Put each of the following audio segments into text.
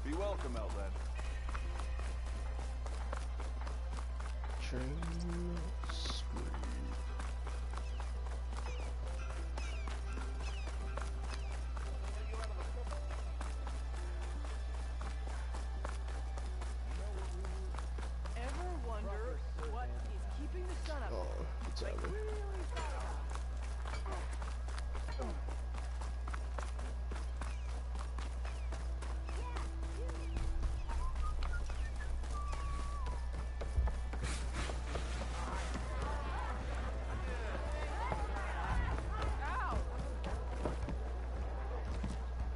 Be welcome, Outlander. Train sweep. Ever wonder what is keeping the sun up? Oh, it's over.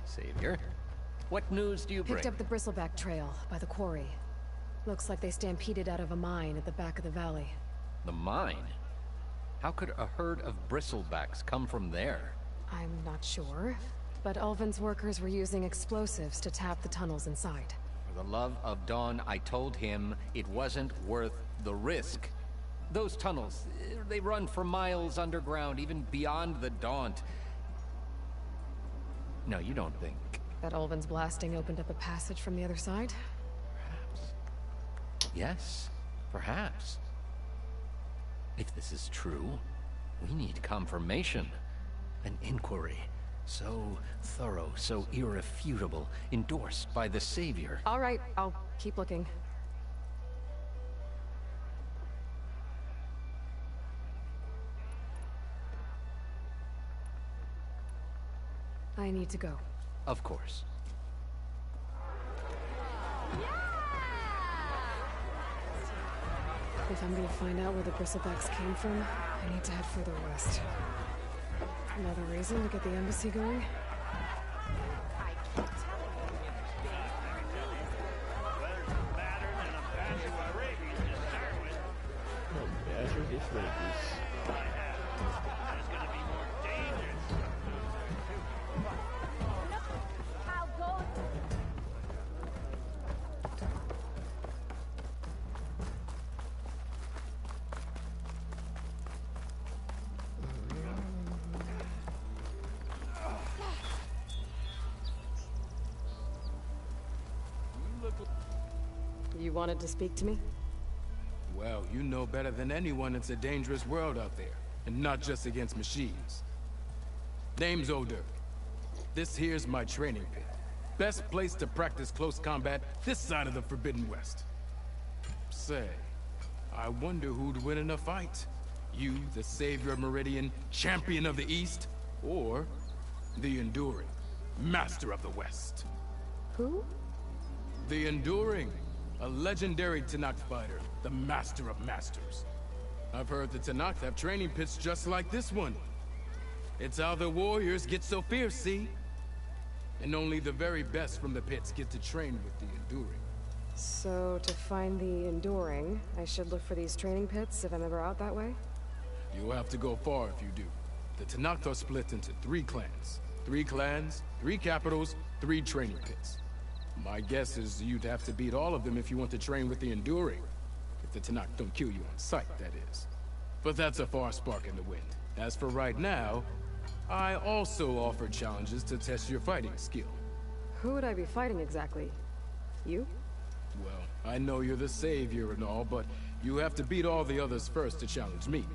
Savior, what news do you bring? Picked up the Bristleback Trail by the quarry. Looks like they stampeded out of a mine at the back of the valley. The mine? How could a herd of bristlebacks come from there? I'm not sure, but Ulvin's workers were using explosives to tap the tunnels inside. For the love of Dawn, I told him it wasn't worth the risk. Those tunnels, they run for miles underground, even beyond the Daunt. No, you don't think... That Ulvin's blasting opened up a passage from the other side? Perhaps. Yes, perhaps. If this is true, we need confirmation. An inquiry. So thorough, so irrefutable, endorsed by the Savior. All right, I'll keep looking. I need to go. Of course. If I'm gonna find out where the Bristlebacks came from, I need to head further west. Another reason to get the embassy going? Badger gets rabies. You wanted to speak to me? Well, you know better than anyone it's a dangerous world out there, and not just against machines. Name's Odur. This here's my training pit. Best place to practice close combat this side of the Forbidden West. Say, I wonder who'd win in a fight. You, the Savior of Meridian, Champion of the East, or the Enduring, Master of the West. Who? The Enduring, a legendary Tenakth fighter, the Master of Masters. I've heard the Tenakth have training pits just like this one. It's how the warriors get so fierce, see? And only the very best from the pits get to train with the Enduring. So, to find the Enduring, I should look for these training pits if I'm ever out that way? You'll have to go far if you do. The Tenakth are split into 3 clans. 3 clans, 3 capitals, 3 training pits. My guess is you'd have to beat all of them if you want to train with the Enduring. If the Tenakth don't kill you on sight, that is. But that's a far spark in the wind. As for right now, I also offer challenges to test your fighting skill. Who would I be fighting exactly? You? Well, I know you're the Savior and all, but you have to beat all the others first to challenge me.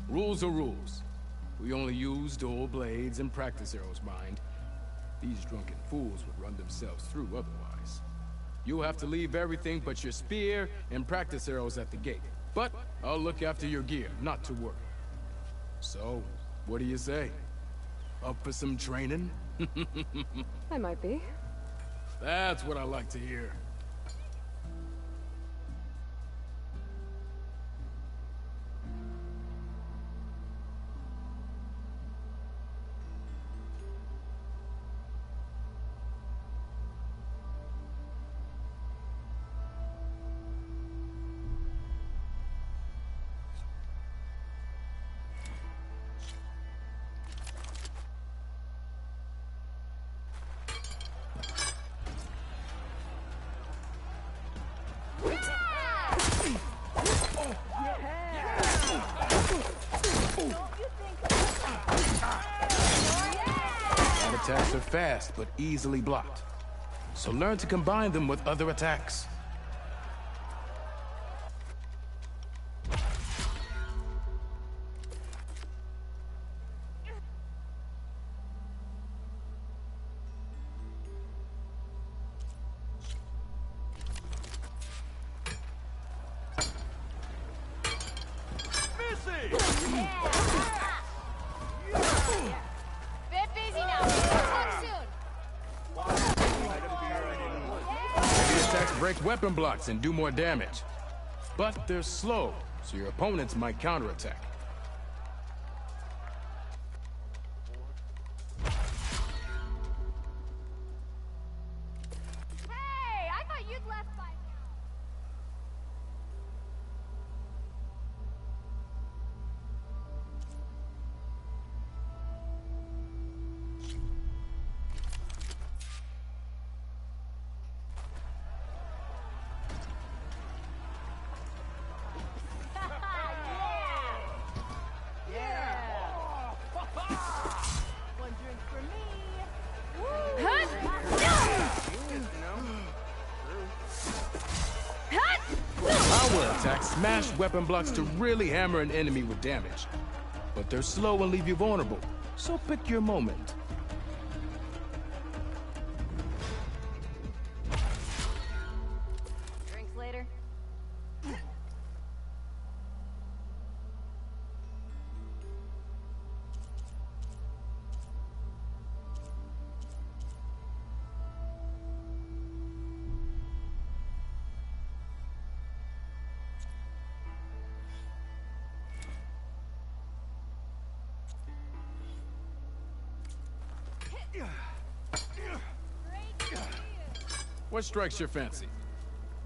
Rules are rules. We only use dual blades and practice arrows, mind. These drunken fools would run themselves through otherwise. You'll have to leave everything but your spear and practice arrows at the gate. But I'll look after your gear, not to worry. So, what do you say? Up for some training? I might be. That's what I like to hear. Attacks are fast, but easily blocked. so learn to combine them with other attacks. Bit busy now. Talk soon. Heavy attacks break weapon blocks and do more damage. But they're slow, so your opponents might counterattack. Hey, I thought you'd left by now. One drink for me. Power attacks smash weapon blocks to really hammer an enemy with damage. But they're slow and leave you vulnerable, so pick your moment. Drinks later. What strikes your fancy?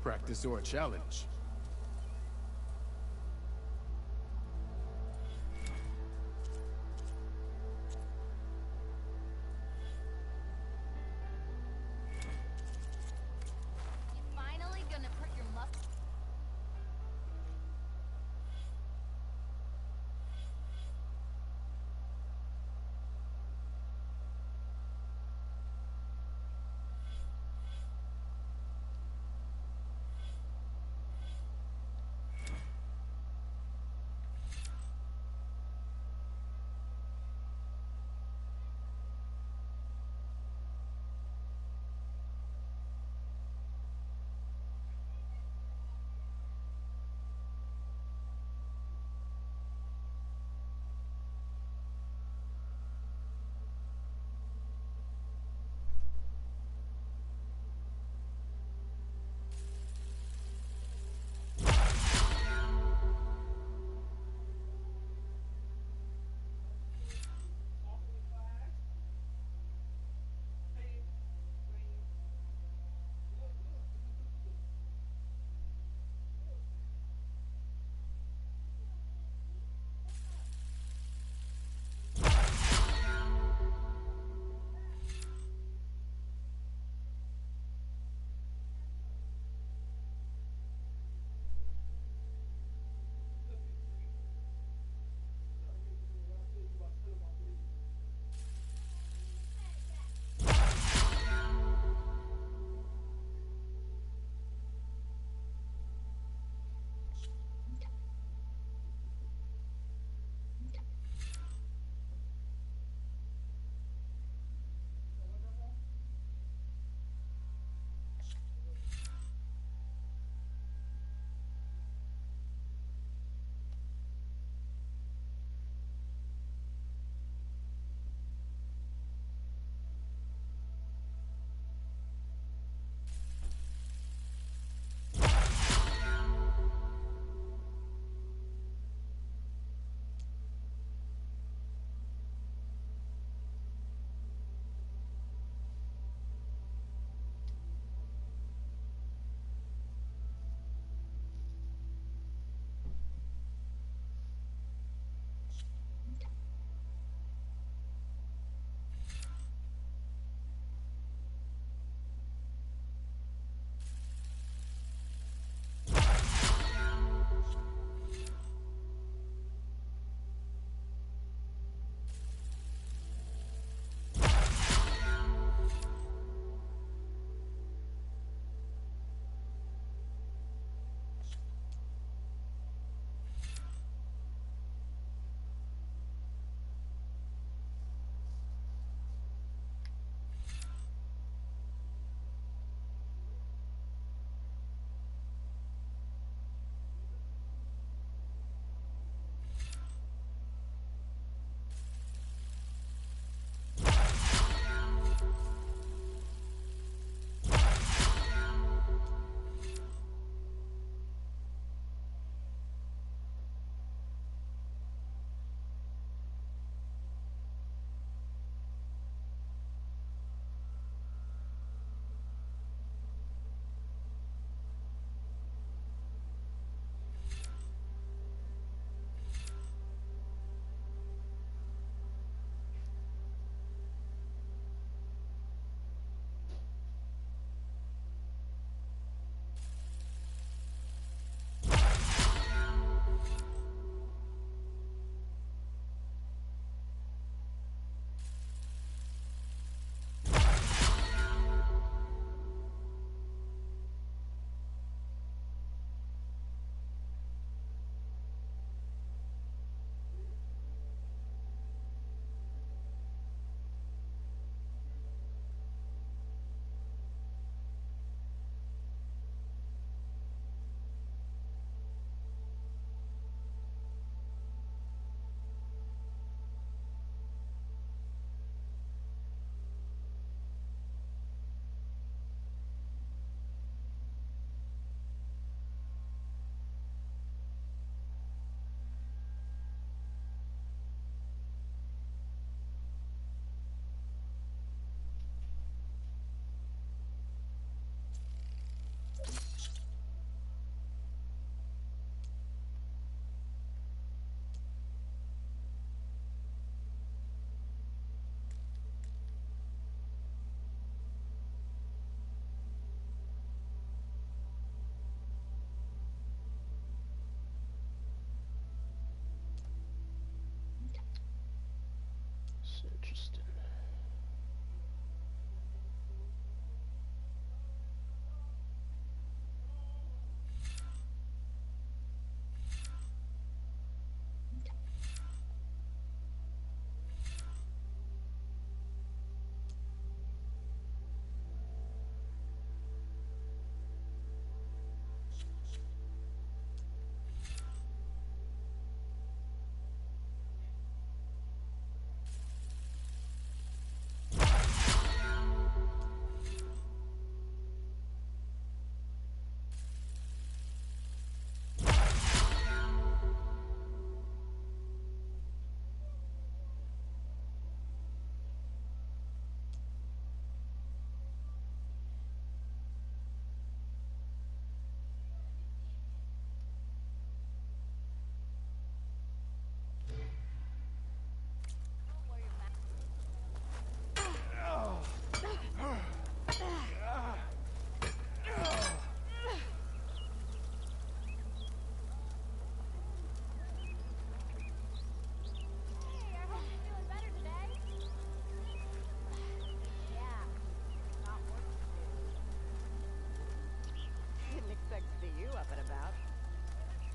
Practice or a challenge? You finally gonna put your muscle.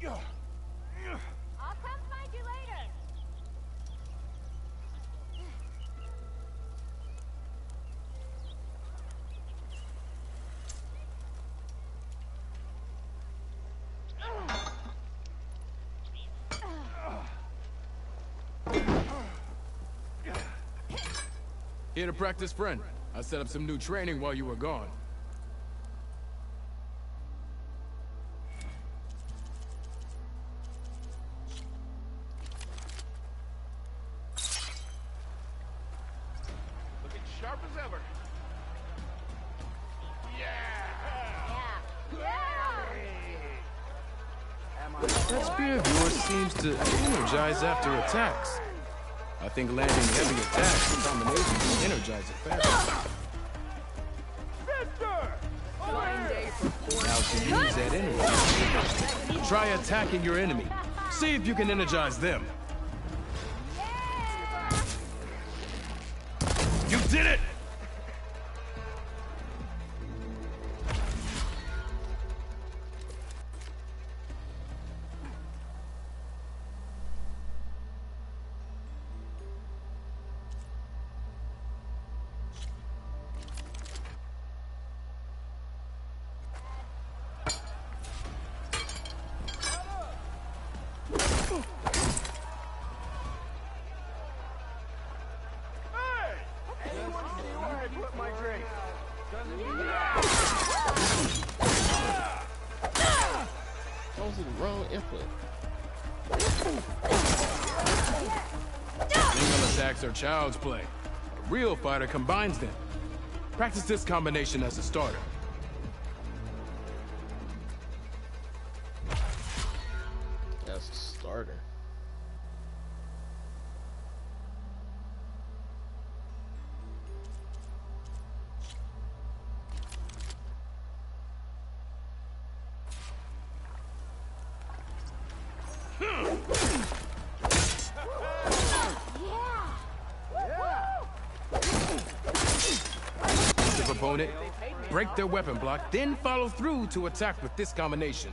I'll come find you later. Here to practice, friend. I set up some new training while you were gone. Looking sharp as ever. That spear of yours seems to energize after attacks. I think landing heavy attacks in combination can energize it faster. Now to use that energy, try attacking your enemy. See if you can energize them. You did it! That was the wrong input. Single attacks are child's play. A real fighter combines them. Practice this combination as a starter. That's a starter. Opponent, break their weapon block, then follow through to attack with this combination.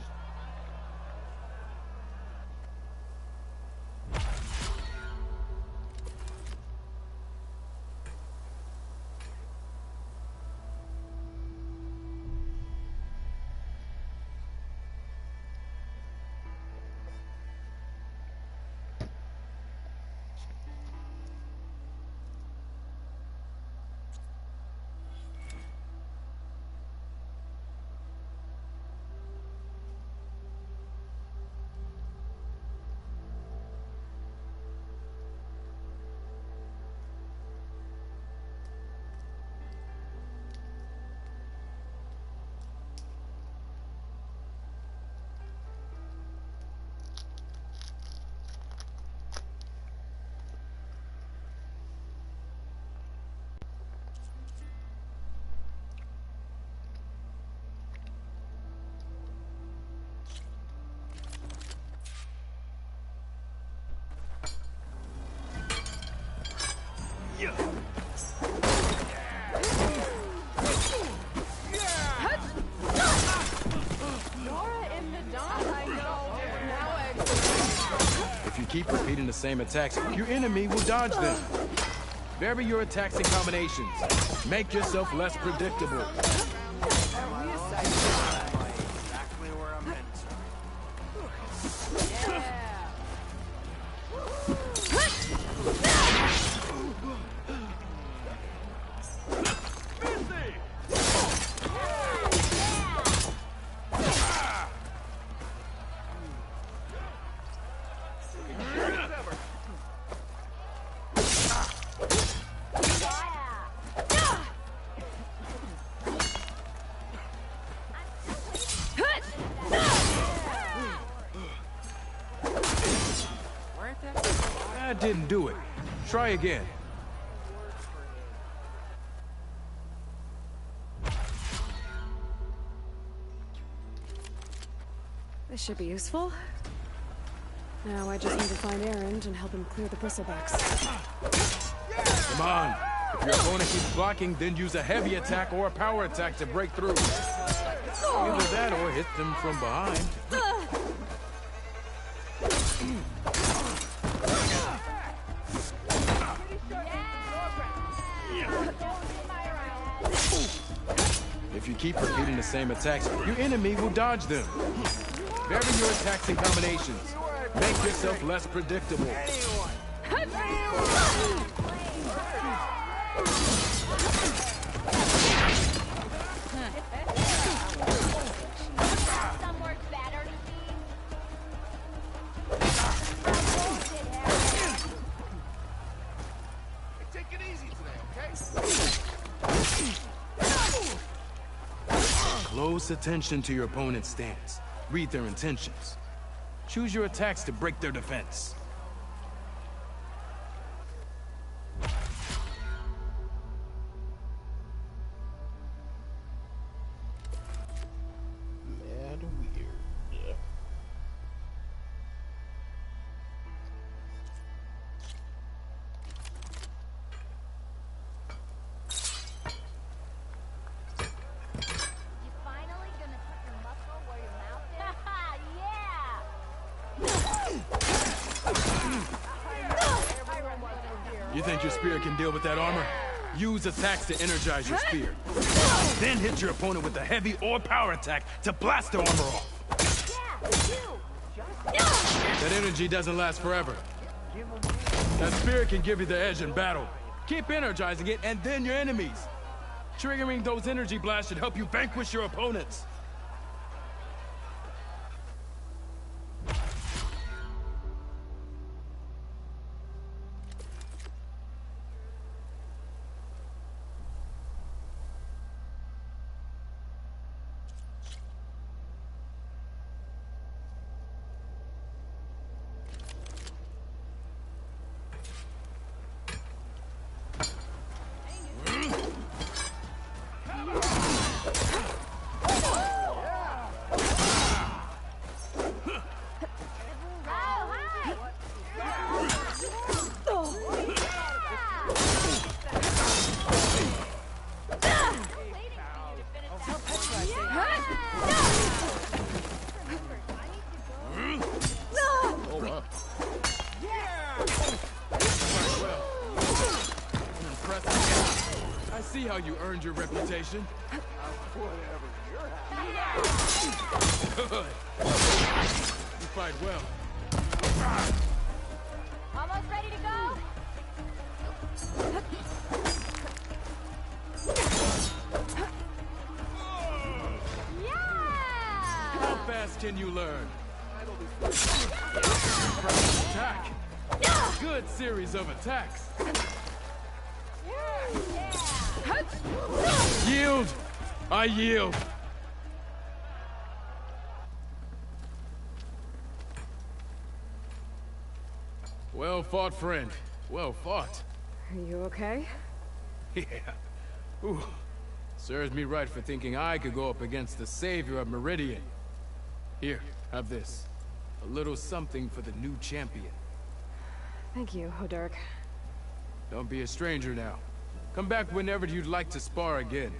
If you keep repeating the same attacks, your enemy will dodge them. Vary your attacks and combinations. Make yourself less predictable. That didn't do it. Try again. This should be useful. Now I just need to find Erend and help him clear the bristlebacks. Come on. If your opponent keeps blocking, then use a heavy attack or a power attack to break through. Either that or hit them from behind. If you keep repeating the same attacks, your enemy will dodge them. Vary your attacks and combinations. Make yourself less predictable. Some work better to see. Take it easy today, okay? Close attention to your opponent's stance. Read their intentions. Choose your attacks to break their defense. Mad weird. Yeah. You finally gonna put your muscle where your mouth is? Haha, yeah! You think your spear can deal with that armor? Use attacks to energize your spear. Then hit your opponent with a heavy or power attack to blast their armor off. That energy doesn't last forever. That spear can give you the edge in battle. Keep energizing it, and then your enemies. Triggering those energy blasts should help you vanquish your opponents. I see how you earned your reputation. Good. You fight well. Almost ready to go? Yeah! How fast can you learn? Impressive attack. Good series of attacks. Yield! I yield! Well fought, friend. Well fought. Are you okay? Yeah. Ooh. Serves me right for thinking I could go up against the savior of Meridian. Here, have this. A little something for the new champion. Thank you, Hodurk. Don't be a stranger now. Come back whenever you'd like to spar again.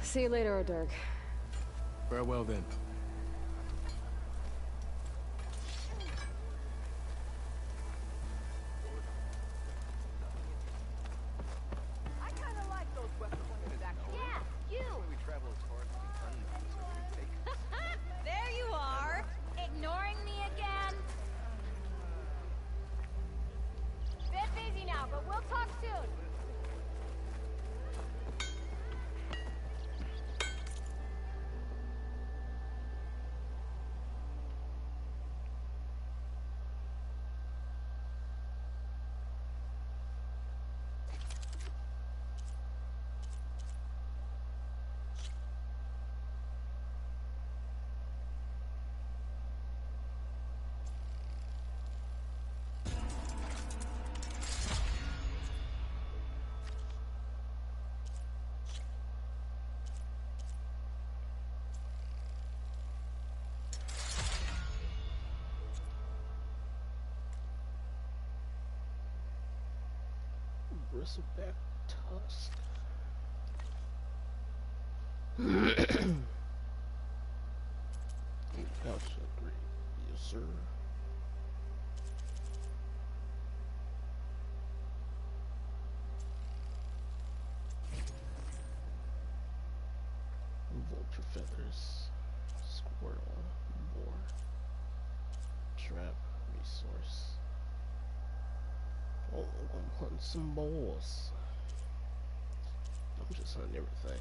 See you later, Hodurk. Farewell then. I kind of like those weapons pointed back. Yeah, you! We travel as far as we can. So we take There you are! Ignoring me again? Bit busy now, but we'll talk soon. Bristleback tusk. Pouch upgrade, yes sir. Vulture feathers, squirrel, boar, trap, resource. Oh, I'm hunting some boars. I'm just hunting everything.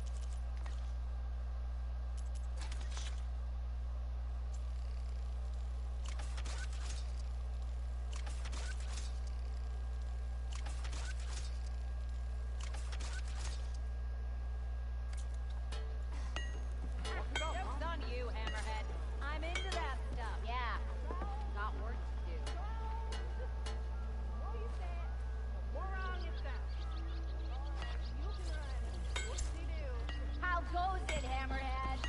Joke's on you, Hammerhead. I'm into that stuff. Yeah. Got work to do. What you said? More wrong is that. You can run. Whoop-de-doo. How goes it, Hammerhead?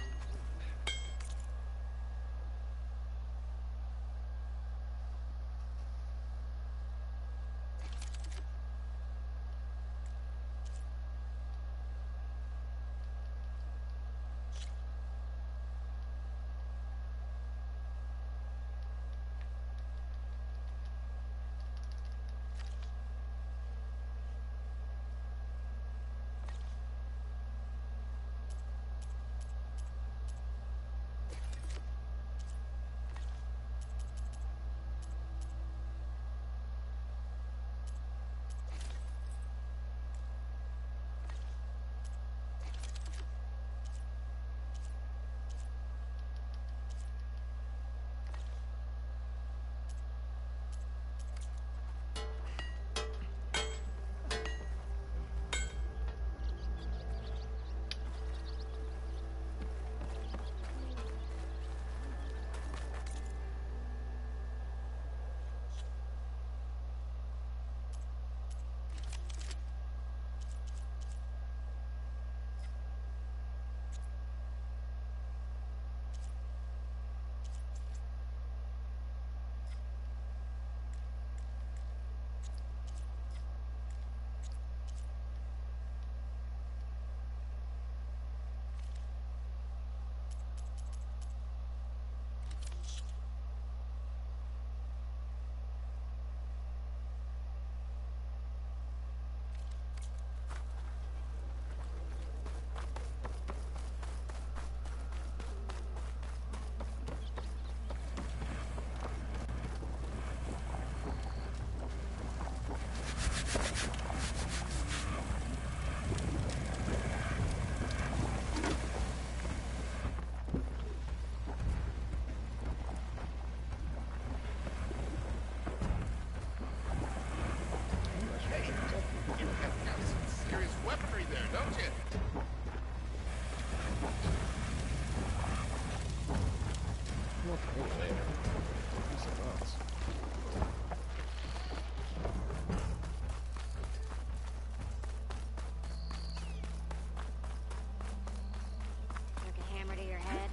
Took a hammer to your head.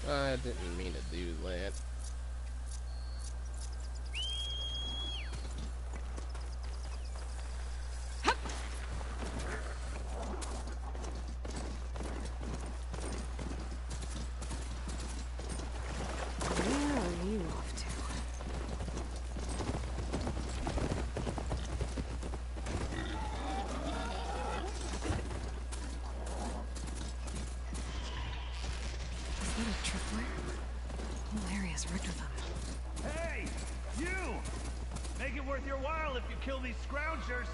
I didn't mean to do that. Where are you off to? Is that a tripwire? The whole area's rigged with them. Hey! You! Make it worth your while if you kill these scroungers!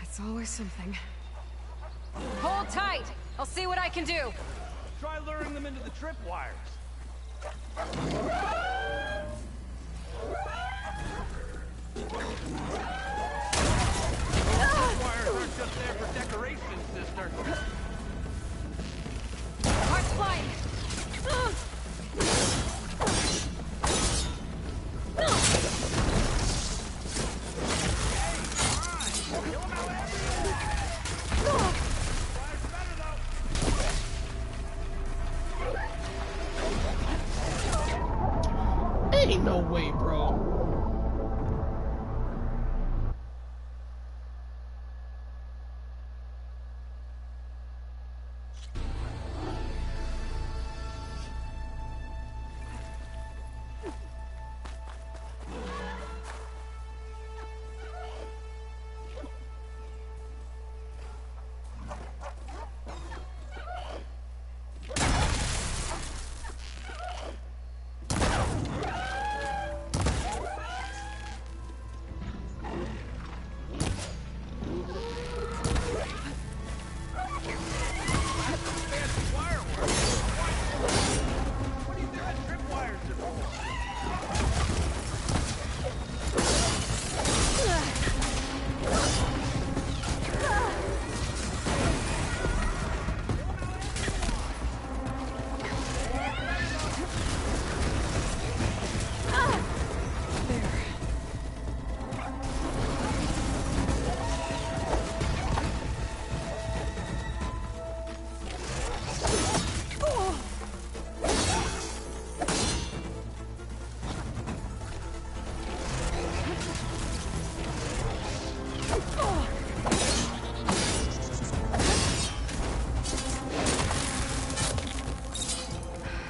It's always something. Hold tight! I'll see what I can do! Try luring them into the tripwires. Tripwires aren't just there for decoration, sister. Heart's flying! Ain't no way, bro.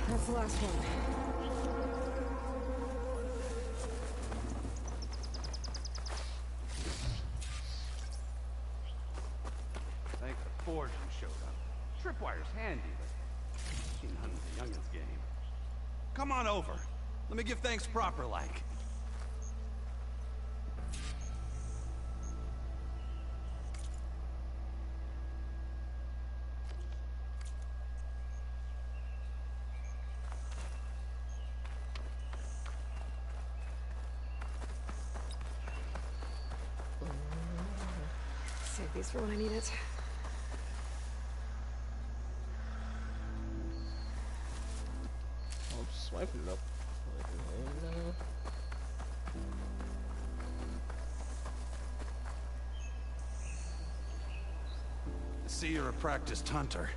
That's the last one. Thank the Forge you showed up. Tripwire's handy, but she none of the youngins' game. Come on over. Let me give thanks proper like. Save these for when I need it. I'm just swiping it up. I see you're a practiced hunter.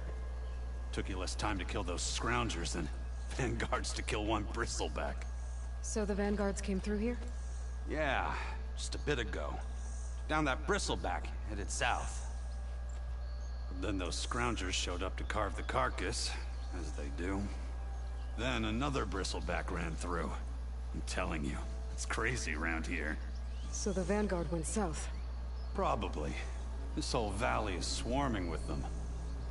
Took you less time to kill those scroungers than vanguards to kill one bristleback. So the vanguards came through here? Yeah, just a bit ago. Down that bristleback, headed south. But then those scroungers showed up to carve the carcass, as they do. Then another bristleback ran through. I'm telling you, it's crazy around here. So the vanguard went south? Probably. This whole valley is swarming with them.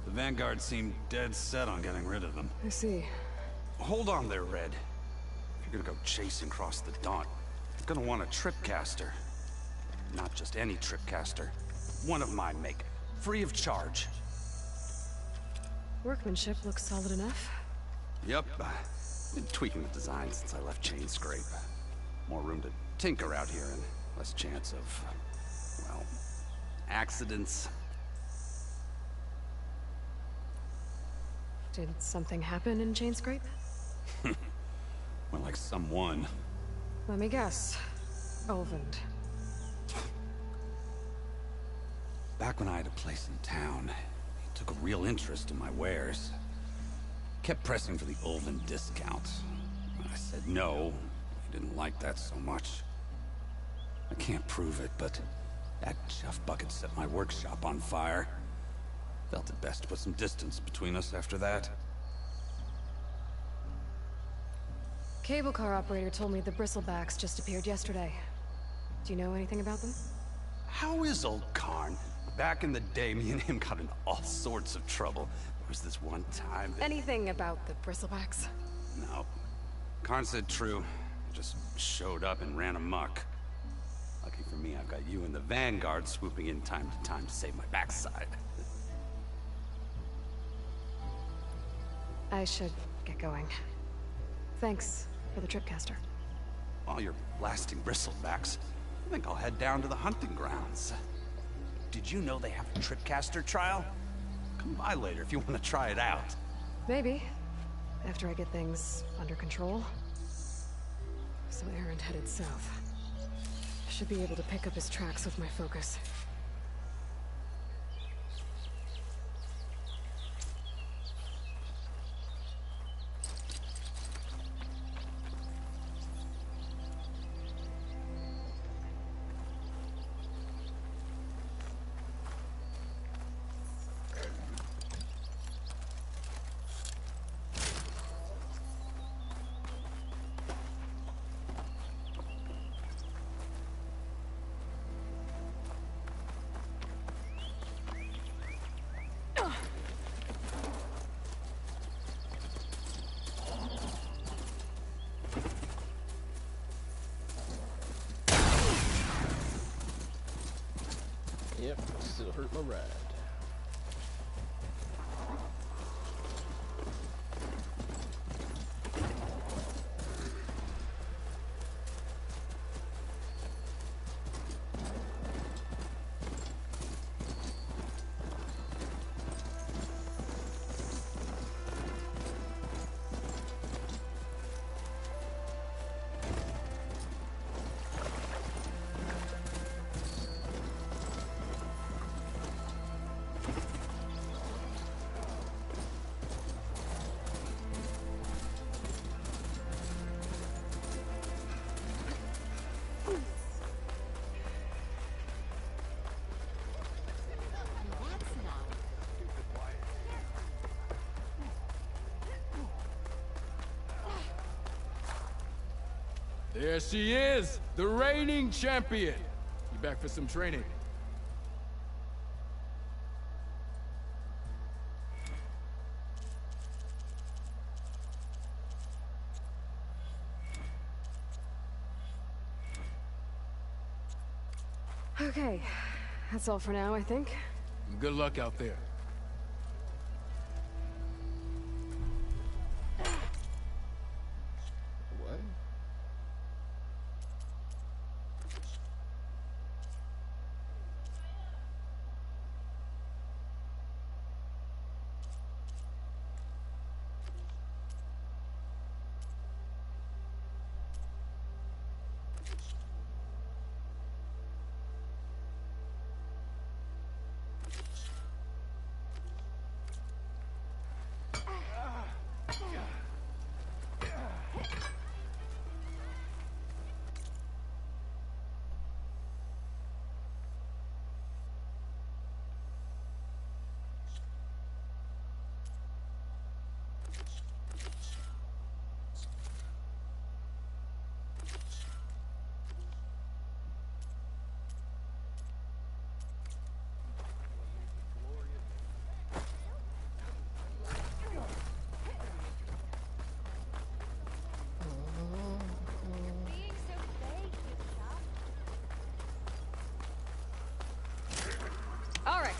The vanguard seemed dead set on getting rid of them. I see. Hold on there, Red. If you're gonna go chasing across the Daunt, you're gonna want a tripcaster. Not just any tripcaster. One of my make. Free of charge. Workmanship looks solid enough. Yep. Been tweaking the design since I left Chain Scrape. More room to tinker out here and less chance of, well, accidents. Did something happen in Chainscrape? Well, like someone. Let me guess. Ulvund. Back when I had a place in town, he took a real interest in my wares. Kept pressing for the Ulvund discount. When I said no, he didn't like that so much. I can't prove it, but that chuff bucket set my workshop on fire. Felt it best to put some distance between us after that. Cable car operator told me the Bristlebacks just appeared yesterday. Do you know anything about them? How is old Karn? Back in the day, me and him got into all sorts of trouble. There was this one time that... Anything about the Bristlebacks? No. Karn said true. Just showed up and ran amok. Lucky for me, I've got you and the Vanguard swooping in time to time to save my backside. I should get going. Thanks for the tripcaster. While you're blasting bristlebacks, I think I'll head down to the hunting grounds. Did you know they have a tripcaster trial? Come by later if you want to try it out. Maybe. After I get things under control. So Erend headed south. Should be able to pick up his tracks with my focus. Yep, still hurt my ride. There she is, the reigning champion. You back for some training? Okay, that's all for now, I think. Good luck out there. What? Being so fake, you know? All right.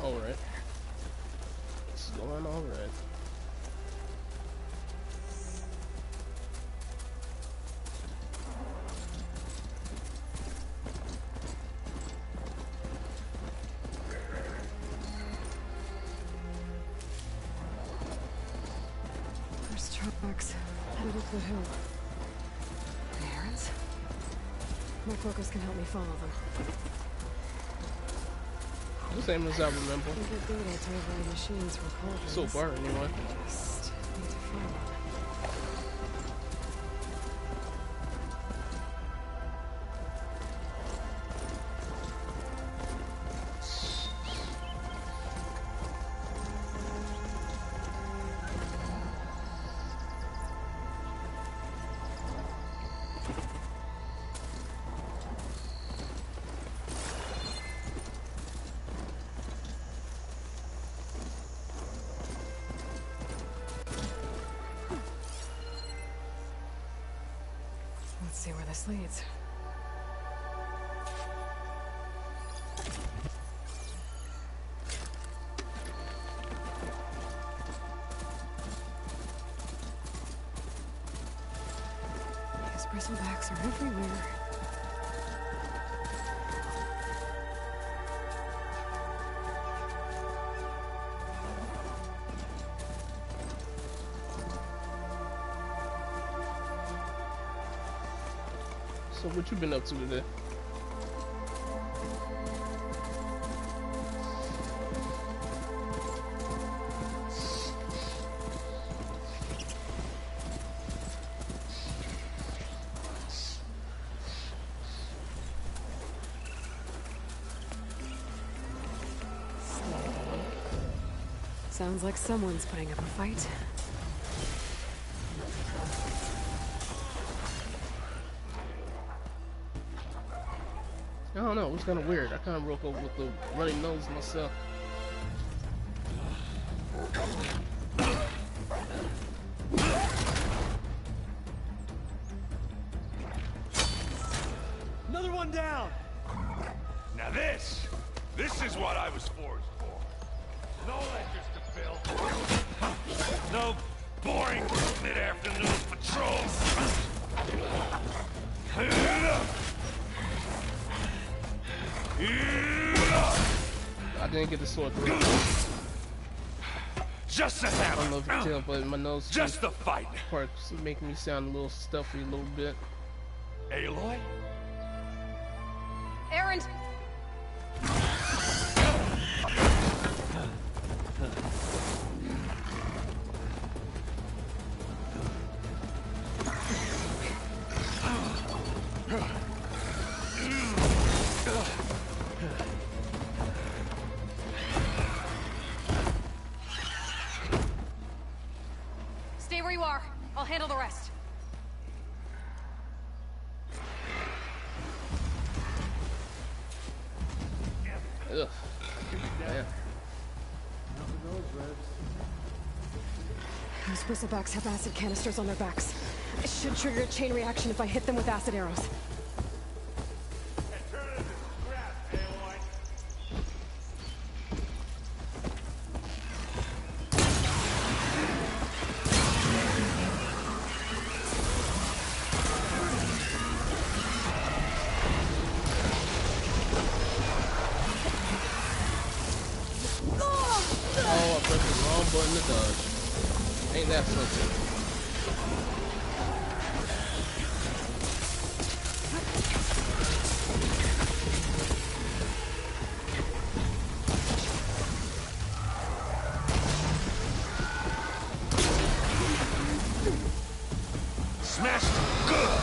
Alright. It's going alright. First tracks headed up the hill. The errands? My focus can help me follow them. The same as I remember. We get data to override machines from cauldrons. So far, anyway. Just need to find one. Let's see where this leads. Bristlebacks are everywhere. So what you been up to today? Sounds like someone's putting up a fight. I don't know, it was kind of weird. I kind of broke up with the runny nose myself. Another one down! Now this is what I was forged for. No ledgers to fill. No boring mid-afternoon patrols. I didn't get the sword through. Just a I hammer. don't know if you can tell, but my nose Just the fight. part's making me sound a little stuffy a little bit. Aloy? Erend! Stay where you are. I'll handle the rest. Ugh. Yeah. Those bristlebacks have acid canisters on their backs. It should trigger a chain reaction if I hit them with acid arrows. Turn it into scrap, Aloy. Oh, I pressed the wrong button to dodge. Ain't that something? Smash it good.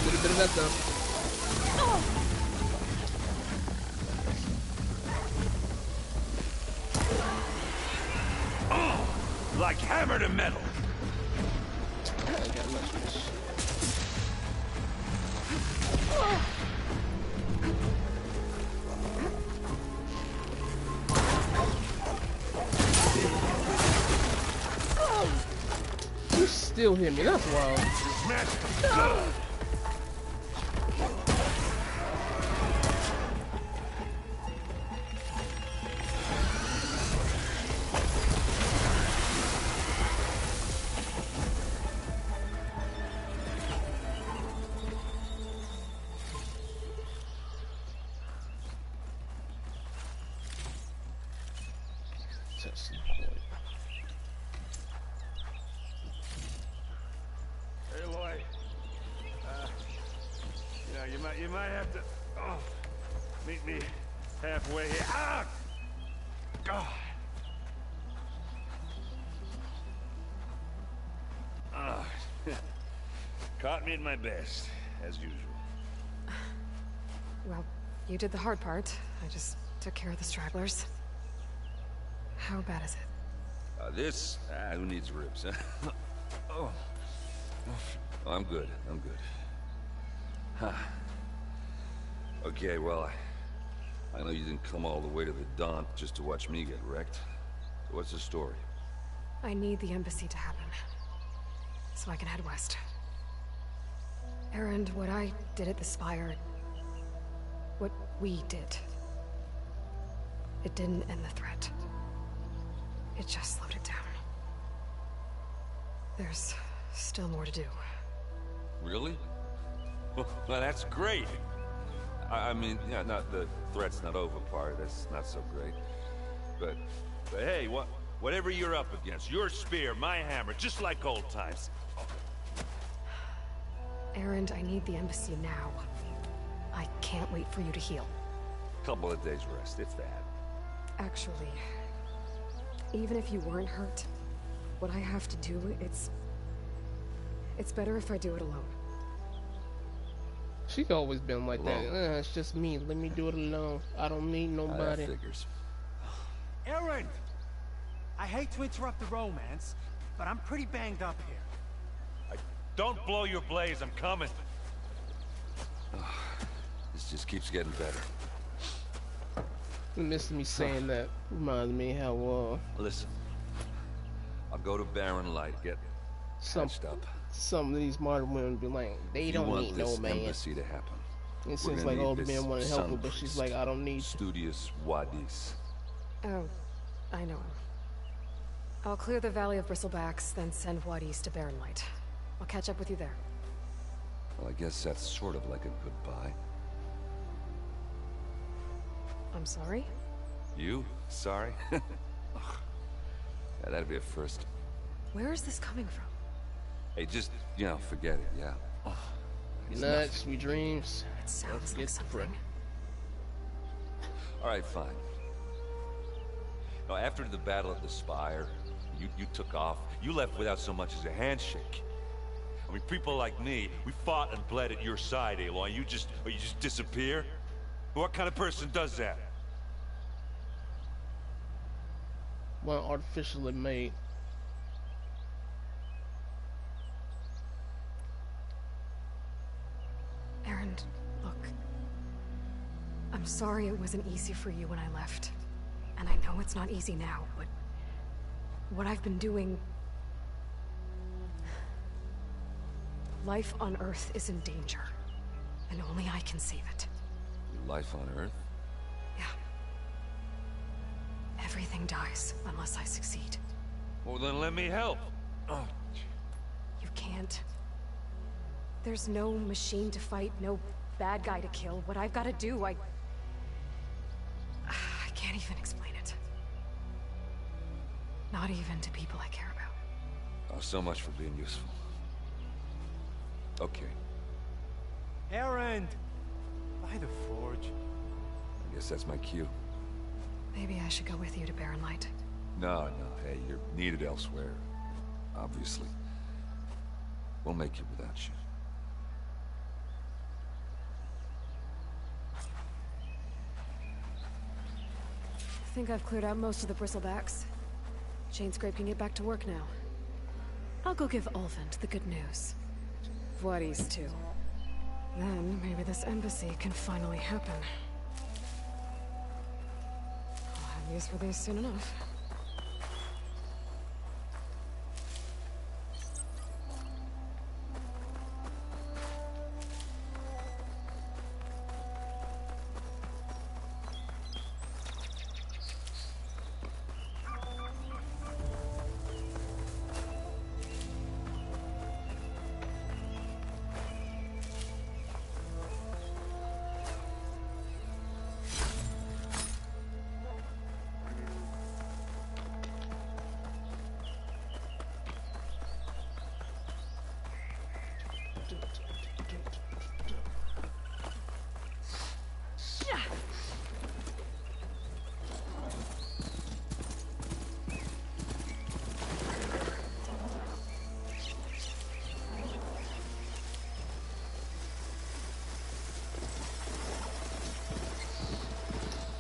Did a bit of that though. Like hammer to metal. I ain't got much of this shit. You still hit me, that's wild. Smash it good. Testing point. Aloy, you might have to meet me halfway here. Ah! God. Caught me at my best, as usual. Well, you did the hard part. I just took care of the stragglers. How bad is it? Who needs ribs, huh? Oh. I'm good, Huh. Okay, well, I know you didn't come all the way to the Daunt just to watch me get wrecked. So what's the story? I need the embassy to happen, so I can head west. Erend, what I did at the Spire... what we did... it didn't end the threat. It just slowed it down. There's still more to do. Really? Well, that's great. I mean, yeah, not the threat's not over part. That's not so great. But hey, whatever you're up against, your spear, my hammer, just like old times. Erend, I need the embassy now. I can't wait for you to heal. Couple of days rest, if that. Actually, even if you weren't hurt, what I have to do, it's better if I do it alone. She's always been like that. It's just me. Let me do it alone. I don't need nobody. That figures. Erend! I hate to interrupt the romance, but I'm pretty banged up here. Don't blow your blaze, I'm coming. This just keeps getting better. You missed me saying that. Reminds me how, Listen. I'll go to Barren Light, get patched up. Some of these modern women be like, they don't need no man. Embassy to happen. It seems like all the men want to help her, but she's like, I don't need Studious Wadis. Oh, I know him. I'll clear the Valley of Bristlebacks, then send Wadis to Barren Light. I'll catch up with you there. Well, I guess that's sort of like a goodbye. I'm sorry? You? Sorry? Yeah, that'd be a first. Where is this coming from? Hey, just, forget it, yeah. nuts, sweet dreams. It sounds like something. All right, fine. Now, after the battle at the Spire, you took off. You left without so much as a handshake. I mean, people like me, we fought and bled at your side, Aloy. You just disappear? What kind of person does that? One artificially made. Erend, look. I'm sorry it wasn't easy for you when I left. And I know it's not easy now, but... what I've been doing... life on Earth is in danger. And only I can save it. Life on Earth? Yeah. Everything dies unless I succeed. Well, then let me help. Oh. You can't. There's no machine to fight, no bad guy to kill. What I've got to do, I can't even explain it. Not even to people I care about. Oh, so much for being useful. Okay. Erend! By the forge. I guess that's my cue. Maybe I should go with you to Barren Light. No, hey, you're needed elsewhere. Obviously. We'll make it without you. I think I've cleared out most of the Bristlebacks. Chainscrape can get back to work now. I'll go give Ulvund the good news. Wadis too. Then maybe this embassy can finally happen. I'll have use for these soon enough.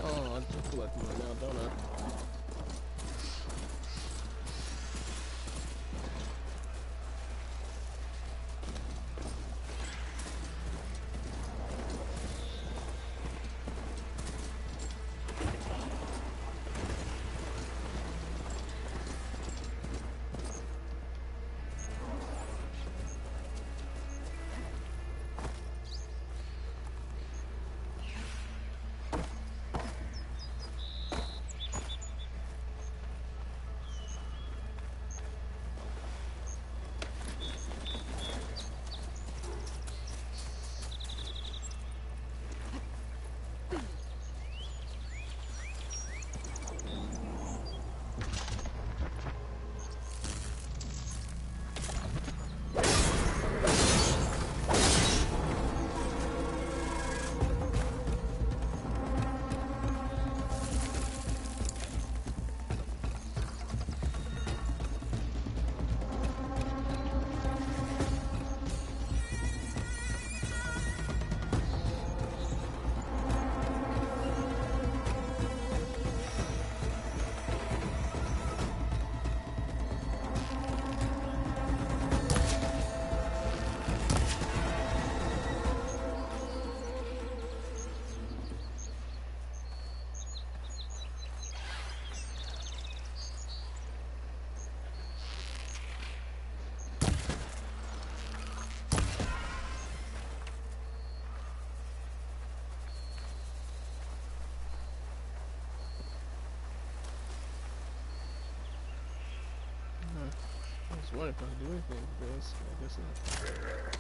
Oh, I just collect more now, don't I? was wondering if I could do anything with this. I guess not.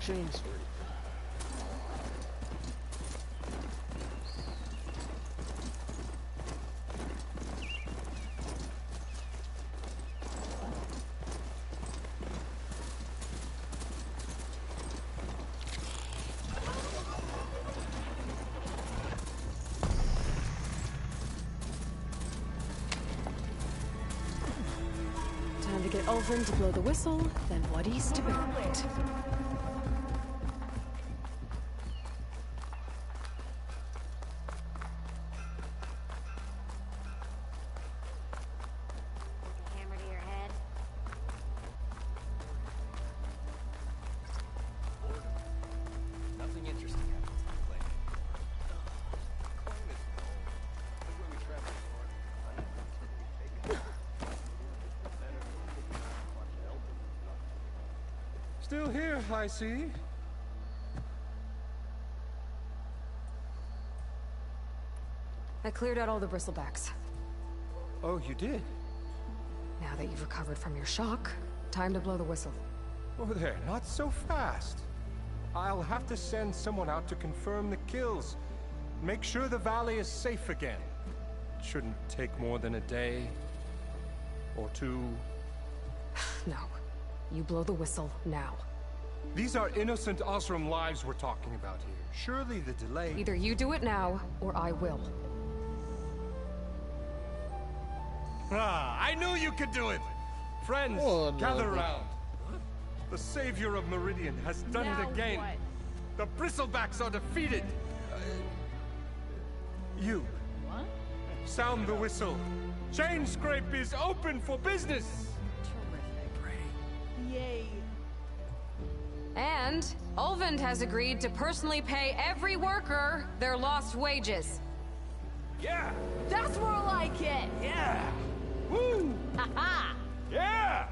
Chains for it. Time to get Ulvin to blow the whistle, then Wadis to bury it. Hammer to your head. Nothing interesting happens in the plane. Claim it, no. Look where we travel for. Still here, I see. I cleared out all the bristlebacks. Oh, you did? Now that you've recovered from your shock, time to blow the whistle. Oh, there, not so fast. I'll have to send someone out to confirm the kills. Make sure the valley is safe again. It shouldn't take more than a day. Or two. No. You blow the whistle now. These are innocent Osram lives we're talking about here. Surely the delay... Either you do it now, or I will. Ah, I knew you could do it! Friends, Oh, no. gather round. The savior of Meridian has done Now it again. what? The Bristlebacks are defeated. You. What? Sound the whistle. Chain Scrape is open for business. Yay. And Ulvund has agreed to personally pay every worker their lost wages. Yeah! That's more like it. Yeah! Woo! Haha. Yeah!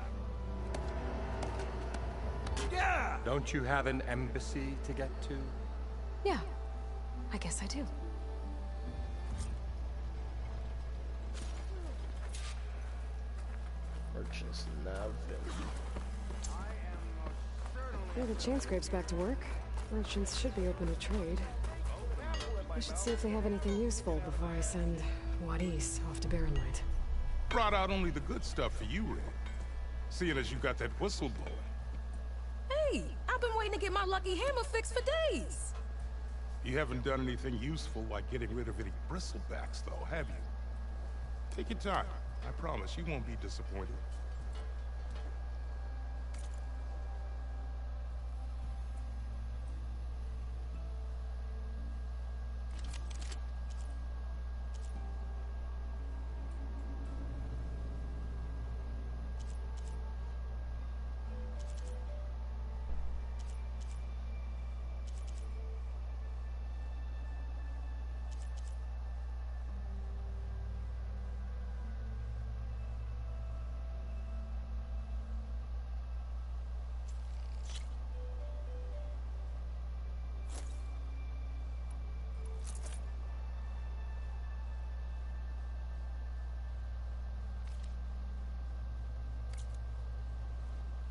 Yeah! Don't you have an embassy to get to? Yeah. I guess I do. Purchase now. Yeah, the chain scrape's back to work. Merchants should be open to trade. I should see if they have anything useful before I send Wadis off to Barren Light. Brought out only the good stuff for you, Red. Seeing as you got that whistle blowing. Hey, I've been waiting to get my lucky hammer fixed for days. You haven't done anything useful like getting rid of any bristlebacks, though, have you? Take your time. I promise you won't be disappointed.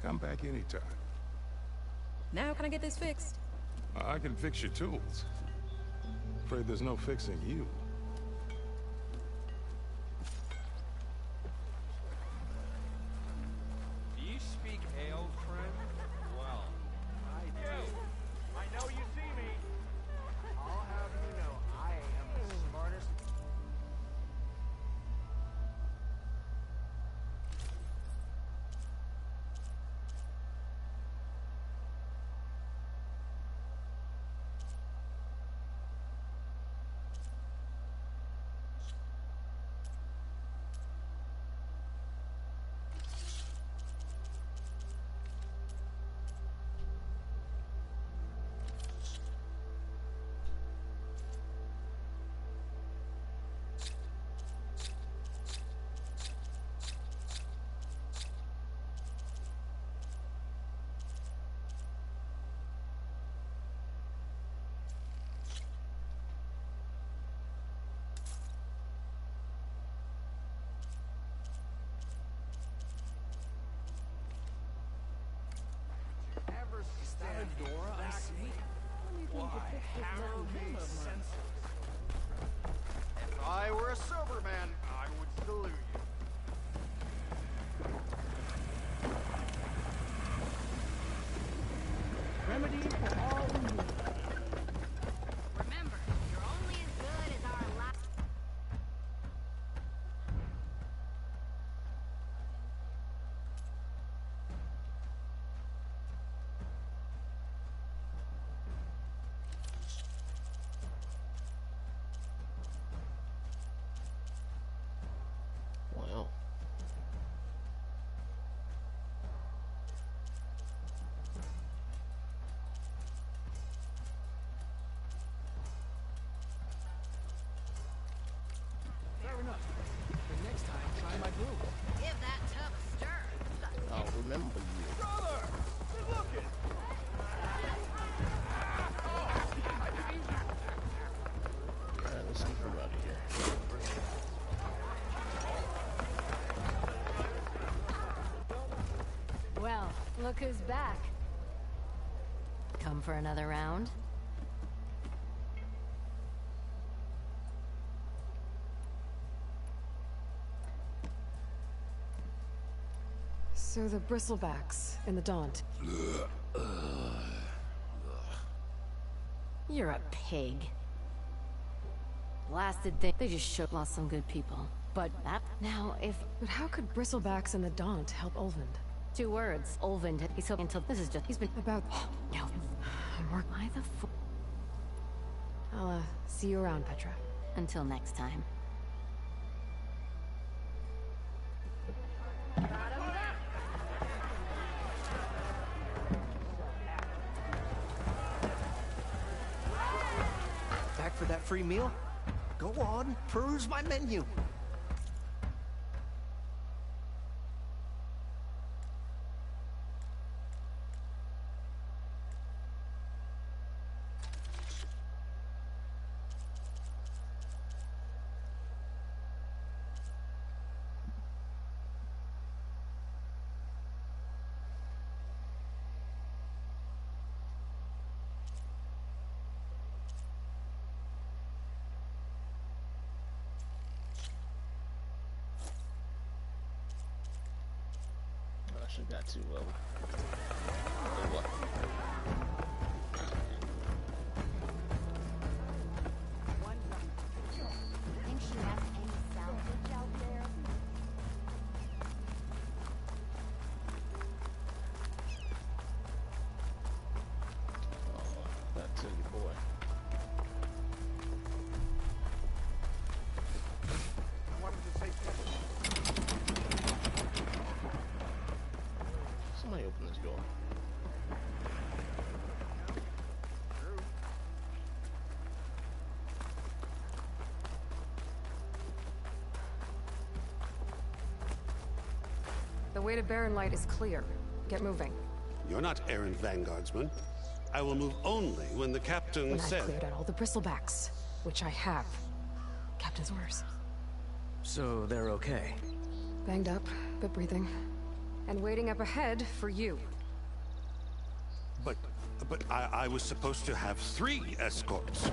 Come back anytime. Now can I get this fixed? I can fix your tools. Afraid there's no fixing you. Do you speak ale, friend? Well, I do. I know you see me. I'll have you know I am the smartest. harrowing senses. If I were a sober man, I would salute you. Remedy for all evil. Remember, you're only as good as our last. Wow. Fair enough. But next time, try my brew. Give that tub a stir. I'll remember you. Brother! Good looking! Alright, let's get her out of here. Well, look who's back. Come for another round? So the bristlebacks in the Daunt. You're a pig. Blasted thing. They just lost some good people. But that now, if But how could bristlebacks in the Daunt help Ulvund? 2 words, Ulvund. He's hoping until this is just. He's been About no. Why the f? I'll see you around, Petra. Until next time. Back for that free meal? Go on, peruse my menu. I should got to what? Think she has any salvage out there? That to you, boy. I wanted to say Somebody open this door. The way to Barren Light is clear. Get moving. You're not errant vanguardsman. I will move only when the captain When I've says. cleared out all the bristlebacks, which I have. Captain's orders. So they're okay. Banged up, but breathing. And waiting up ahead for you. But I was supposed to have 3 escorts.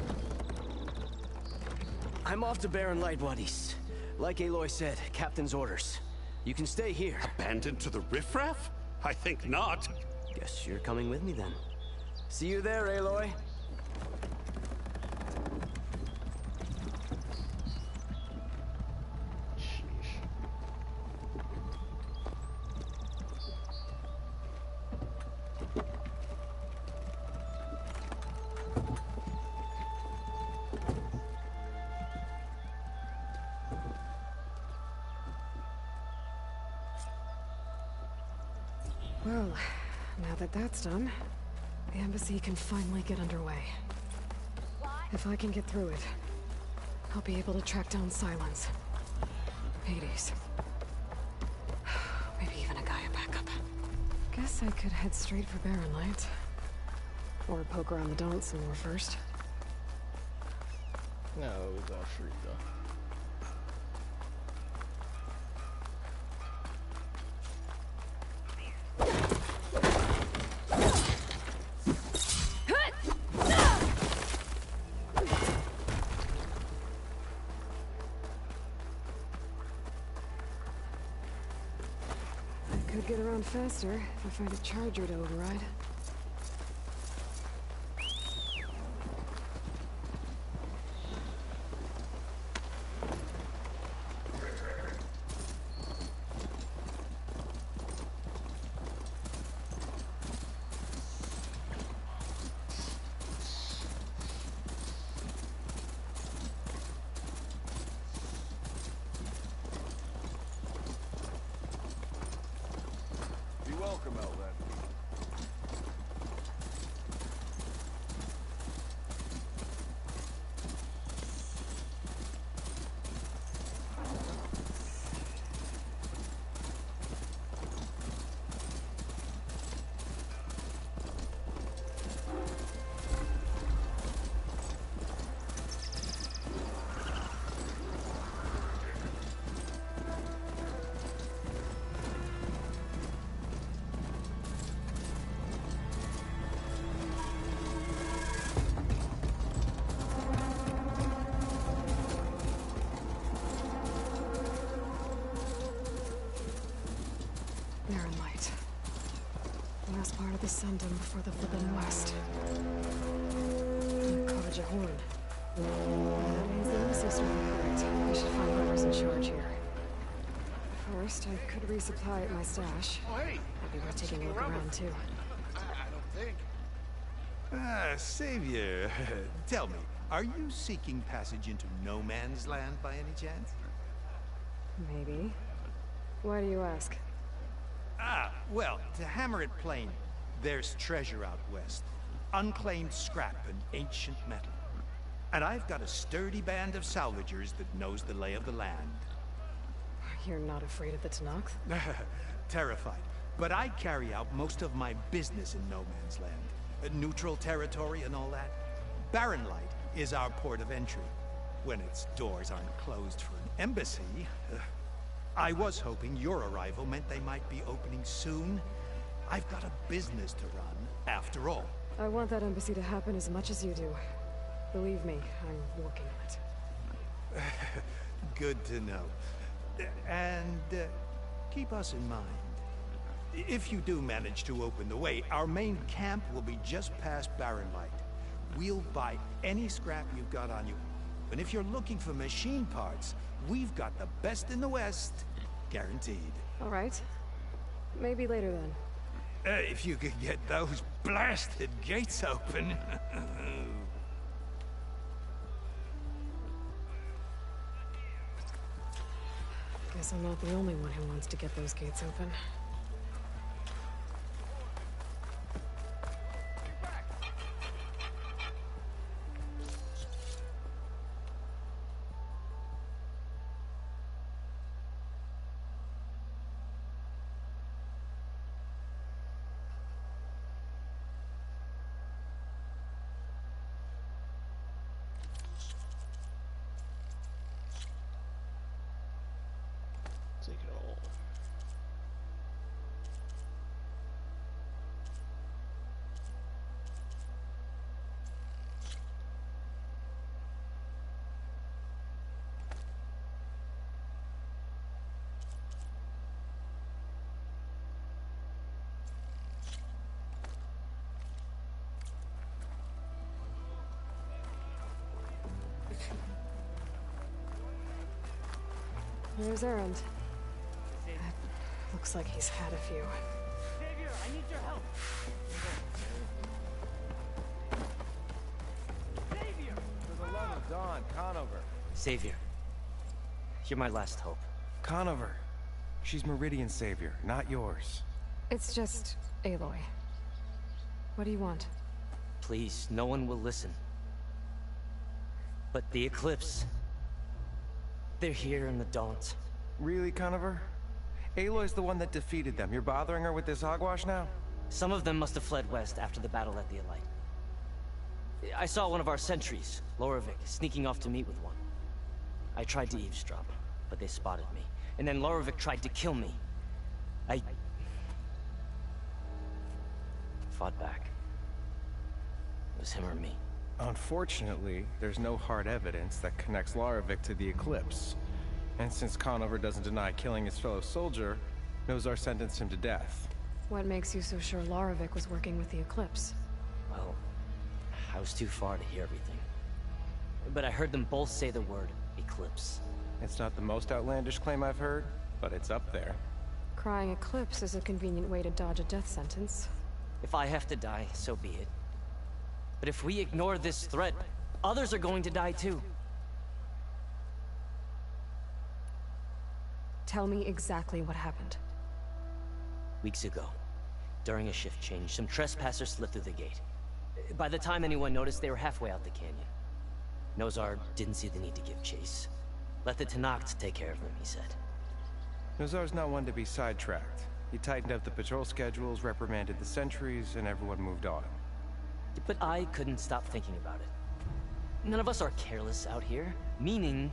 I'm off to Barren Light, Wadis. Like Aloy said, captain's orders. You can stay here. Abandoned to the riffraff? I think not. Guess you're coming with me then. See you there, Aloy. Well, now that that's done, the embassy can finally get underway. If I can get through it, I'll be able to track down Silence. Hades. Maybe even a Gaia backup. Guess I could head straight for Barren Light. Or poke around the Daunt some more first. No, we got free though. run faster if I find a charger to override. Be welcome, Elven. Barren Light. Last part of the Sundom before the Forbidden West. Kaja Horn. That means the missile store correct. I should find whoever's in charge here. First, I could resupply at my stash. Oh, hey! I'd be worth taking a look around, too. I don't think. Savior, tell me, are you seeking passage into no man's land by any chance? Maybe. Why do you ask? Well, to hammer it plain, there's treasure out west. Unclaimed scrap and ancient metal. And I've got a sturdy band of salvagers that knows the lay of the land. You're not afraid of the Tenakth? Terrified. But I carry out most of my business in no man's land. Neutral territory and all that. Barren Light is our port of entry. When its doors aren't closed for an embassy. I was hoping your arrival meant they might be opening soon. I've got a business to run, after all. I want that embassy to happen as much as you do. Believe me, I'm working on it. Good to know. And keep us in mind. If you do manage to open the way, our main camp will be just past Barren Light. We'll buy any scrap you've got on you. And if you're looking for machine parts, we've got the best in the West, guaranteed. All right. Maybe later then. If you could get those blasted gates open. Guess I'm not the only one who wants to get those gates open. Take it all. There's Erend. Looks like he's had a few. Savior, I need your help. Savior! For the love of Dawn, Conover. Savior. You're my last hope. Conover. She's Meridian's savior, not yours. It's just Aloy. What do you want? Please, no one will listen. But the Eclipse... they're here in the Daunt. Really, Conover? Aloy's the one that defeated them. You're bothering her with this hogwash now? Some of them must have fled west after the battle at the Elite. I saw one of our sentries, Lorovic, sneaking off to meet with one. I tried to eavesdrop, but they spotted me. And then Lorovic tried to kill me. I... fought back. It was him or me. Unfortunately, there's no hard evidence that connects Lorovic to the Eclipse. And since Conover doesn't deny killing his fellow soldier, Nozar sentenced him to death. What makes you so sure Larovic was working with the Eclipse? Well, I was too far to hear everything. But I heard them both say the word Eclipse. It's not the most outlandish claim I've heard, but it's up there. Crying Eclipse is a convenient way to dodge a death sentence. If I have to die, so be it. But if we ignore this threat, others are going to die too. Tell me exactly what happened. Weeks ago, during a shift change, some trespassers slipped through the gate. By the time anyone noticed, they were halfway out the canyon. Nozar didn't see the need to give chase. Let the Tenakth take care of them, he said. Nozar's not one to be sidetracked. He tightened up the patrol schedules, reprimanded the sentries, and everyone moved on. But I couldn't stop thinking about it. None of us are careless out here, meaning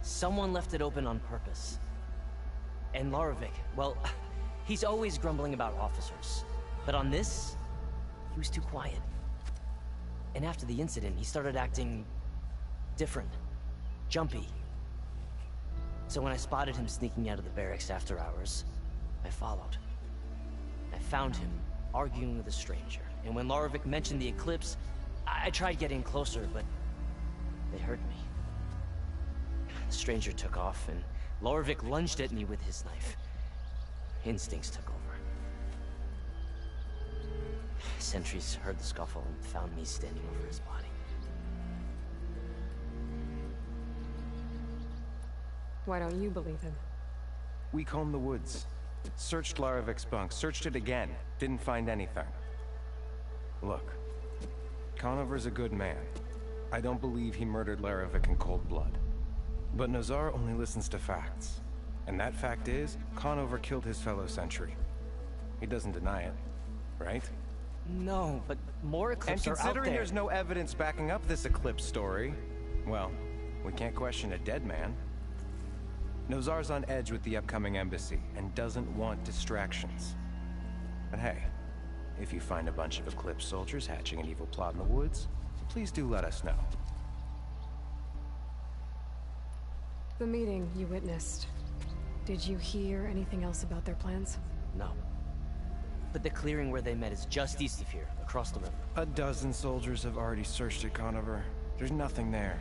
someone left it open on purpose. And Larovic, well, he's always grumbling about officers. But on this, he was too quiet. And after the incident, he started acting different, jumpy. So when I spotted him sneaking out of the barracks after hours, I followed. I found him arguing with a stranger. And when Larovic mentioned the Eclipse, I tried getting closer, but they heard me. The stranger took off, and Larovic lunged at me with his knife. Instincts took over. Sentries heard the scuffle and found me standing over his body. Why don't you believe him? We combed the woods. Searched Larovic's bunk, searched it again. Didn't find anything. Look, Conover's a good man. I don't believe he murdered Larovic in cold blood. But Nozar only listens to facts. And that fact is, Conover killed his fellow sentry. He doesn't deny it, right? No, but more Eclipse are out there. And considering there's no evidence backing up this Eclipse story, well, we can't question a dead man. Nozar's on edge with the upcoming embassy and doesn't want distractions. But hey, if you find a bunch of Eclipse soldiers hatching an evil plot in the woods, please do let us know. The meeting you witnessed. Did you hear anything else about their plans? No. But the clearing where they met is just east of here, across the river. A dozen soldiers have already searched it, Conover. There's nothing there.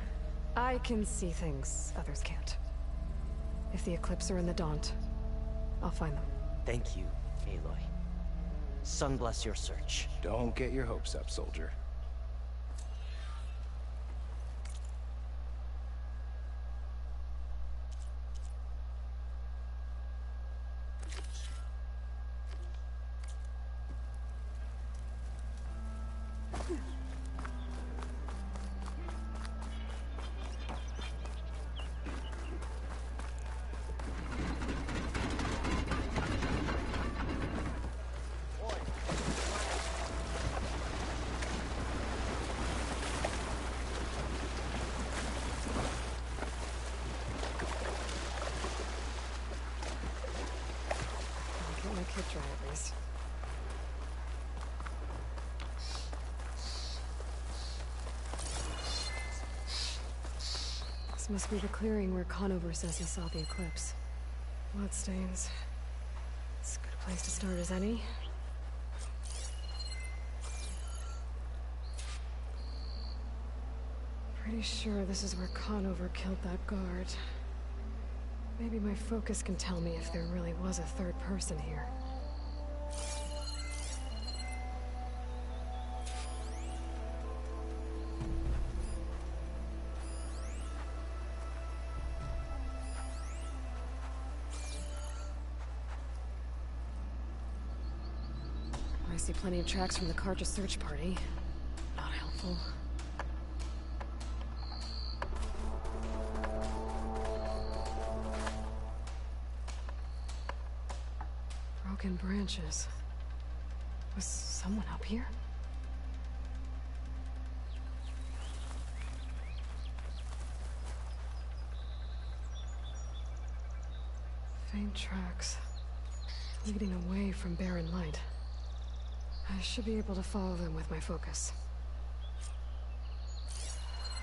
I can see things others can't. If the Eclipse are in the Daunt, I'll find them. Thank you, Aloy. Sun bless your search. Don't get your hopes up, soldier. Try at least. This must be the clearing where Conover says he saw the Eclipse. Bloodstains. It's a good place to start as any. Pretty sure this is where Conover killed that guard. Maybe my focus can tell me if there really was a third person here. I see plenty of tracks from the Carja search party. Not helpful. Broken branches. Was someone up here? Faint tracks leading away from barren light. I should be able to follow them with my focus.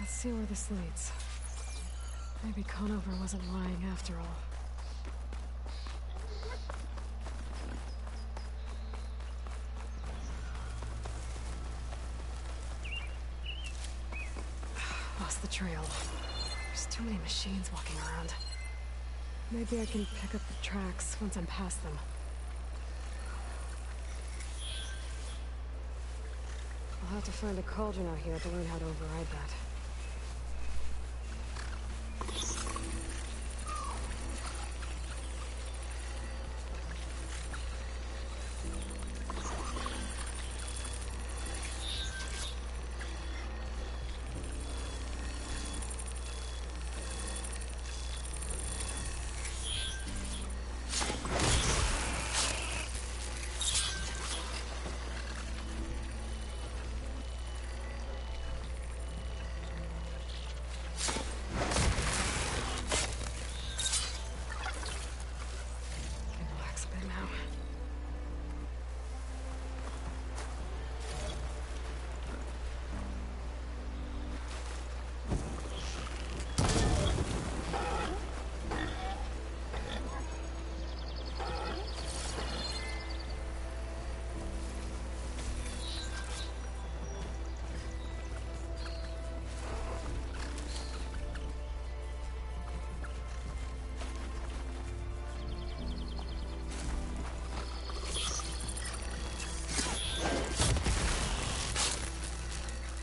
Let's see where this leads. Maybe Conover wasn't lying after all. lost the trail. There's too many machines walking around. Maybe I can pick up the tracks once I'm past them. I'll have to find a cauldron out here to learn how to override that.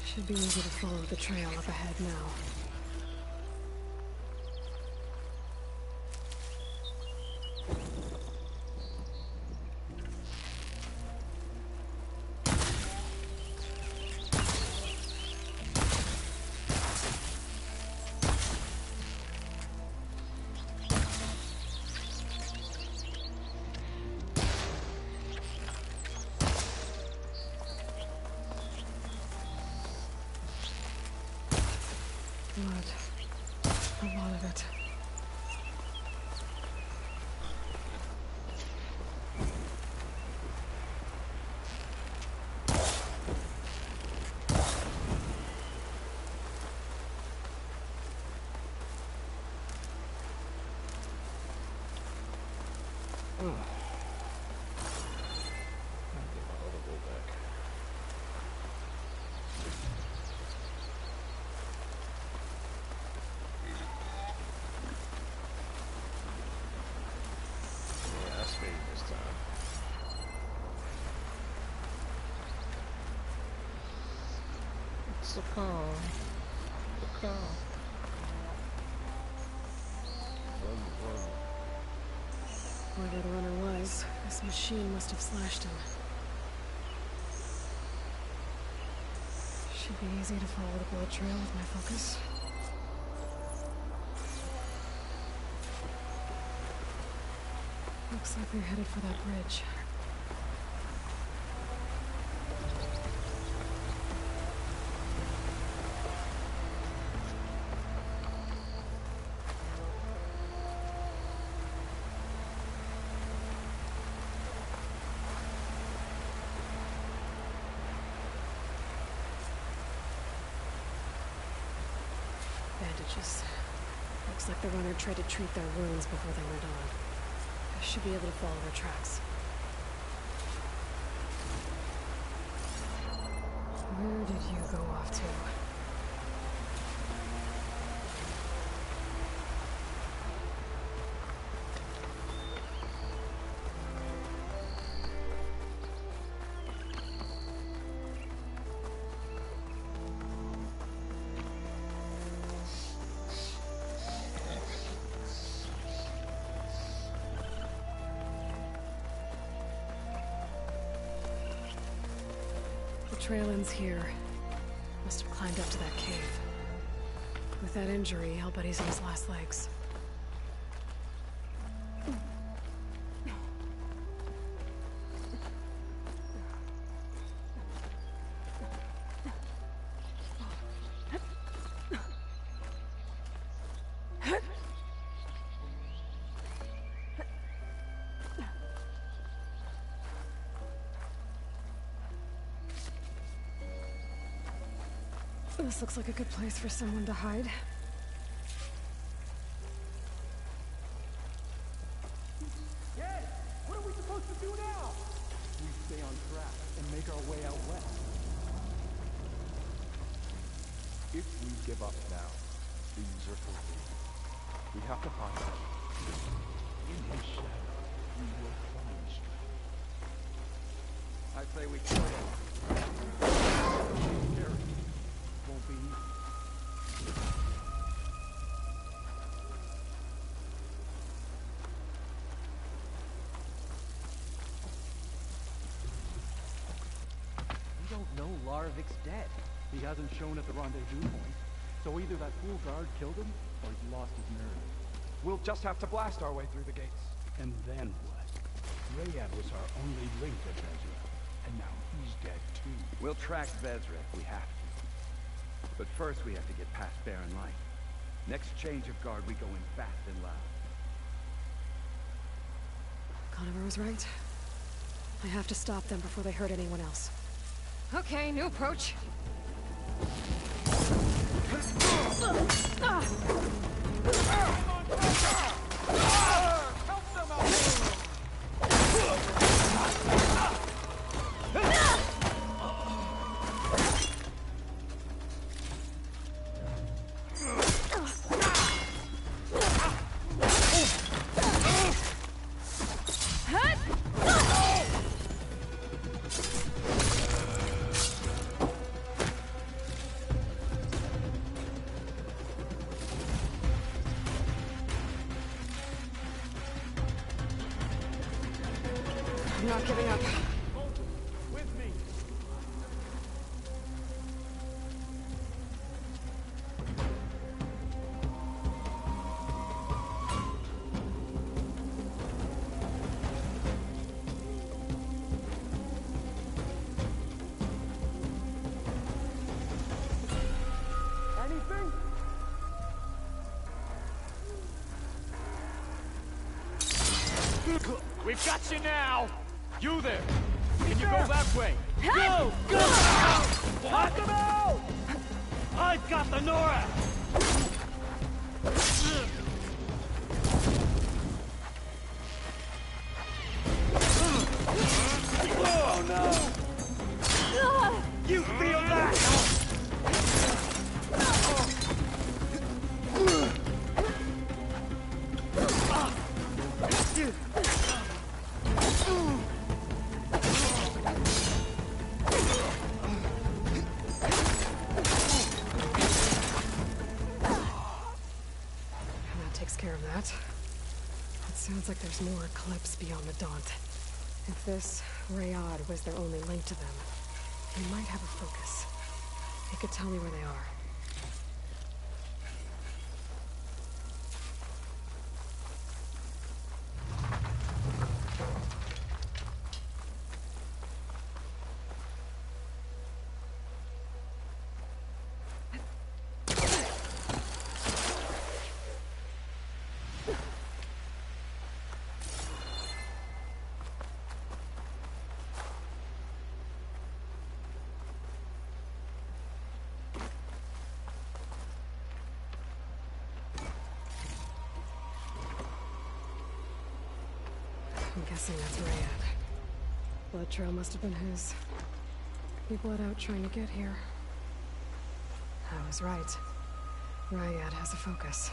Should be easy to follow the trail up ahead now. A lot of it. The car. Wherever the runner was, this machine must have slashed him. Should be easy to follow the bullet trail with my focus. Looks like they're headed for that bridge. Bandages. Looks like the runner tried to treat their wounds before they went on. I should be able to follow their tracks. Where did you go off to? The trail ends here. Must have climbed up to that cave. With that injury, I'll bet he's on his last legs. This looks like a good place for someone to hide. Yes! What are we supposed to do now? We stay on track and make our way out west. If we give up now, things are over. We have to find him. In his shadow, we will find strength. I say we kill him. Scary. Won't be easy. We don't know Larovik's dead. He hasn't shown at the rendezvous point. So either that fool guard killed him, or he's lost his nerve. We'll just have to blast our way through the gates. And then what? Rayad was our only link to Vezra, and now he's dead too. We'll track Vezra if we have to. But first we have to get past Barren Light. Next change of guard, we go in fast and loud. Conover was right. I have to stop them before they hurt anyone else. Okay, new approach. I'm not giving up. With me. Anything? We've got you now! You there! Can you go that way? Go! Go! Knock him out! I've got the Nora! Oh no! You feel that? Sounds like there's more Eclipse beyond the Daunt. If this Rayad was their only link to them, they might have a focus. They could tell me where they are. I'm guessing that's Rayad. Blood trail must have been his. He bled out trying to get here. I was right. Rayad has a focus.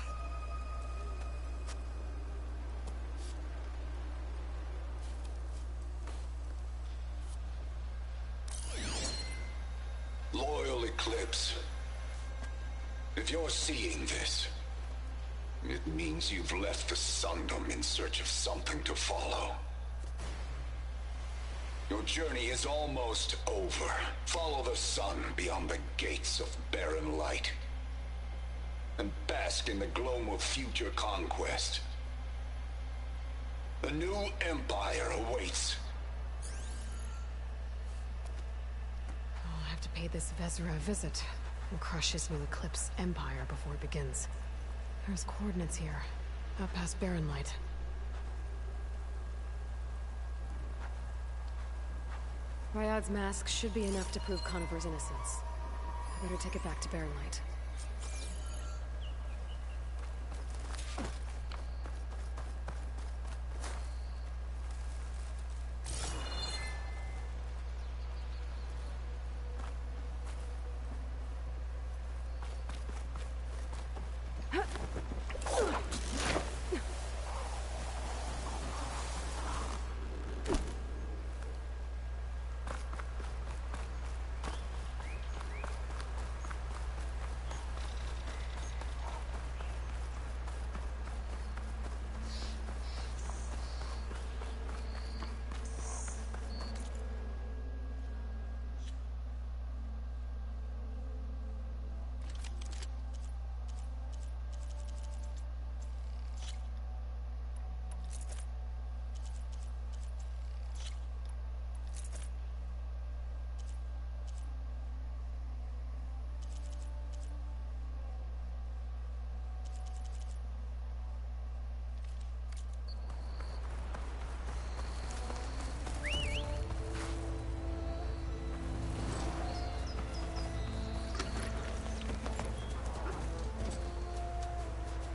Loyal Eclipse. If you're seeing this, it means you've left the Sundom in search of something to follow. Your journey is almost over. Follow the sun beyond the gates of barren light. And bask in the gloam of future conquest. The new empire awaits. I'll have to pay this Vezra a visit and crush his new Eclipse empire before it begins. There's coordinates here, out past Barren Light. Rayad's mask should be enough to prove Conover's innocence. I better take it back to Barren Light.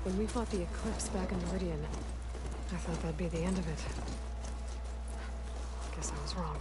When we fought the Eclipse back in Meridian, I thought that'd be the end of it. Guess I was wrong.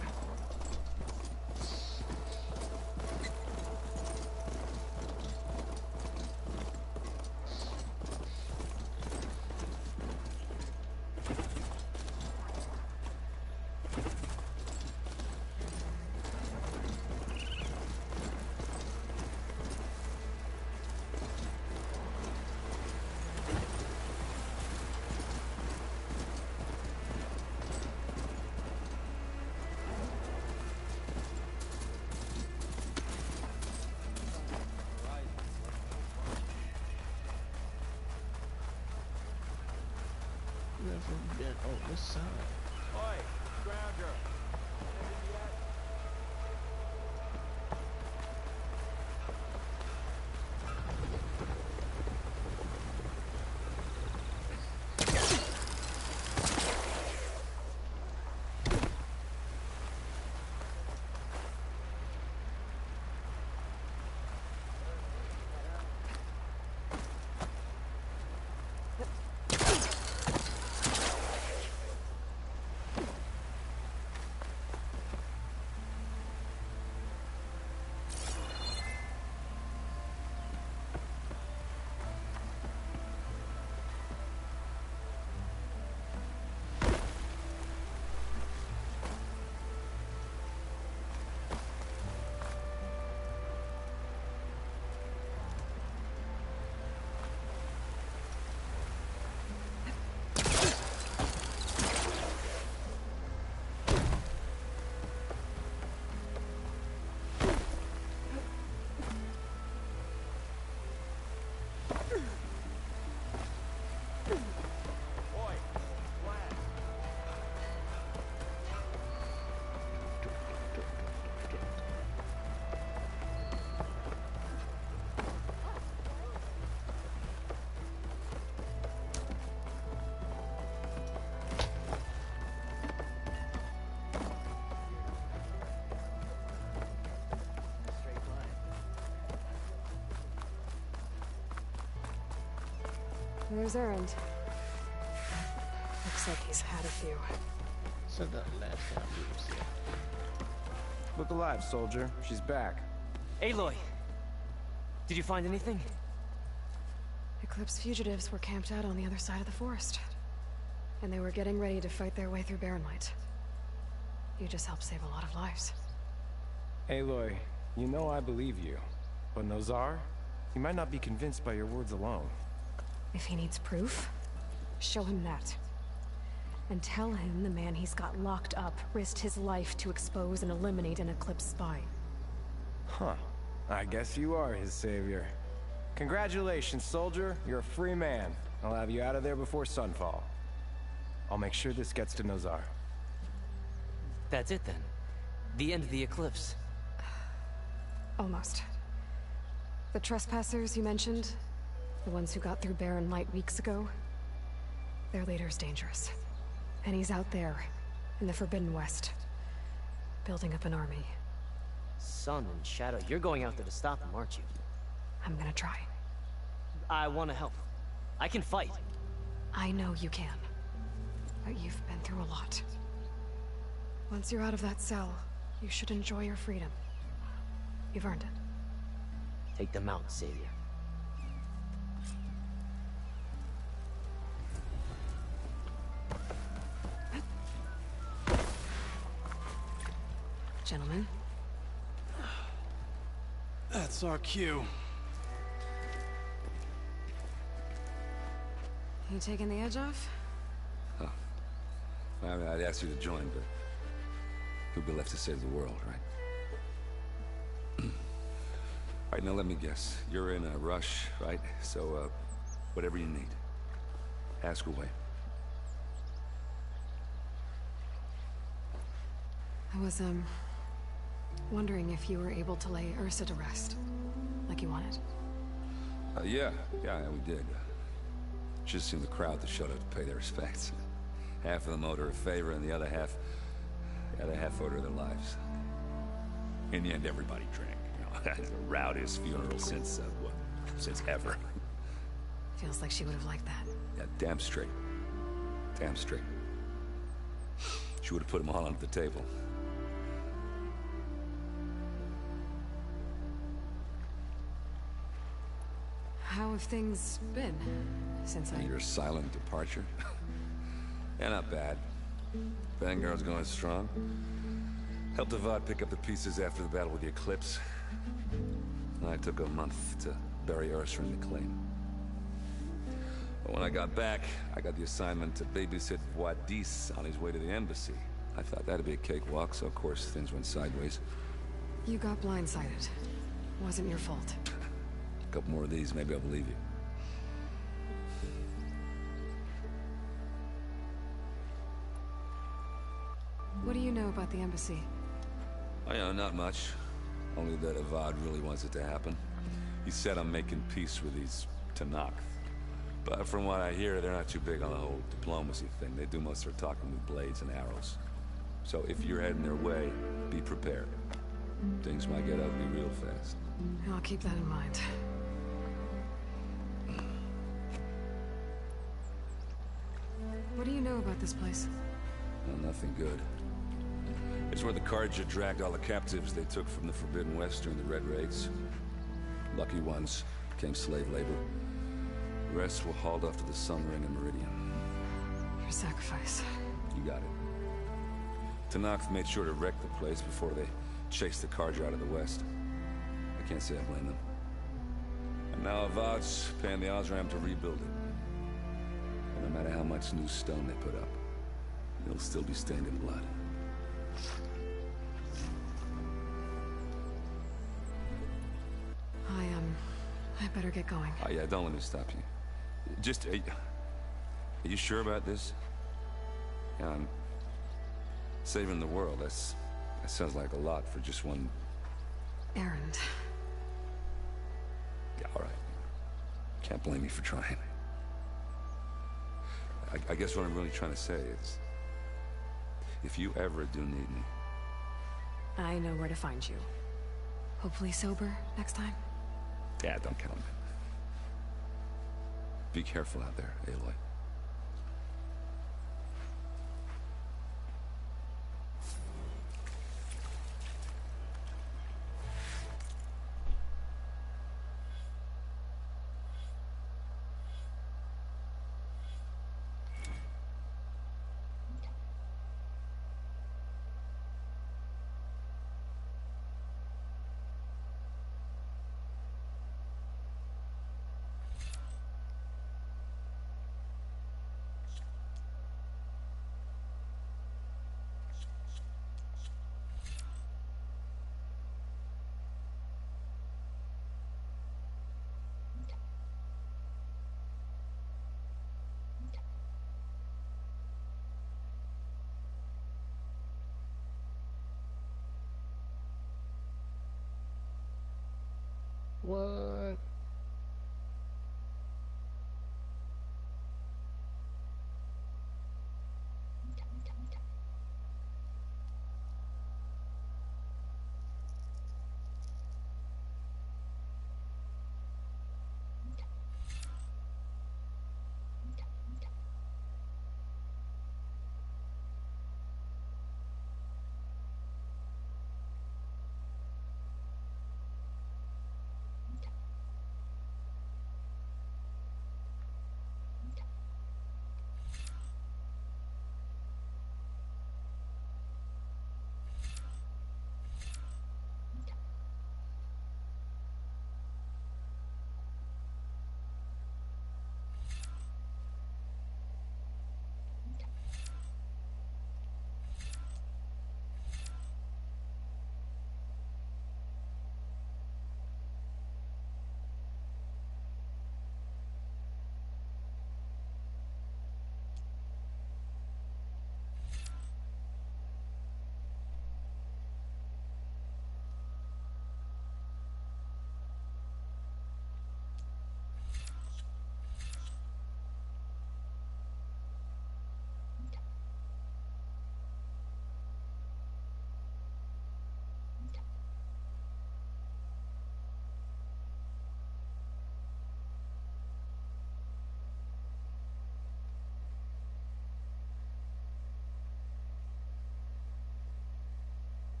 Never been on this side. Oi, Grounder. There's Erend. Looks like he's had a few. Said that last time we was here. Look alive, soldier. She's back. Aloy! Did you find anything? Eclipse fugitives were camped out on the other side of the forest. And they were getting ready to fight their way through Barren Light. You just helped save a lot of lives. Aloy, you know I believe you. But Nozar? He might not be convinced by your words alone. If he needs proof, show him that. And tell him the man he's got locked up risked his life to expose and eliminate an Eclipse spy. Huh. I guess you are his savior. Congratulations, soldier. You're a free man. I'll have you out of there before sunfall. I'll make sure this gets to Nozar. That's it then. The end of the Eclipse. Almost. The trespassers you mentioned, the ones who got through Barren Light weeks ago, their leader's dangerous. And he's out there, in the Forbidden West, building up an army. Sun and Shadow, you're going out there to stop him, aren't you? I'm gonna try. I want to help. I can fight. I know you can. But you've been through a lot. Once you're out of that cell, you should enjoy your freedom. You've earned it. Take them out, Savior. Gentlemen. That's our cue. You taking the edge off? Huh. I mean, I'd ask you to join, but you'll be left to save the world, right? All right, now let me guess. You're in a rush, right? So, whatever you need. Ask away. I was, wondering if you were able to lay Ursa to rest, like you wanted. Yeah, we did. Just seemed the crowd that showed up to pay their respects. Half of them owed her a favor, and the other half owed her their lives. In the end, everybody drank. You know, the rowdiest funeral since ever. Feels like she would have liked that. Yeah, damn straight. Damn straight. She would have put them all under the table. How have things been since Your silent departure? Yeah, not bad. Vanguard's going strong. Helped Avad pick up the pieces after the battle with the Eclipse. I took a month to bury Ursa in the claim. But when I got back, I got the assignment to babysit Wadis on his way to the embassy. I thought that'd be a cakewalk, so of course things went sideways. You got blindsided. Wasn't your fault. A couple more of these, maybe I'll believe you. What do you know about the embassy? Oh, yeah, not much. Only that Avad really wants it to happen. He said I'm making peace with these Tenakth. But from what I hear, they're not too big on the whole diplomacy thing. They do most of their talking with blades and arrows. So if you're heading their way, be prepared. Things might get ugly real fast. I'll keep that in mind. What do you know about this place? Well, nothing good. It's where the Carja dragged all the captives they took from the Forbidden West during the Red Raids. Lucky ones became slave labor. The rest were hauled off to the Sun Ring and Meridian. Your sacrifice. You got it. Tenakth made sure to wreck the place before they chased the Carja out of the West. I can't say I blame them. And now Avad's paying the Osram to rebuild it. And no matter how much new stone they put up, it'll still be stained in blood. I better get going. Oh yeah, don't let me stop you. Just, are you sure about this? Yeah, I'm saving the world. That sounds like a lot for just one... errand. Yeah, all right. Can't blame me for trying. I guess what I'm really trying to say is, if you ever do need me... I know where to find you. Hopefully sober next time. Yeah, don't count on it. Be careful out there, Aloy. What?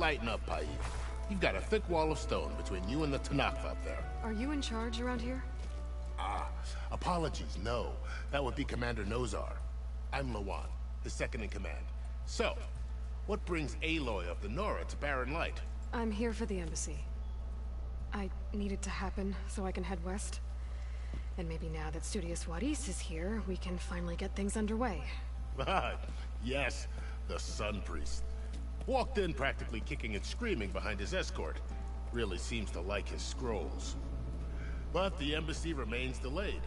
Lighten up, Paif. You've got a thick wall of stone between you and the Tanakh up there. Are you in charge around here? Ah, apologies, no. That would be Commander Nozar. I'm Lawan, his second in command. So, what brings Aloy of the Nora to Barren Light? I'm here for the embassy. I need it to happen so I can head west. And maybe now that Studious Wadis is here, we can finally get things underway. Yes, the Sun Priest. Walked in practically kicking and screaming behind his escort. Really seems to like his scrolls. But the embassy remains delayed.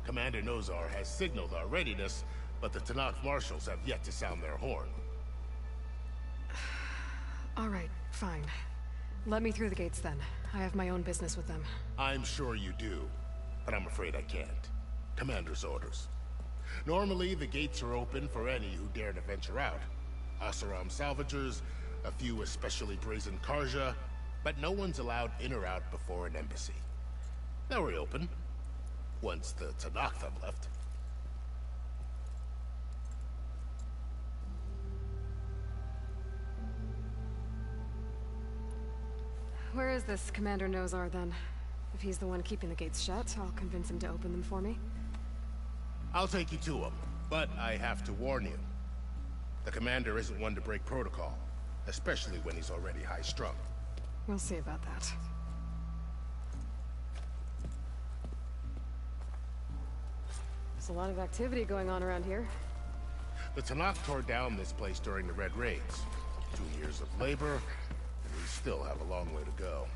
Commander Nozar has signaled our readiness, but the Tanakh marshals have yet to sound their horn. All right, fine. Let me through the gates then. I have my own business with them. I'm sure you do, but I'm afraid I can't. Commander's orders. Normally, the gates are open for any who dare to venture out. Oseram salvagers, a few especially brazen Karja, but no one's allowed in or out before an embassy. They'll reopen, once the Tanakh have left. Where is this Commander Nozar, then? If he's the one keeping the gates shut, I'll convince him to open them for me. I'll take you to him, but I have to warn you. The Commander isn't one to break protocol, especially when he's already high-strung. We'll see about that. There's a lot of activity going on around here. The Tanakh tore down this place during the Red Raids. 2 years of labor, and we still have a long way to go.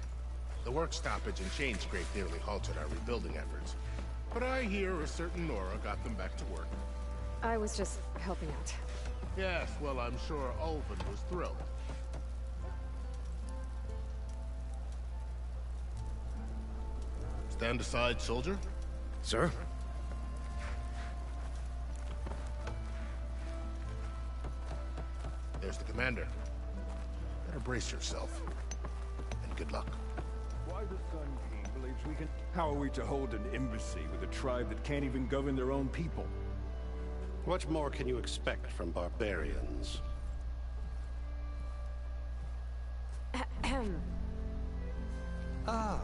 The work stoppage and chain scrape nearly halted our rebuilding efforts. But I hear a certain Nora got them back to work. I was just helping out. Yes, well, I'm sure Ulvin was thrilled. Stand aside, soldier. Sir? There's the Commander. Better brace yourself. And good luck. Why the Sun King believes we can... How are we to hold an embassy with a tribe that can't even govern their own people? What more can you expect from barbarians? Ah.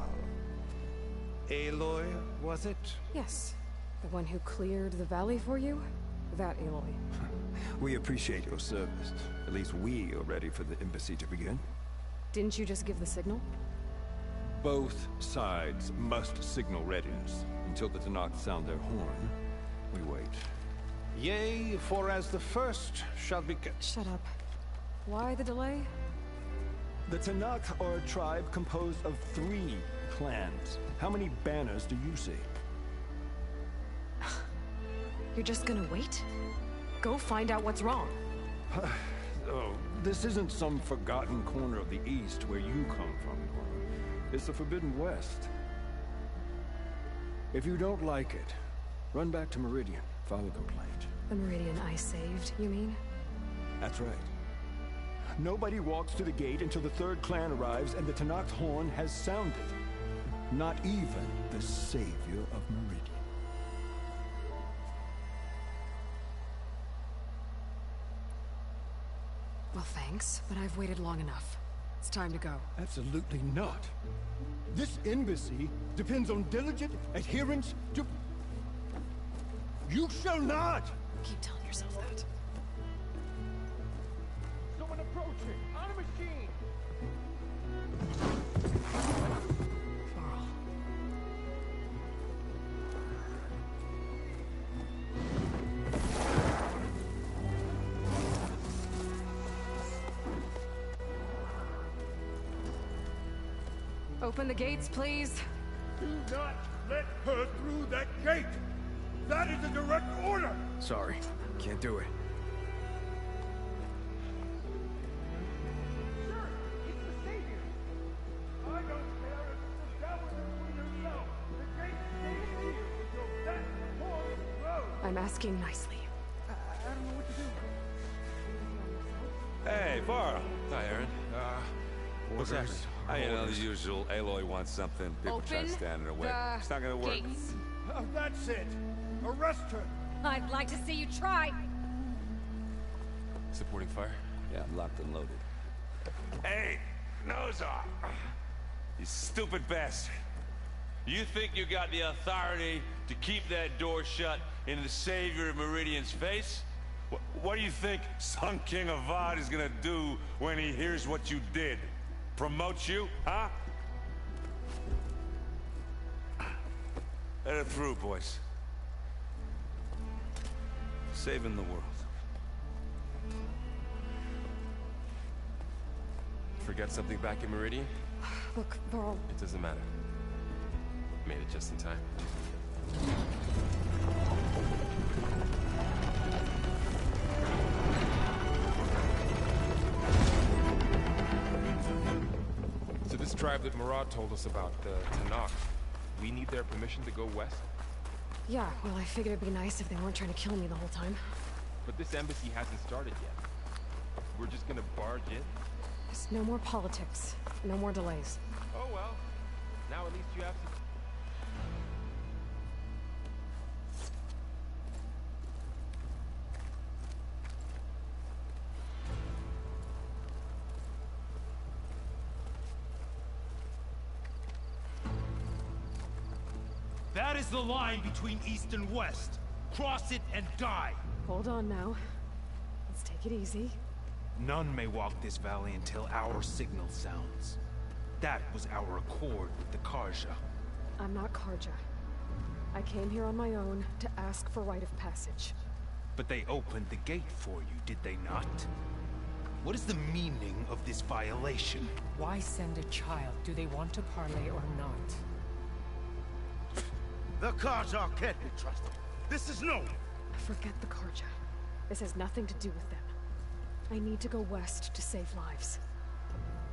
Aloy, was it? Yes. The one who cleared the valley for you? That Aloy. We appreciate your service. At least we are ready for the embassy to begin. Didn't you just give the signal? Both sides must signal readiness. Until the Tanakh sound their horn, we wait. Yea, for as the first shall be... Shut up. Why the delay? The Tanakh are a tribe composed of 3 clans. How many banners do you see? You're just gonna wait? Go find out what's wrong. Oh, this isn't some forgotten corner of the East where you come from, Nora. It's the Forbidden West. If you don't like it, run back to Meridian, file a complaint. The Meridian I saved, you mean? That's right. Nobody walks to the gate until the 3rd clan arrives and the Tanakh's horn has sounded. Not even the savior of Meridian. Well, thanks, but I've waited long enough. It's time to go. Absolutely not. This embassy depends on diligent adherence to... You shall not! Keep telling yourself that. Someone approaching! On a machine! Varl. Open the gates, please. Do not let her through that gate! That is a direct order! Sorry, can't do it. I'm asking nicely. I don't know what to do. Hey, Varl. Hi, Aaron. What's happening? You know, the usual. Aloy wants something. People try to stand in her way. It's not gonna work. Gates. That's it. Arrest her. I'd like to see you try. Supporting fire? Yeah, I'm locked and loaded. Hey, nose off. You stupid bastard. You think you got the authority to keep that door shut in the Savior of Meridian's face? What do you think Sun King Avad is gonna do when he hears what you did? Promote you, huh? Let it through, boys. Saving the world. Forget something back in Meridian? Look, Varl. It doesn't matter. Made it just in time. So this tribe that Murad told us about, the Tanakh, we need their permission to go west? Yeah, well, I figured it'd be nice if they weren't trying to kill me the whole time. But this embassy hasn't started yet. We're just gonna barge in? There's no more politics. No more delays. Oh well. Now at least you have some... That is the line between East and West. Cross it and die. Hold on now. Let's take it easy. None may walk this valley until our signal sounds. That was our accord with the Karja. I'm not Karja. I came here on my own to ask for rite of passage. But they opened the gate for you, did they not? What is the meaning of this violation? Why send a child? Do they want to parley or not? The Karja can't be trusted. This is no... Forget the Karja. This has nothing to do with them. I need to go west to save lives.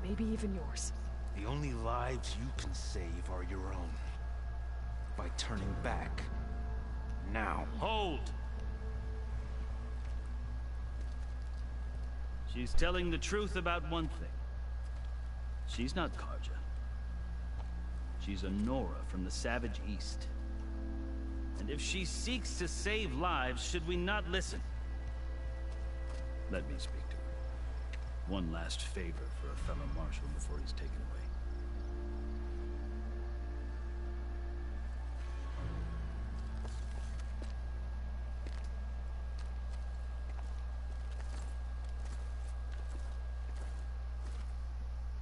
Maybe even yours. The only lives you can save are your own. By turning back. Now. Hold! She's telling the truth about one thing. She's not Karja. She's a Nora from the Savage East. And if she seeks to save lives, should we not listen? Let me speak to her. One last favor for a fellow marshal before he's taken away.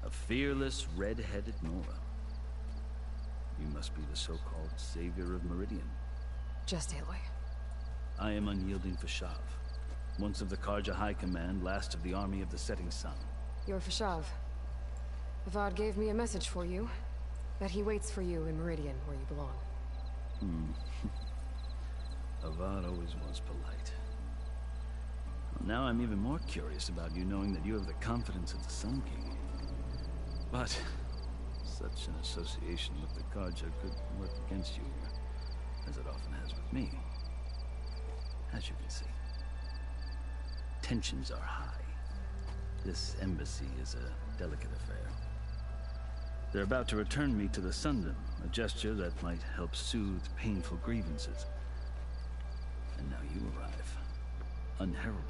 A fearless, red-headed Nora. You must be the so-called Savior of Meridian. Just Aloy. I am Unyielding Fashav. Once of the Karja High Command, last of the Army of the Setting Sun. You're Fashav. Avad gave me a message for you. That he waits for you in Meridian, where you belong. Avad always was polite. Well, now I'm even more curious about you knowing that you have the confidence of the Sun King. But such an association with the Karja could work against you, as it often has with me. As you can see. Tensions are high. This embassy is a delicate affair. They're about to return me to the Sundom, a gesture that might help soothe painful grievances. And now you arrive, unheralded.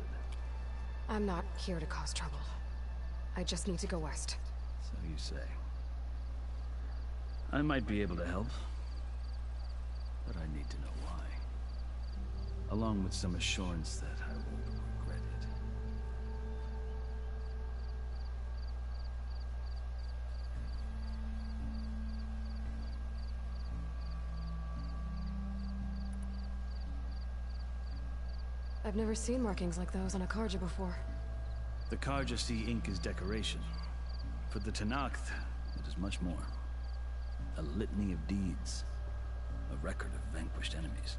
I'm not here to cause trouble. I just need to go west. So you say. I might be able to help, but I need to know why. Along with some assurance that I won't regret it. I've never seen markings like those on a Karja before. The Karja see ink as decoration. For the Tanakh, it is much more. A litany of deeds. A record of vanquished enemies.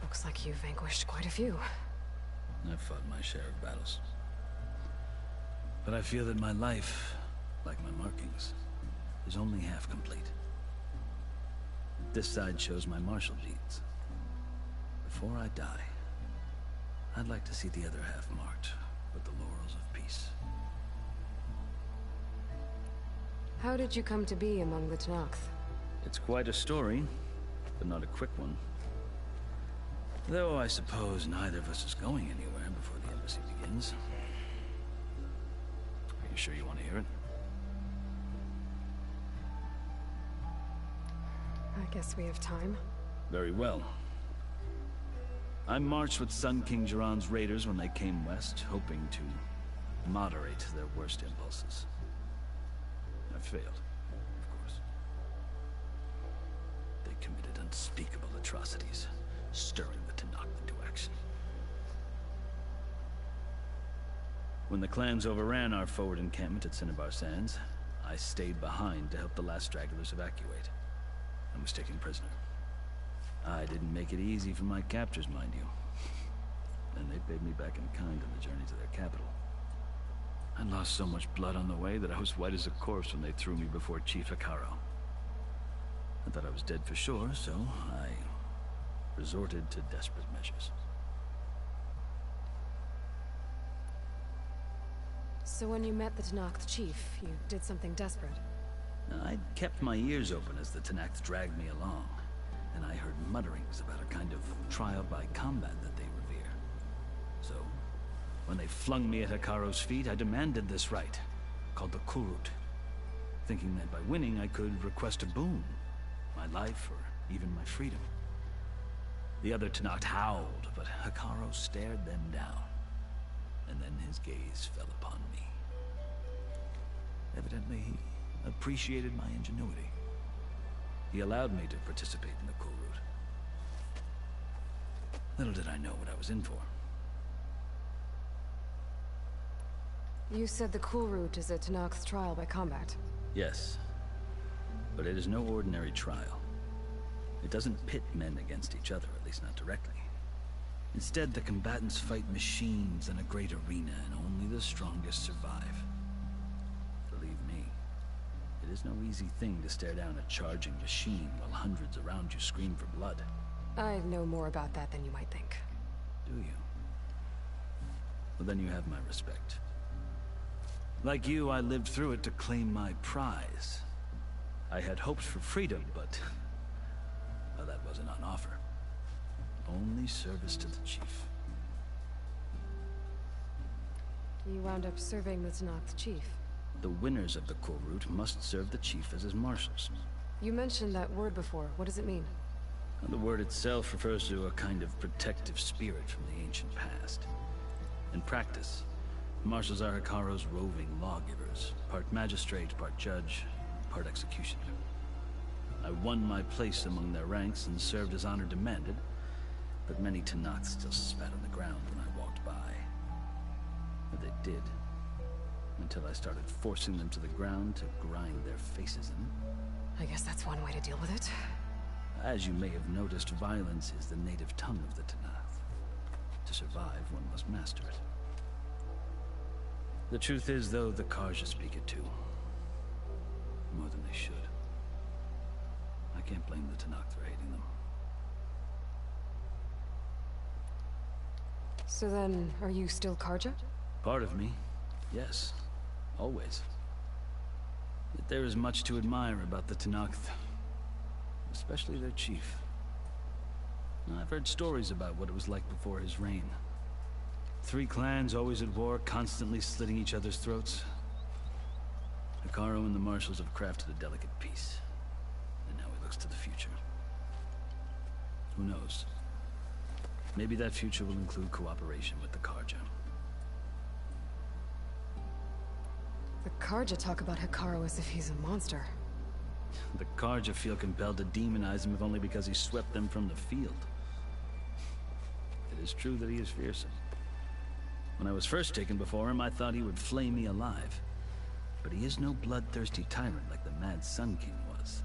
Looks like you vanquished quite a few. I've fought my share of battles. But I feel that my life, like my markings, is only half complete. This side shows my martial deeds. Before I die, I'd like to see the other half marked with the laurels of peace. How did you come to be among the Tanakh? It's quite a story, but not a quick one. Though I suppose neither of us is going anywhere before the embassy begins. You sure you want to hear it? I guess we have time. Very well. I marched with Sun King Jiran's raiders when they came west, hoping to moderate their worst impulses. I failed, of course. They committed unspeakable atrocities, stirring the Tenakth into action. When the clans overran our forward encampment at Cinnabar Sands, I stayed behind to help the last stragglers evacuate. I was taken prisoner. I didn't make it easy for my captors, mind you. And they paid me back in kind on the journey to their capital. I lost so much blood on the way that I was white as a corpse when they threw me before Chief Hekarro. I thought I was dead for sure, so I resorted to desperate measures. So when you met the Tenakth chief, you did something desperate? I'd kept my ears open as the Tenakth dragged me along, and I heard mutterings about a kind of trial by combat that they revere. So, when they flung me at Hekarro's feet, I demanded this right, called the Kulrut, thinking that by winning I could request a boon, my life or even my freedom. The other Tenakth howled, but Hekarro stared them down, and then his gaze fell upon me. Evidently, he appreciated my ingenuity. He allowed me to participate in the Kulrut. Little did I know what I was in for. You said the Kulrut is a Tenakth's trial by combat. Yes, but it is no ordinary trial. It doesn't pit men against each other, at least not directly. Instead, the combatants fight machines in a great arena, and only the strongest survive. Believe me, it is no easy thing to stare down a charging machine while hundreds around you scream for blood. I know more about that than you might think. Do you? Well, then you have my respect. Like you, I lived through it to claim my prize. I had hoped for freedom, but well, that wasn't on offer. Only service to the chief. You wound up serving the Tenakth chief. The winners of the Kulrut must serve the chief as his marshals. You mentioned that word before. What does it mean? The word itself refers to a kind of protective spirit from the ancient past. In practice, marshals are Hekarro's roving lawgivers, part magistrate, part judge, part executioner. I won my place among their ranks and served as honor demanded, but many Tenakth still spat on the ground when I walked by. But they did, until I started forcing them to the ground to grind their faces in. I guess that's one way to deal with it. As you may have noticed, violence is the native tongue of the Tenakth. To survive, one must master it. The truth is, though, the Carja speak it too. More than they should. I can't blame the Tenakth for hating them. So then, are you still Carja? Part of me, yes. Always. Yet there is much to admire about the Tenakth. Especially their chief. I've heard stories about what it was like before his reign. 3 clans always at war, constantly slitting each other's throats. Hekarro and the marshals have crafted a delicate peace. And now he looks to the future. Who knows? Maybe that future will include cooperation with the Carja. The Carja talk about Hekarro as if he's a monster. The Carja feel compelled to demonize him if only because he swept them from the field. It is true that he is fearsome. When I was first taken before him, I thought he would flay me alive. But he is no bloodthirsty tyrant like the Mad Sun King was.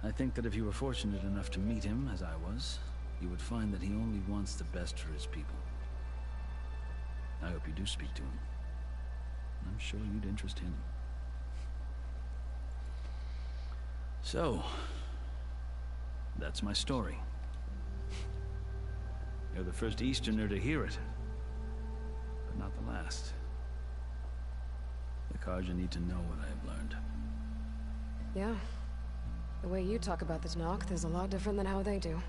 I think that if you were fortunate enough to meet him, as I was, you would find that he only wants the best for his people. I hope you do speak to him. I'm sure you'd interest him. So, that's my story. You're the first Easterner to hear it, but not the last. The Carja need to know what I have learned. Yeah. The way you talk about the Tenakth is a lot different than how they do.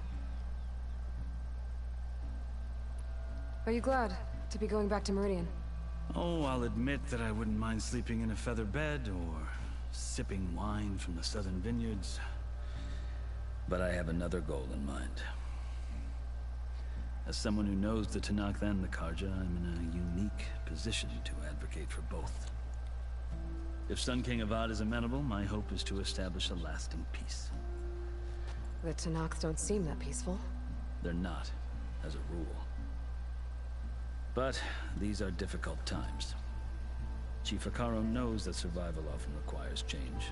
Are you glad to be going back to Meridian? Oh, I'll admit that I wouldn't mind sleeping in a feather bed or sipping wine from the southern vineyards. But I have another goal in mind. As someone who knows the Tenakth and the Carja, I'm in a unique position to advocate for both. If Sun King Avad is amenable, my hope is to establish a lasting peace. The Tenakth don't seem that peaceful. They're not, as a rule. But these are difficult times. Chief Hekarro knows that survival often requires change,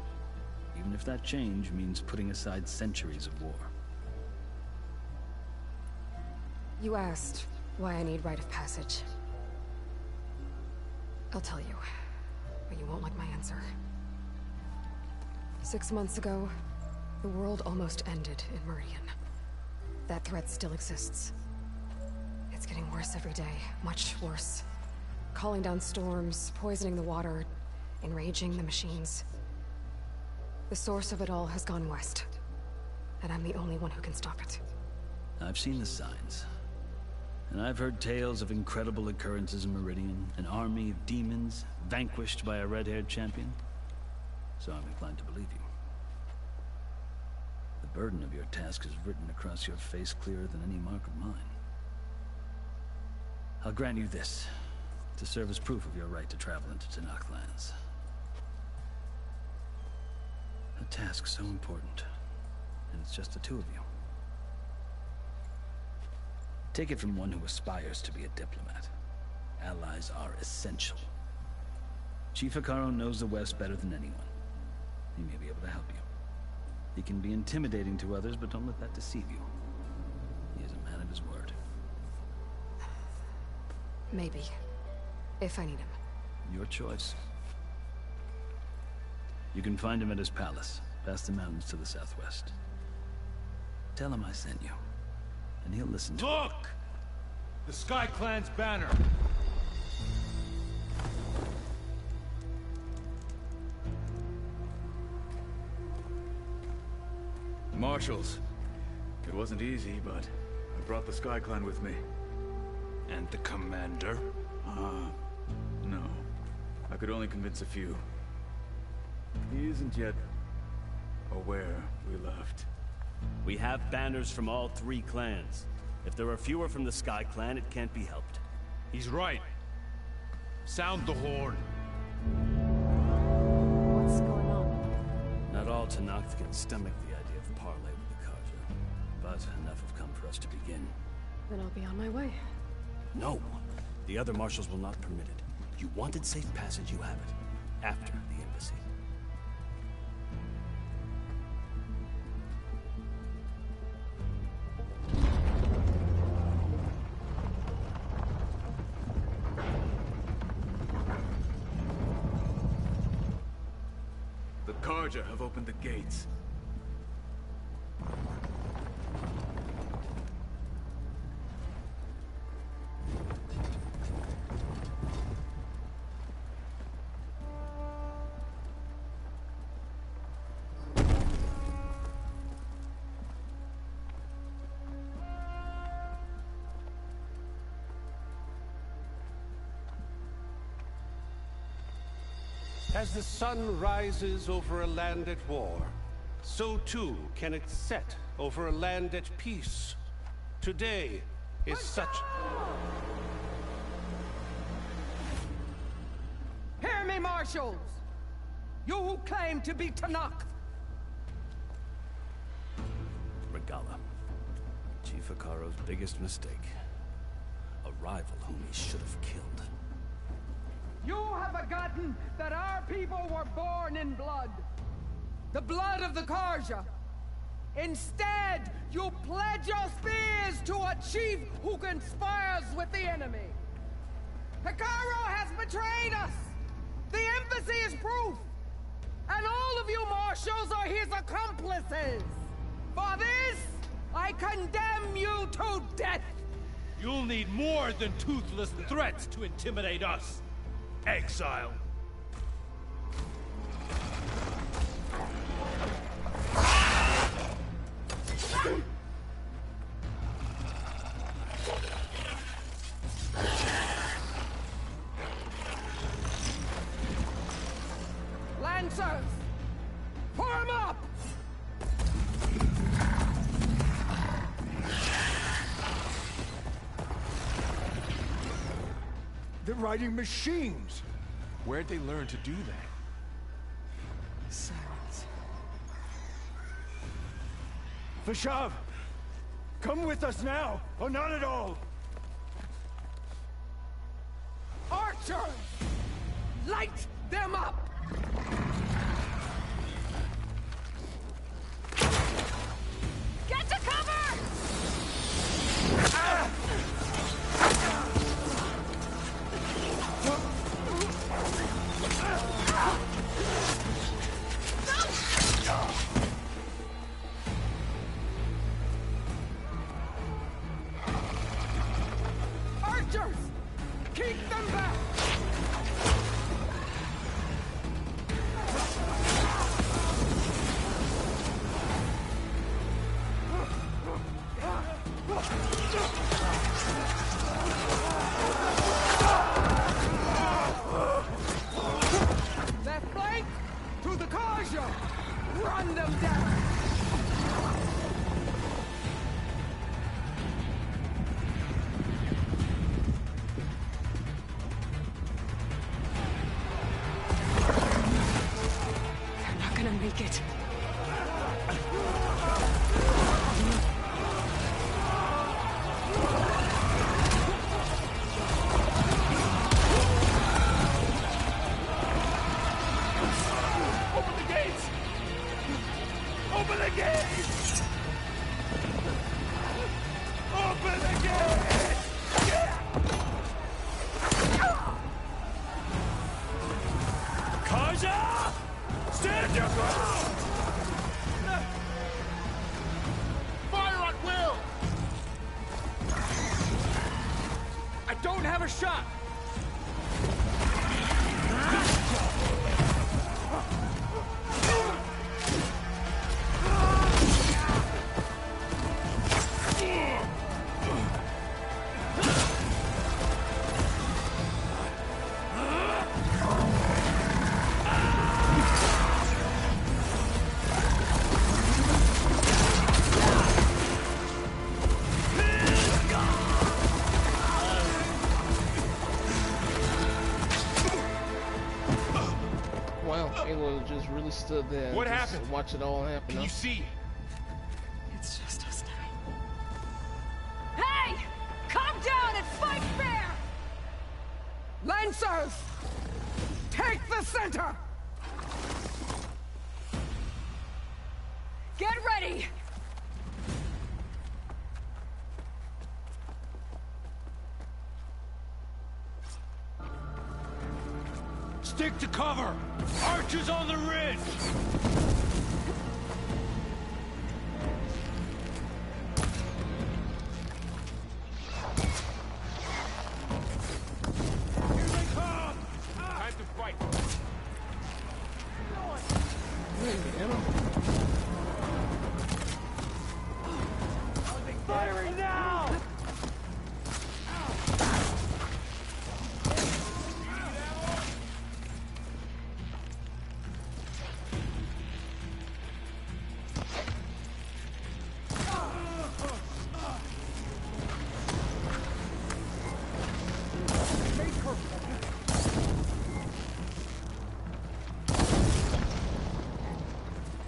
even if that change means putting aside centuries of war. You asked why I need rite of passage. I'll tell you, but you won't like my answer. 6 months ago, the world almost ended in Meridian. That threat still exists. It's getting worse every day, much worse. Calling down storms, poisoning the water, enraging the machines. The source of it all has gone west, and I'm the only one who can stop it. I've seen the signs. And I've heard tales of incredible occurrences in Meridian, an army of demons vanquished by a red-haired champion. So I'm inclined to believe you. The burden of your task is written across your face clearer than any mark of mine. I'll grant you this, to serve as proof of your right to travel into Tenakth lands. A task so important, and it's just the two of you. Take it from one who aspires to be a diplomat. Allies are essential. Chief Hekarro knows the West better than anyone. He may be able to help you. He can be intimidating to others, but don't let that deceive you. He is a man of his word. Maybe. If I need him. Your choice. You can find him at his palace, past the mountains to the southwest. Tell him I sent you, and he'll listen to you. Look! The Sky Clan's banner! Marshals. It wasn't easy, but I brought the Sky Clan with me. And the commander? No. I could only convince a few. He isn't yet aware we left. We have banners from all 3 clans. If there are fewer from the Sky Clan, it can't be helped. He's right. Sound the horn. What's going on? Not all Tenakth can stomach the idea of parley with the Carja, but enough have come for us to begin. Then I'll be on my way. No! The other marshals will not permit it. You wanted safe passage, you have it. After the embassy. The Carja have opened the gates. As the sun rises over a land at war, so too can it set over a land at peace. Today is such... Hear me, marshals! You who claim to be Tenakth! Regalla. Chief Hekarro's biggest mistake. A rival whom he should have killed. You have forgotten that our people were born in blood. The blood of the Carja. Instead, you pledge your spears to a chief who conspires with the enemy. Hekarro has betrayed us. The embassy is proof. And all of you marshals are his accomplices. For this, I condemn you to death. You'll need more than toothless threats to intimidate us. Exile. Lancers! Form up! They're riding machines! Where'd they learn to do that? Silence. Vashav! Come with us now, or not at all! Archers! Light them up! Get to cover! Archers! Keep them back! Left flank! To the Karja! Run them down! They're not gonna make it. Open the gates! Open the gates! Open the gates! Kaja! Stand your ground! Fire at will! I don't have a shot! Wow, Aloy just really stood there. What and just happened? Watch it all happen. Can you see? It's just us now. Hey! Calm down and fight fair! Lancers! Take the center! Get ready! Stick to cover! Archers on the ridge! Here they come! Time to fight. Firing now!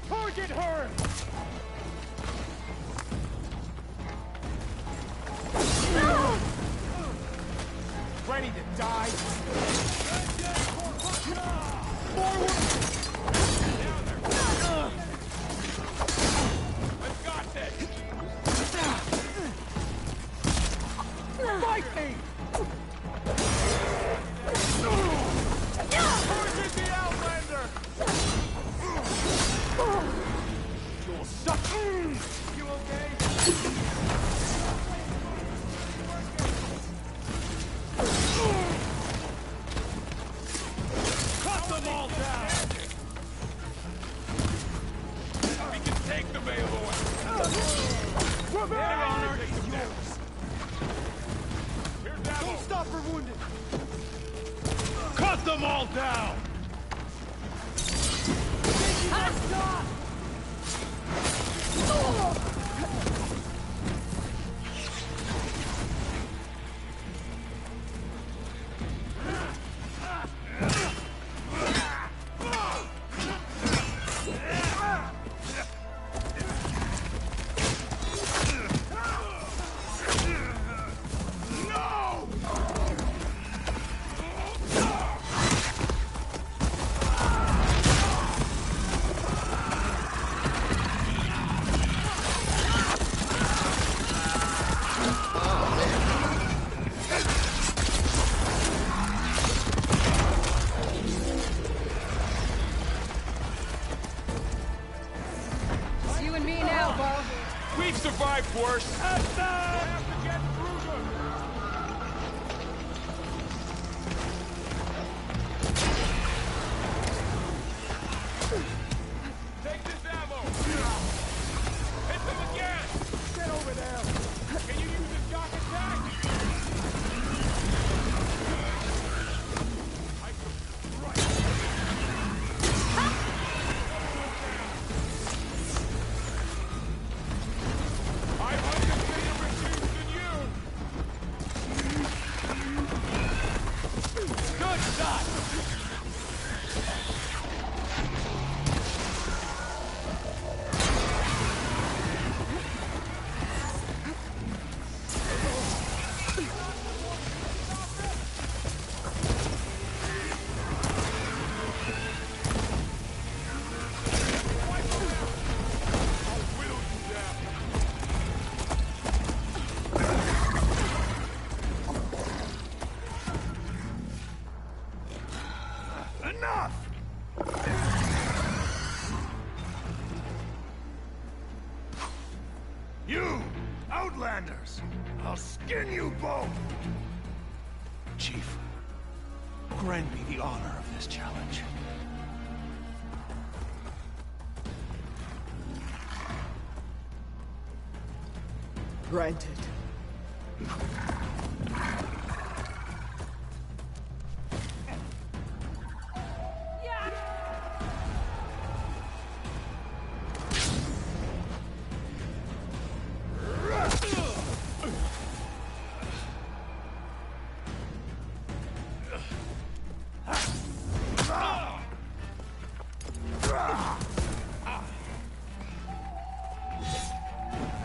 Target her! Ready to die? I've got this! Fight me! Target the Outlander! You'll suck! You okay? Cut them all down! We can take the veil away! Their honor is yours! Here's ammo! Don't stop for wounded! Cut them all down! We've survived worse. Take this ammo. Hit them again. Get over there. Can you use a shock attack? You, Outlanders! I'll skin you both! Chief, grant me the honor of this challenge. Granted.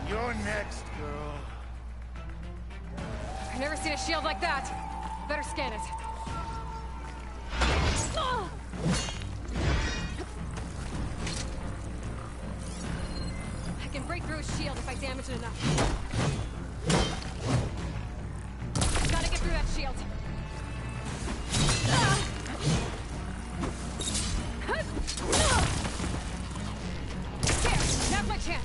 You're next, girl. I've never seen a shield like that. Better scan it. I can break through his shield if I damage it enough. Gotta get through that shield. There, now's my chance.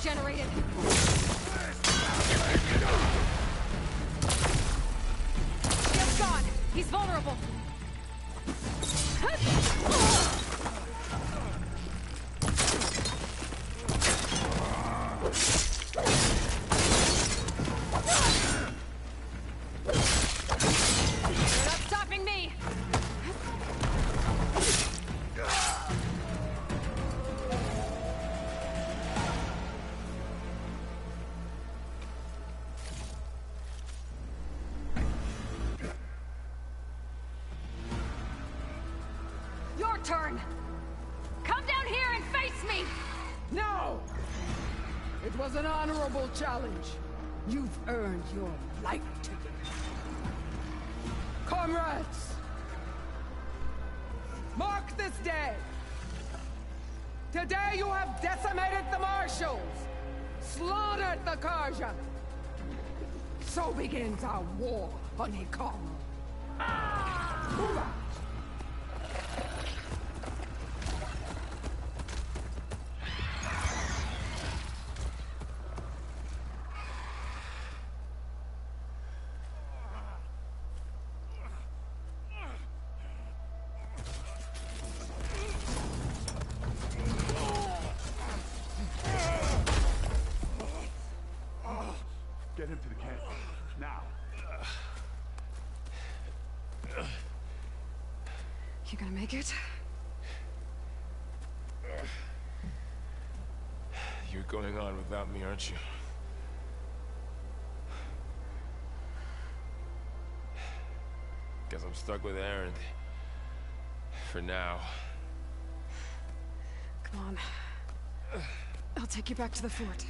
Generated. Shield's gone. He's vulnerable. You're not stopping me. Your turn! Come down here and face me! No! It was an honorable challenge. You've earned your life ticket. Comrades! Mark this day! Today you have decimated the Marshals! Slaughtered the Karja! So begins our war on Hikar. Hoorah! Get him to the camp. Now. You gonna make it? You're going on without me, aren't you? Guess I'm stuck with Aaron. For now. Come on. I'll take you back to the fort.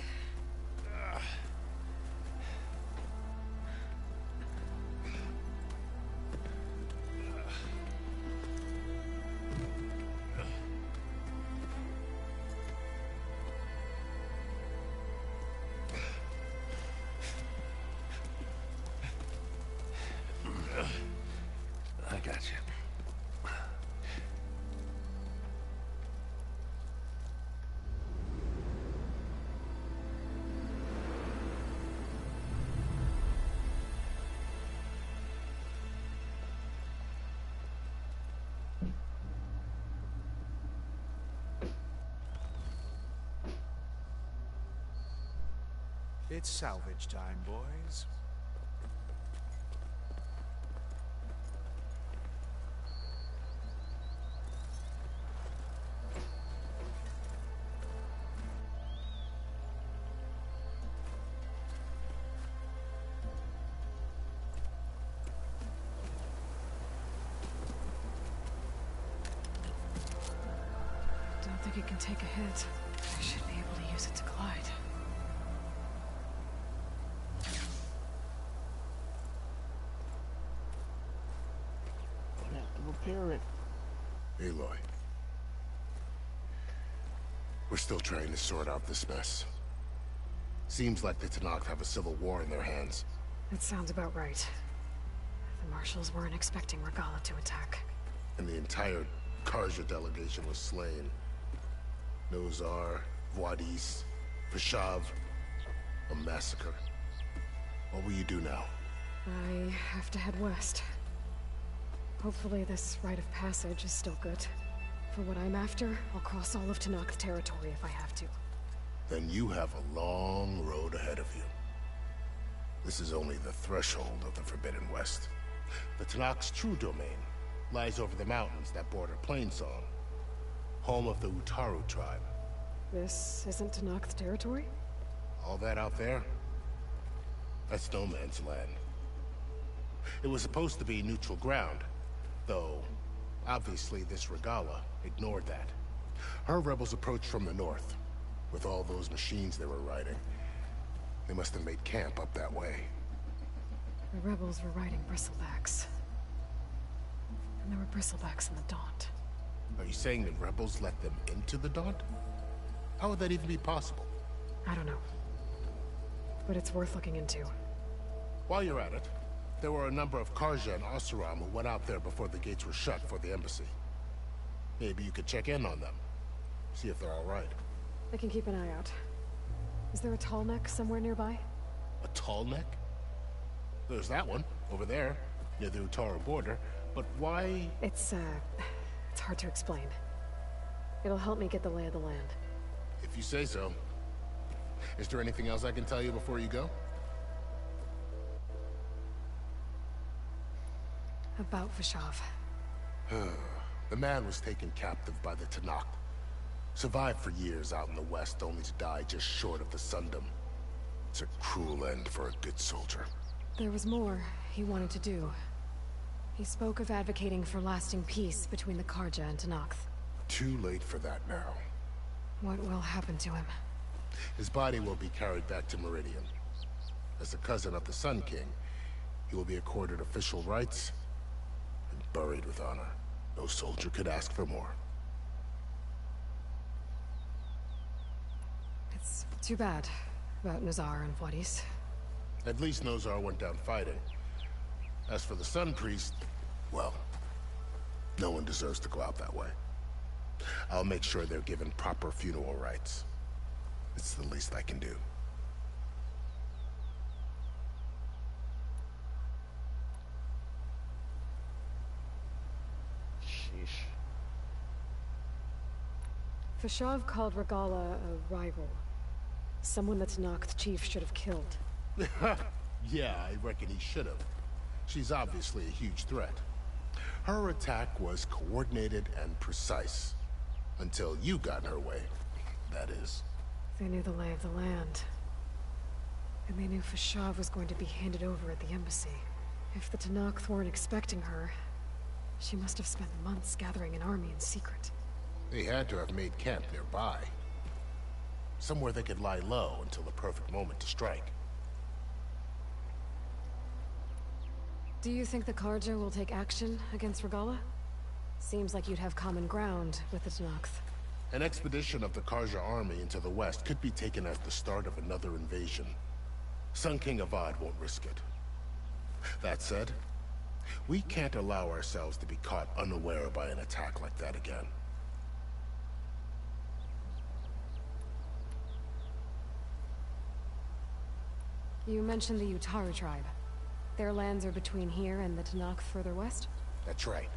I got you. It's salvage time, boys. Don't think it can take a hit. I should be able to use it to glide. I have to repair it. Aloy. We're still trying to sort out this mess. Seems like the Tenakth have a civil war in their hands. That sounds about right. The Marshals weren't expecting Regalla to attack. And the entire Karja delegation was slain. Nozar, Vuadis, Vashav. A massacre. What will you do now? I have to head west. Hopefully this rite of passage is still good. For what I'm after, I'll cross all of Tenakth territory if I have to. Then you have a long road ahead of you. This is only the threshold of the Forbidden West. The Tenakth's true domain lies over the mountains that border Plainsong, home of the Utaru tribe. This isn't Tenakth territory? All that out there? That's no man's land. It was supposed to be neutral ground, though obviously this Regalla ignored that. Her rebels approached from the north, with all those machines they were riding. They must have made camp up that way. The rebels were riding bristlebacks. And there were bristlebacks in the Daunt. Are you saying the rebels let them into the Daunt? How would that even be possible? I don't know. But it's worth looking into. While you're at it, there were a number of Karja and Oseram who went out there before the gates were shut for the embassy. Maybe you could check in on them. See if they're all right. I can keep an eye out. Is there a tall neck somewhere nearby? A tall neck? There's that one, over there, near the Utaru border. But why? It's hard to explain. It'll help me get the lay of the land. If you say so. Is there anything else I can tell you before you go? About Vashav. The man was taken captive by the Tenakth. Survived for years out in the west, only to die just short of the Sundom. It's a cruel end for a good soldier. There was more he wanted to do. He spoke of advocating for lasting peace between the Karja and Tenakth. Too late for that now. What will happen to him? His body will be carried back to Meridian. As a cousin of the Sun King, he will be accorded official rights and buried with honor. No soldier could ask for more. It's too bad about Nozar and Vuadis. At least Nozar went down fighting. As for the Sun Priest, well, no one deserves to go out that way. I'll make sure they're given proper funeral rites. It's the least I can do. Sheesh. Vashav called Regalla a rival. Someone that Tenakth chief should have killed. Yeah, I reckon he should have. She's obviously a huge threat. Her attack was coordinated and precise. Until you got in her way, that is. They knew the lay of the land. And they knew Fashav was going to be handed over at the embassy. If the Tenakth weren't expecting her, she must have spent months gathering an army in secret. They had to have made camp nearby. Somewhere they could lie low until the perfect moment to strike. Do you think the Karja will take action against Regalla? Seems like you'd have common ground with the Tenakth. An expedition of the Karja army into the west could be taken as the start of another invasion. Sun King Avad won't risk it. That said, we can't allow ourselves to be caught unaware by an attack like that again. You mentioned the Utaru tribe. Their lands are between here and the Tenakth further west? That's right.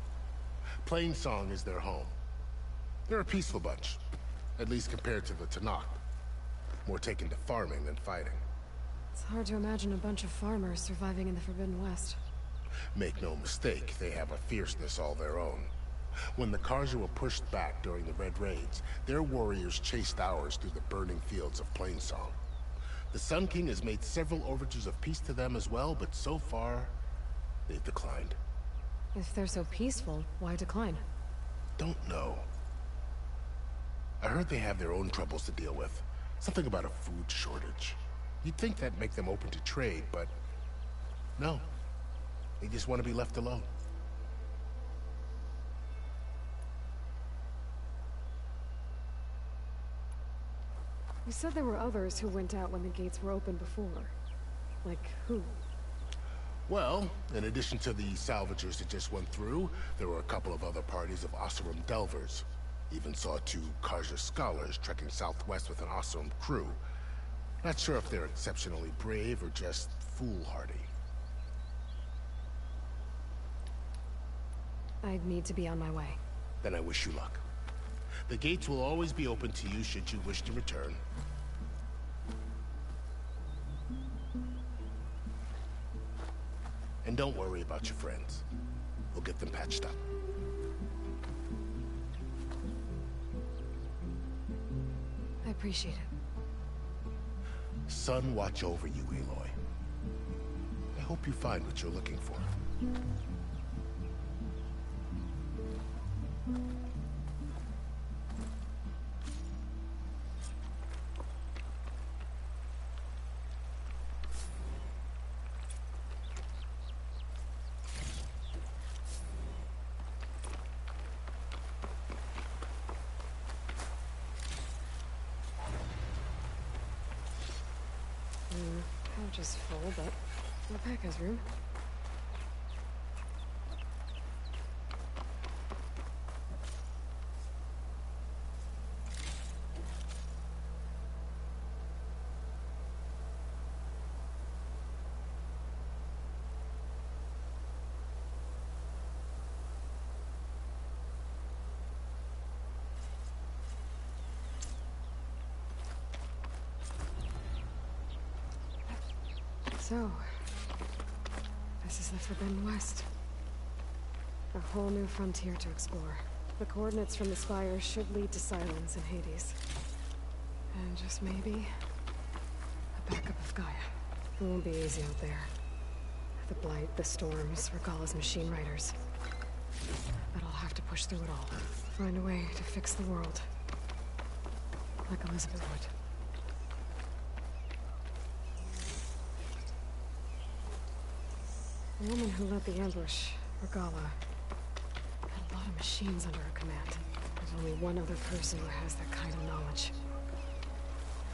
Plainsong is their home. They're a peaceful bunch, at least compared to the Tenakth. More taken to farming than fighting. It's hard to imagine a bunch of farmers surviving in the Forbidden West. Make no mistake, they have a fierceness all their own. When the Karja were pushed back during the Red Raids, their warriors chased ours through the burning fields of Plainsong. The Sun King has made several overtures of peace to them as well, but so far, they've declined. If they're so peaceful, why decline? Don't know. I heard they have their own troubles to deal with. Something about a food shortage. You'd think that'd make them open to trade, but no. They just want to be left alone. You said there were others who went out when the gates were open before. Like who? Well, in addition to the salvagers that just went through, there were a couple of other parties of Oseram Delvers. Even saw 2 Karja scholars trekking southwest with an Oseram crew. Not sure if they're exceptionally brave or just foolhardy. I'd need to be on my way. Then I wish you luck. The gates will always be open to you should you wish to return. And don't worry about your friends. We'll get them patched up. I appreciate it. Sun watch over you, Aloy. I hope you find what you're looking for. Couch is full, but my pack has room. So, this is the Forbidden West. A whole new frontier to explore. The coordinates from the spire should lead to Silence and Hades. And just maybe, a backup of Gaia. It won't be easy out there. The Blight, the Storms, Regalla's machine riders. But I'll have to push through it all. Find a way to fix the world. Like Elizabeth would. The woman who led the ambush, Regalla, had a lot of machines under her command. There's only one other person who has that kind of knowledge.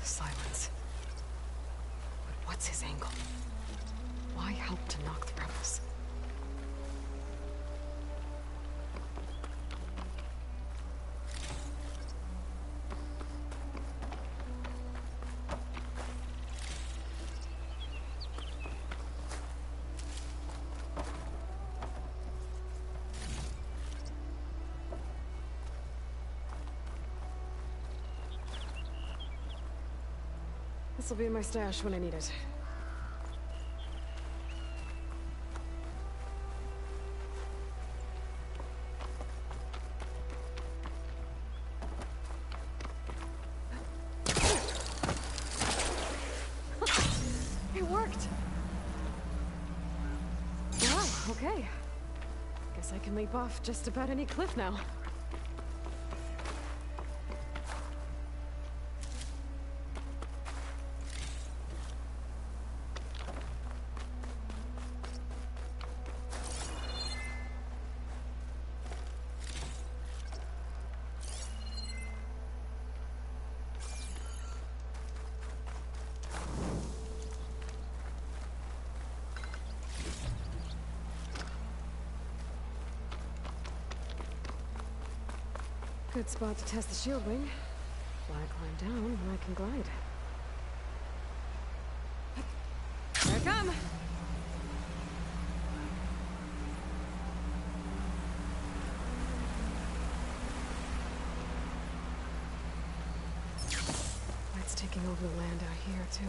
Silence. But what's his angle? Why help to knock the rebels? This'll be in my stash when I need it. Okay. Guess I can leap off just about any cliff now. Good spot to test the shield wing. Why climb down when I can glide? Here I come! Light's taking over the land out here, too.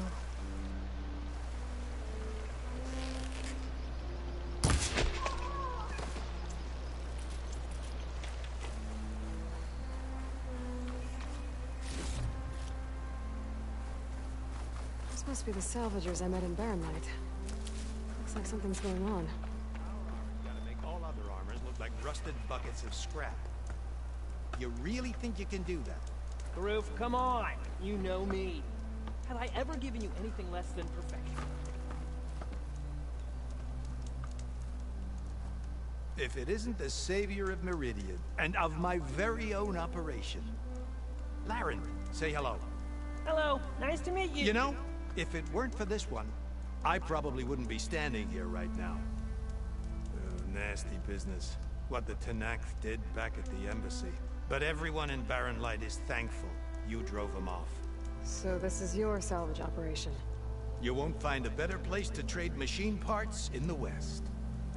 This must be the salvagers I met in Barren Light. Looks like something's going on. Gotta make all other armors look like rusted buckets of scrap. You really think you can do that? Karuf, come on! You know me. Have I ever given you anything less than perfection? If it isn't the savior of Meridian, and of my very own operation. Laren, say hello. Hello, nice to meet you. You know, if it weren't for this one, I probably wouldn't be standing here right now. Nasty business. What the Tenakth did back at the embassy. But everyone in Barren Light is thankful you drove them off. So this is your salvage operation? You won't find a better place to trade machine parts in the West.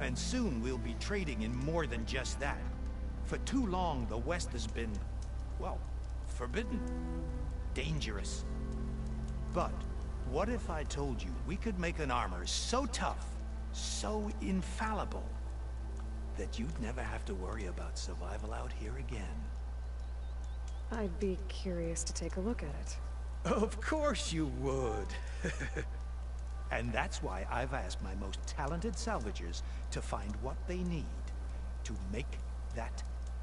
And soon we'll be trading in more than just that. For too long, the West has been, well, forbidden. Dangerous. But what if I told you we could make an armor so tough, so infallible, that you'd never have to worry about survival out here again? I'd be curious to take a look at it. Of course you would. And that's why I've asked my most talented salvagers to find what they need to make that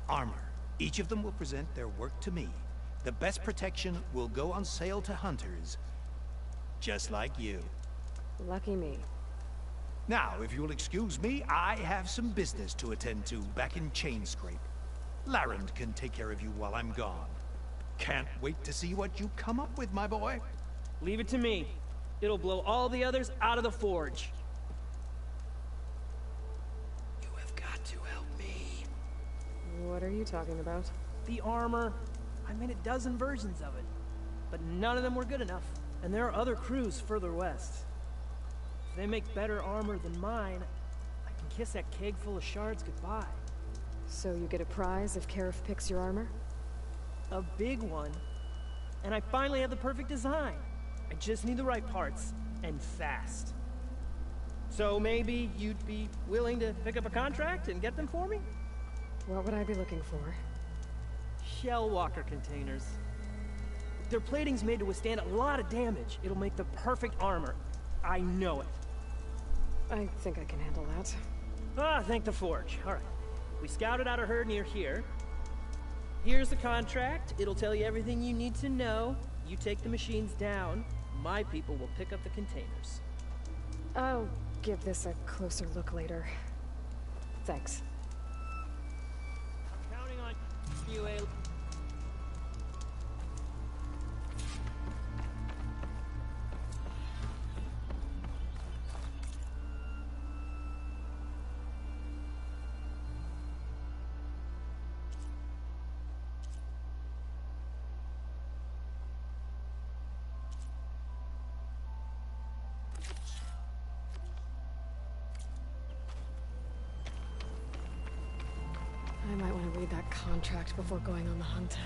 armor. Each of them will present their work to me. The best protection will go on sale to hunters, just like you. Lucky me. Now, if you'll excuse me, I have some business to attend to back in Chainscrape. Laren can take care of you while I'm gone. Can't wait to see what you come up with, my boy. Leave it to me. It'll blow all the others out of the forge. You have got to help me. What are you talking about? The armor. I made a dozen versions of it. But none of them were good enough. And there are other crews further west. If they make better armor than mine, I can kiss that keg full of shards goodbye. So you get a prize if Karif picks your armor? A big one. And I finally have the perfect design. I just need the right parts, and fast. So maybe you'd be willing to pick up a contract and get them for me? What would I be looking for? Shell walker containers. Their plating's made to withstand a lot of damage. It'll make the perfect armor. I know it. I think I can handle that. Ah, thank the Forge. All right. We scouted out a herd near here. Here's the contract. It'll tell you everything you need to know. You take the machines down. My people will pick up the containers. I'll give this a closer look later. Thanks. I'm counting on you, Ayla. I might want to read that contract before going on the hunt.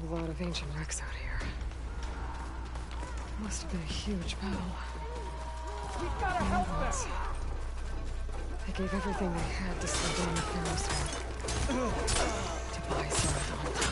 A lot of ancient wrecks out here. Must have been a huge battle. We've gotta help them! They gave everything they had to slow down the Pharaoh's war. To buy some time.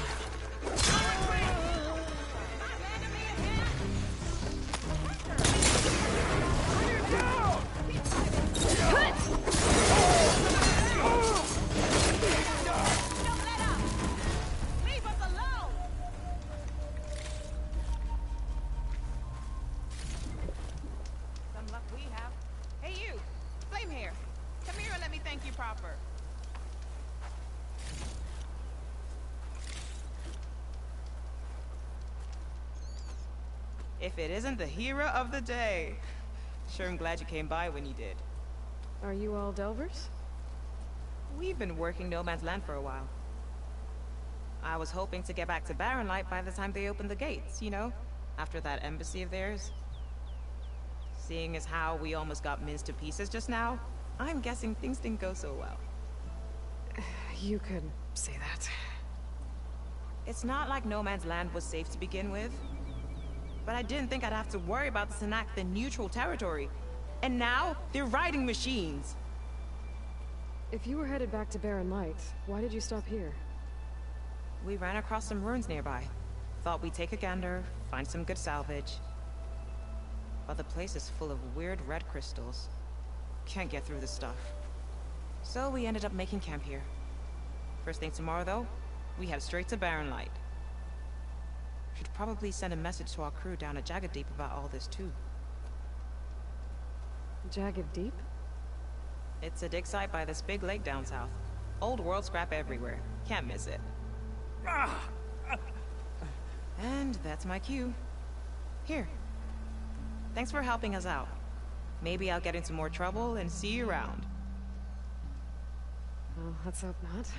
If it isn't the hero of the day. Sure am glad you came by when you did. Are you all Delvers? We've been working No Man's Land for a while. I was hoping to get back to Barren Light by the time they opened the gates, you know? After that embassy of theirs. Seeing as how we almost got minced to pieces just now, I'm guessing things didn't go so well. You could say that. It's not like No Man's Land was safe to begin with. But I didn't think I'd have to worry about the Tenakth in neutral territory. And now, they're riding machines. If you were headed back to Barren Light, why did you stop here? We ran across some ruins nearby. Thought we'd take a gander, find some good salvage. But the place is full of weird red crystals. Can't get through the stuff. So we ended up making camp here. First thing tomorrow, though, we head straight to Barren Light. Should probably send a message to our crew down at Jagged Deep about all this, too. Jagged Deep? It's a dig site by this big lake down south. Old world scrap everywhere. Can't miss it. And that's my cue. Here. Thanks for helping us out. Maybe I'll get into more trouble and see you around. Well, let's hope not.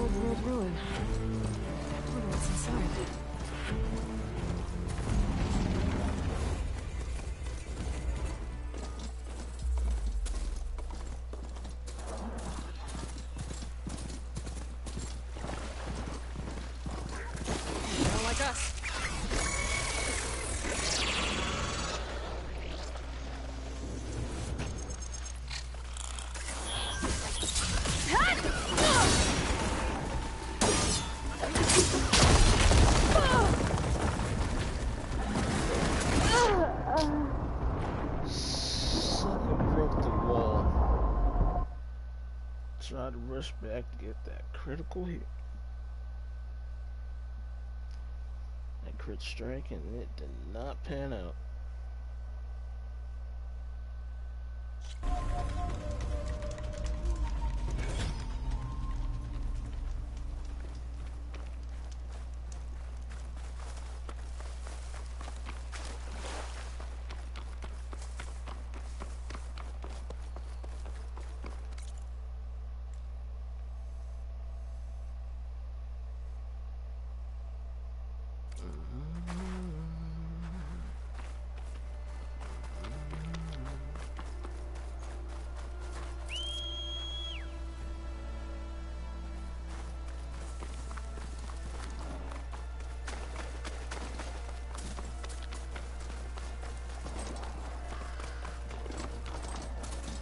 old world ruin. I wonder what's inside. They don't like us. Try to rush back to get that critical hit. That crit strike, and it did not pan out.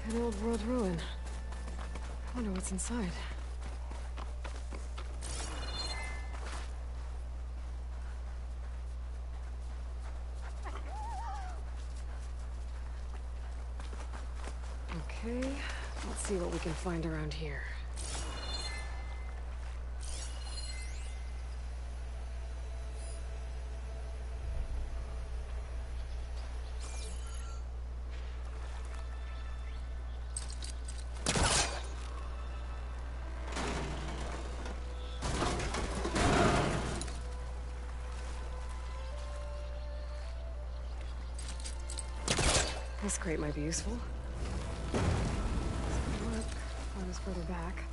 An old world ruin. I wonder what's inside. Okay, let's see what we can find around here. This crate might be useful. Look, I was further back.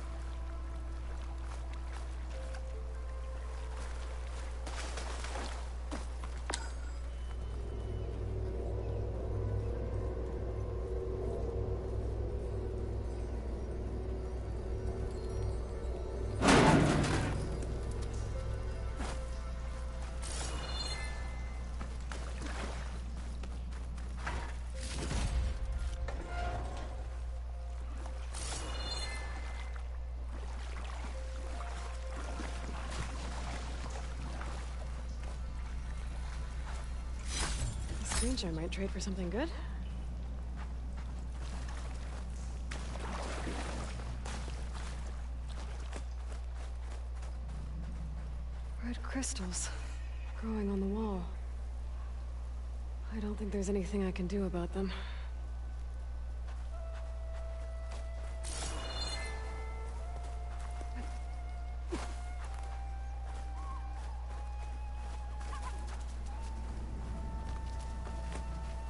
I might trade for something good. Red crystals growing on the wall. I don't think there's anything I can do about them.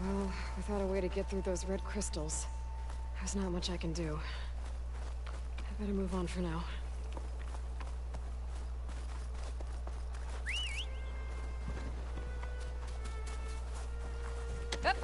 Well, without a way to get through those red crystals, there's not much I can do. I better move on for now. Up.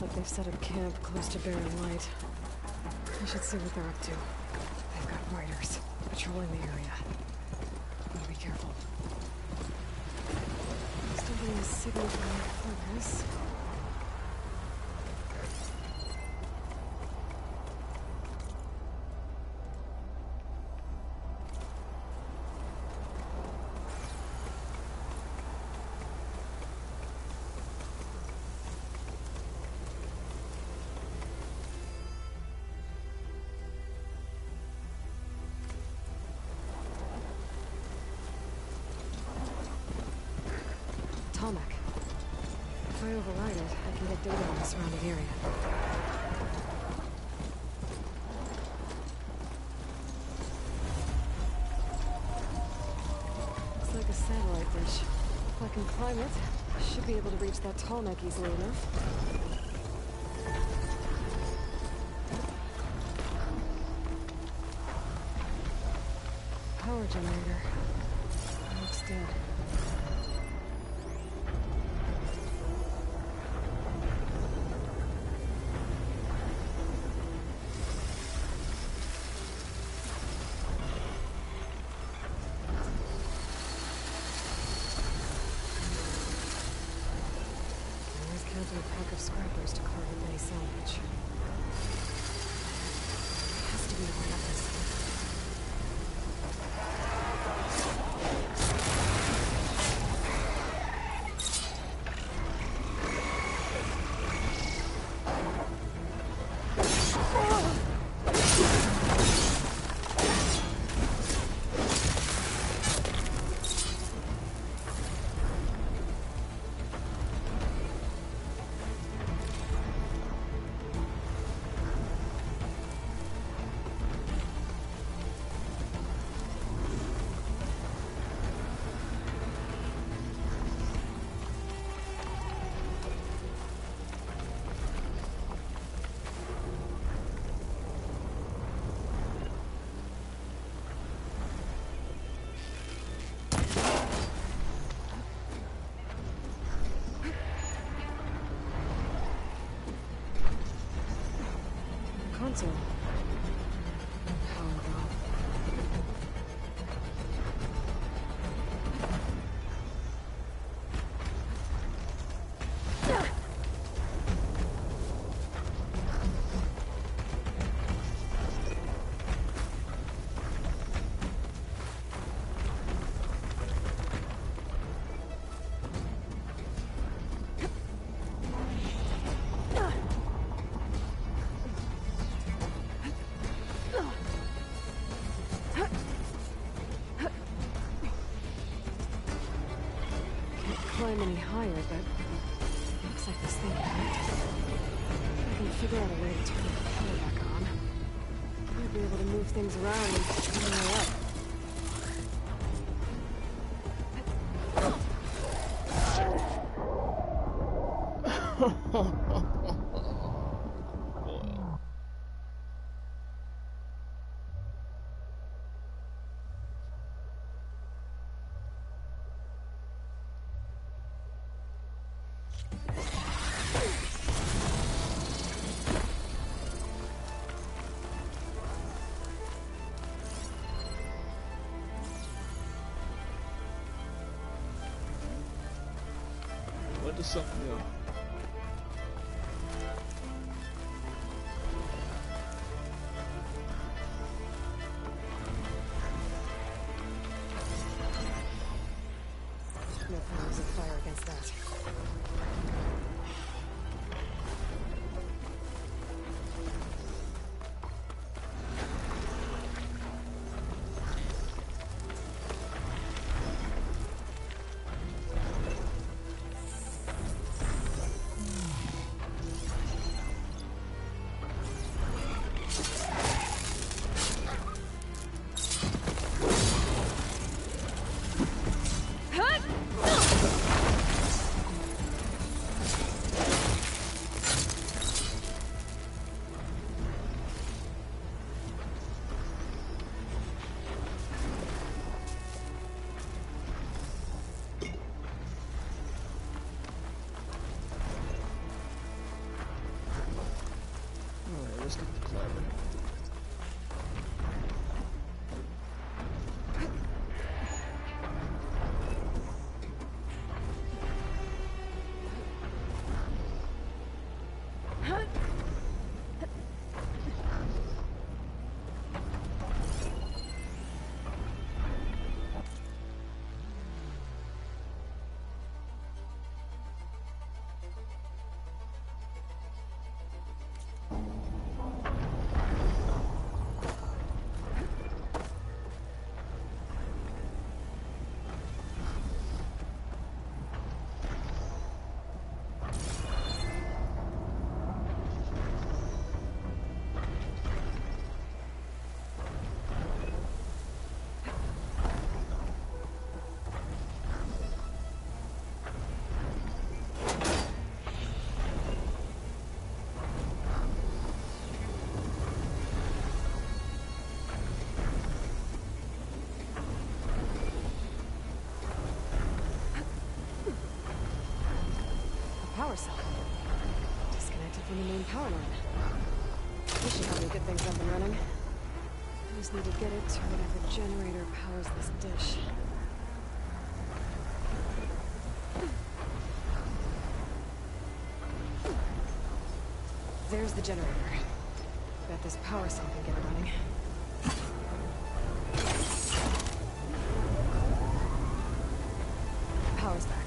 Looks like they've set up camp close to Barren Light. I should see what they're up to. They've got riders patrolling the area. Gotta be careful. Still getting a signal from my focus. Tomek. If I override it, I can get data on the surrounding area. Looks like a satellite dish. If I can climb it, I should be able to reach that Tomek easily enough. Power generator. Looks dead. A pack of scrappers to carve with any salvage. Has to be the way up this thing. Console. Power valve. Climb any higher, but looks like this thing can't. I can figure out a way to turn the power back on. Might be able to move things around and turn it up. What does something do? No powers of fire against that. power cell. Disconnected from the main power line. This should help me get things up and running. I just need to get it to whatever generator powers this dish. There's the generator. Bet this power cell can get it running. Power's back.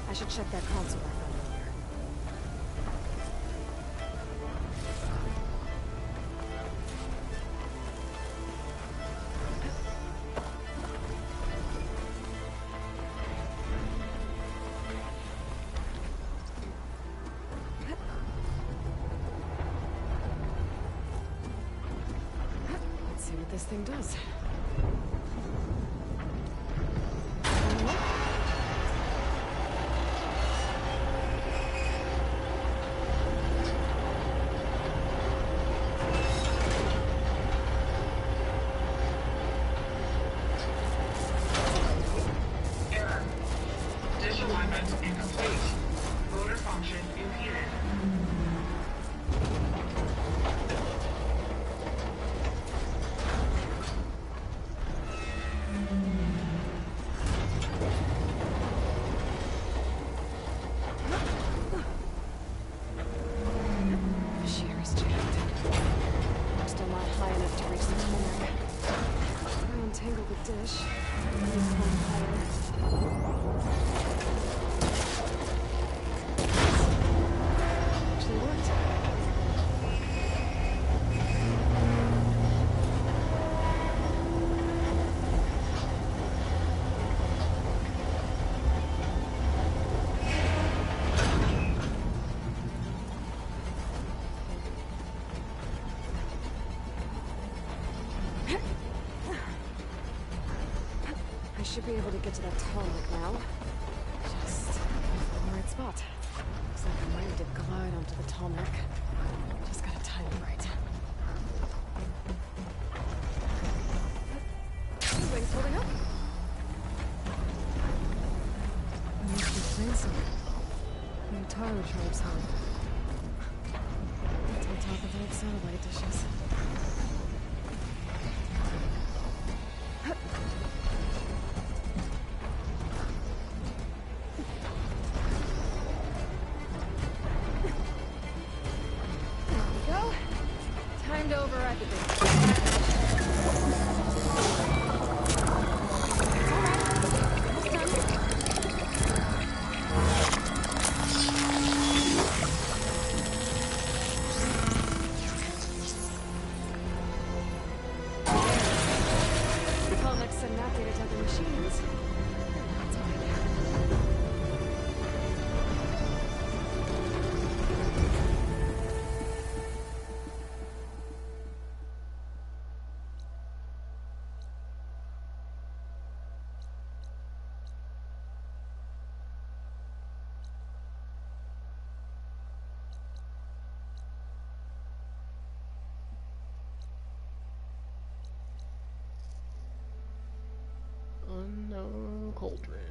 I should check that console I found earlier. Let's see what this thing does. Should be able to get to that tarmac now. Just in the right spot. Looks like I'm ready to glide onto the tarmac. Just gotta time it right. The wings holding up. I must be playing some. The entire tribe's home. That's on top of old satellite dishes. Unknown cauldron.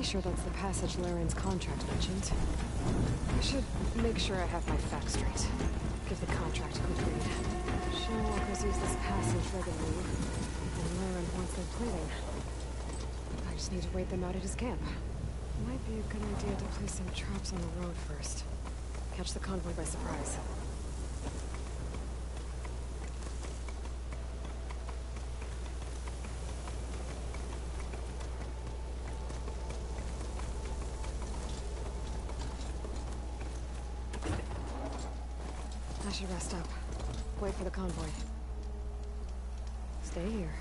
Pretty sure that's the passage Laren's contract mentioned. I should make sure I have my facts straight. Give the contract a quick read. Shellwalkers use this passage regularly, and Laren wants their plating. I just need to wait them out at his camp. Might be a good idea to place some traps on the road first. Catch the convoy by surprise. I should rest up. Wait for the convoy. Stay here.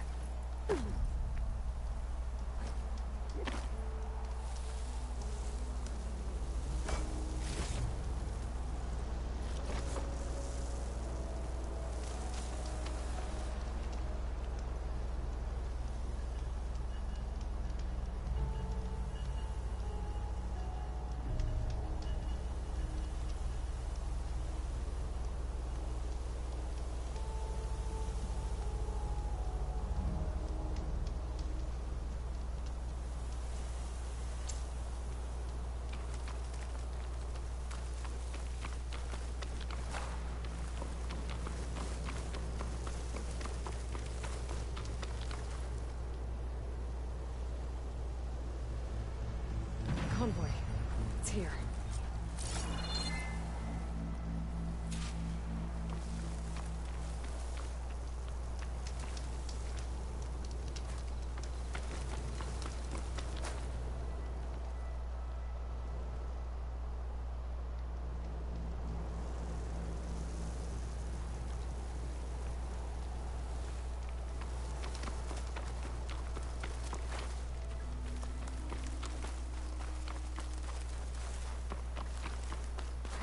Convoy. It's here.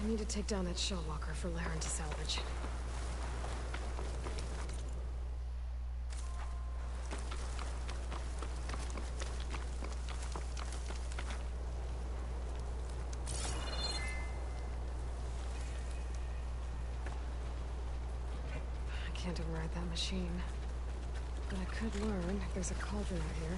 I need to take down that Shellwalker for Laren to salvage. I can't override that machine. But I could learn if there's a cauldron out here.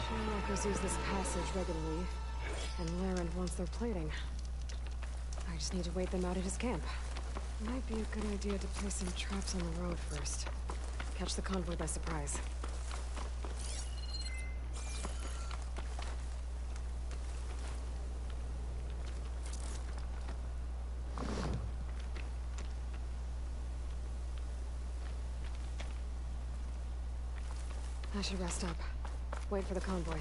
Shellwalkers use this passage regularly, and Laren wants their plating. I just need to wait them out at his camp. Might be a good idea to place some traps on the road first. Catch the convoy by surprise. I should rest up. Wait for the convoy.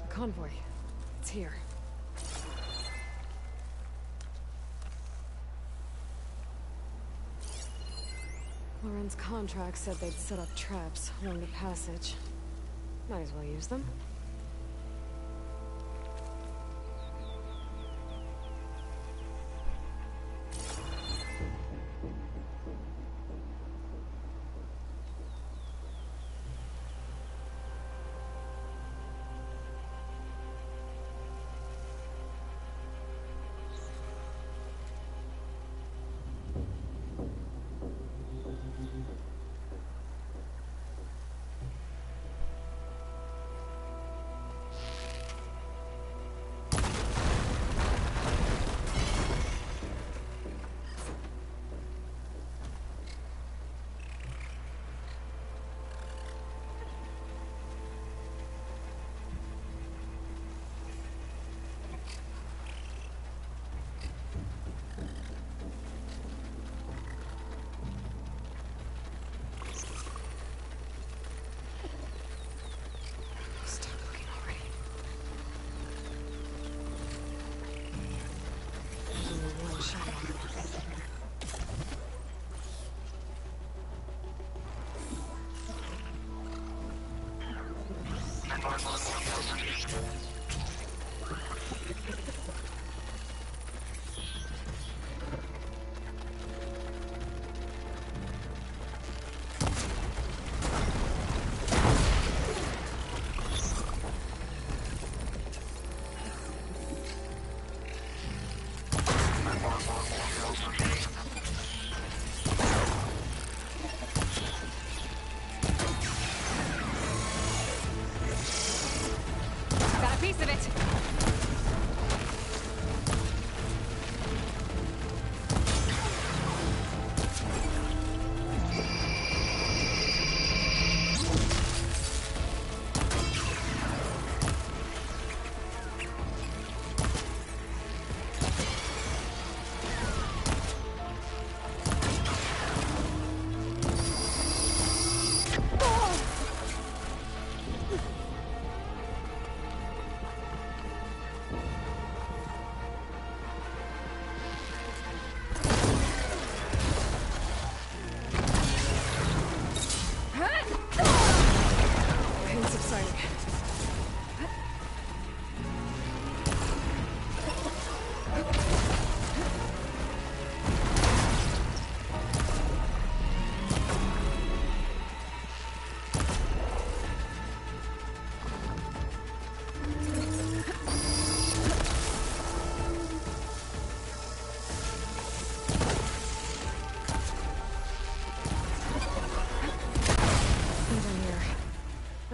The convoy. It's here. Lauren's contract said they'd set up traps along the passage. Might as well use them.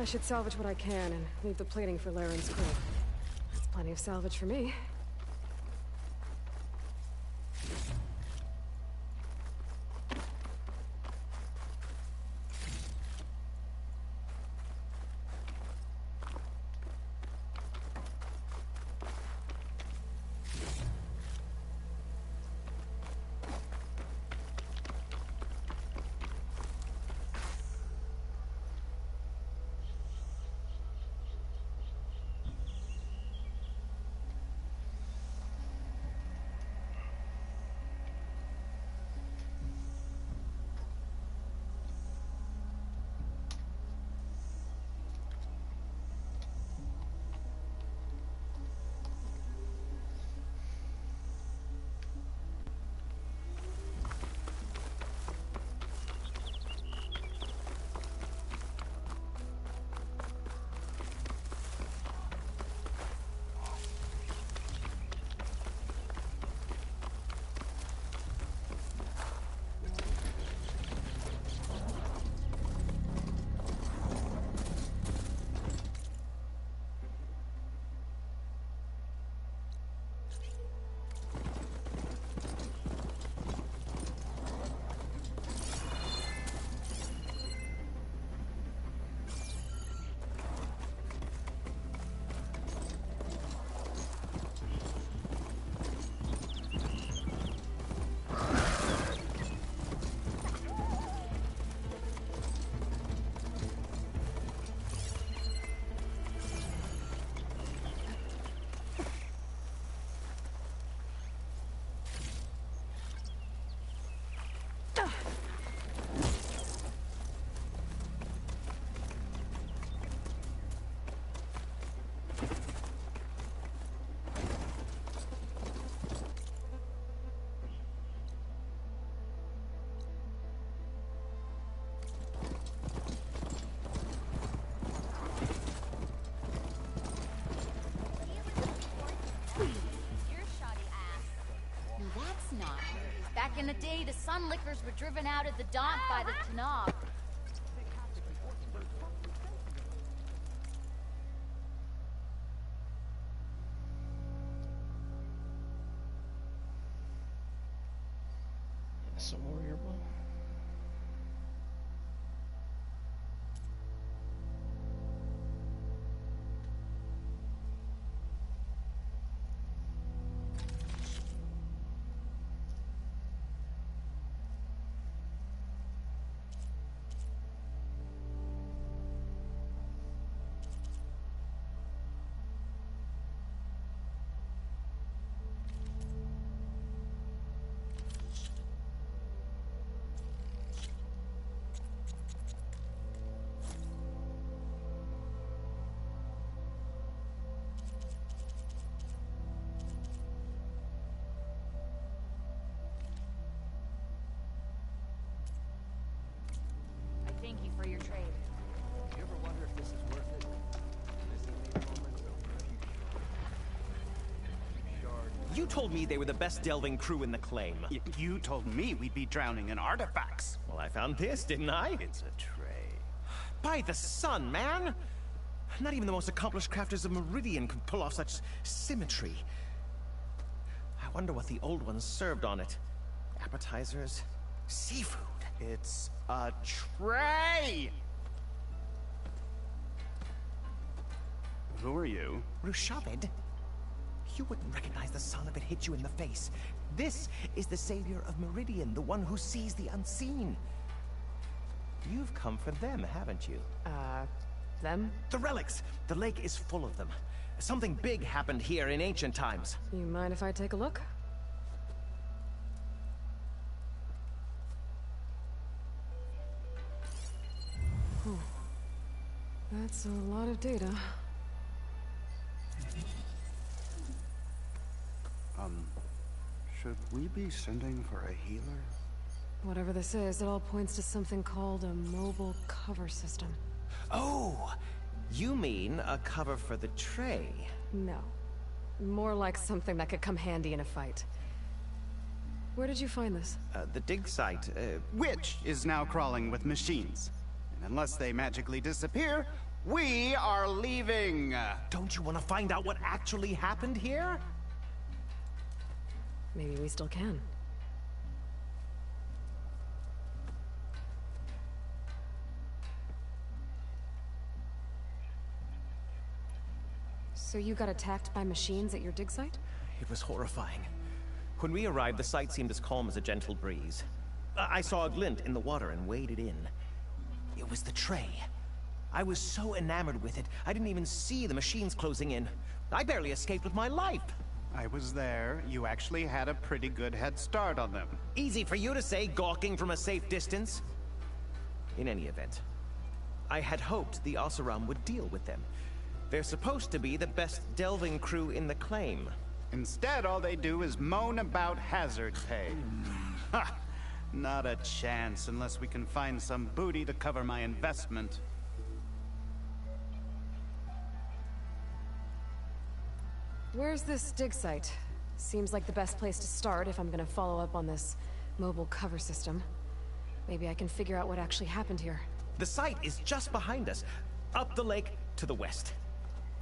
I should salvage what I can and leave the plating for Laren's crew. That's plenty of salvage for me. Back in the day, the Sunlickers were driven out of the Daunt by the Tenakth. Some warrior bow. Thank you for your trade. Do you ever wonder if this is worth it? You told me they were the best delving crew in the claim. You told me we'd be drowning in artifacts. Well, I found this, didn't I? It's a tray. By the sun, man! Not even the most accomplished crafters of Meridian could pull off such symmetry. I wonder what the old ones served on it. Appetizers? Seafood? It's a tray! Who are you? Rushavid? You wouldn't recognize the sun if it hit you in the face. This is the savior of Meridian, the one who sees the unseen. You've come for them, haven't you? Them? The relics! The lake is full of them. Something big happened here in ancient times. You mind if I take a look? That's a lot of data. Should we be sending for a healer? Whatever this is, it all points to something called a mobile cover system. Oh! You mean a cover for the tray? No. More like something that could come handy in a fight. Where did you find this? The dig site, Which is now crawling with machines. And unless they magically disappear, we are leaving! Don't you want to find out what actually happened here? Maybe we still can. So you got attacked by machines at your dig site? It was horrifying. When we arrived, the site seemed as calm as a gentle breeze. I saw a glint in the water and waded in. It was the tray. I was so enamored with it, I didn't even see the machines closing in. I barely escaped with my life. I was there. You actually had a pretty good head start on them. Easy for you to say, gawking from a safe distance. In any event, I had hoped the Oseram would deal with them. They're supposed to be the best delving crew in the claim. Instead, all they do is moan about hazard pay. Ha! Not a chance unless we can find some booty to cover my investment. Where's this dig site? Seems like the best place to start if I'm gonna follow up on this mobile cover system. Maybe I can figure out what actually happened here. The site is just behind us, up the lake to the west.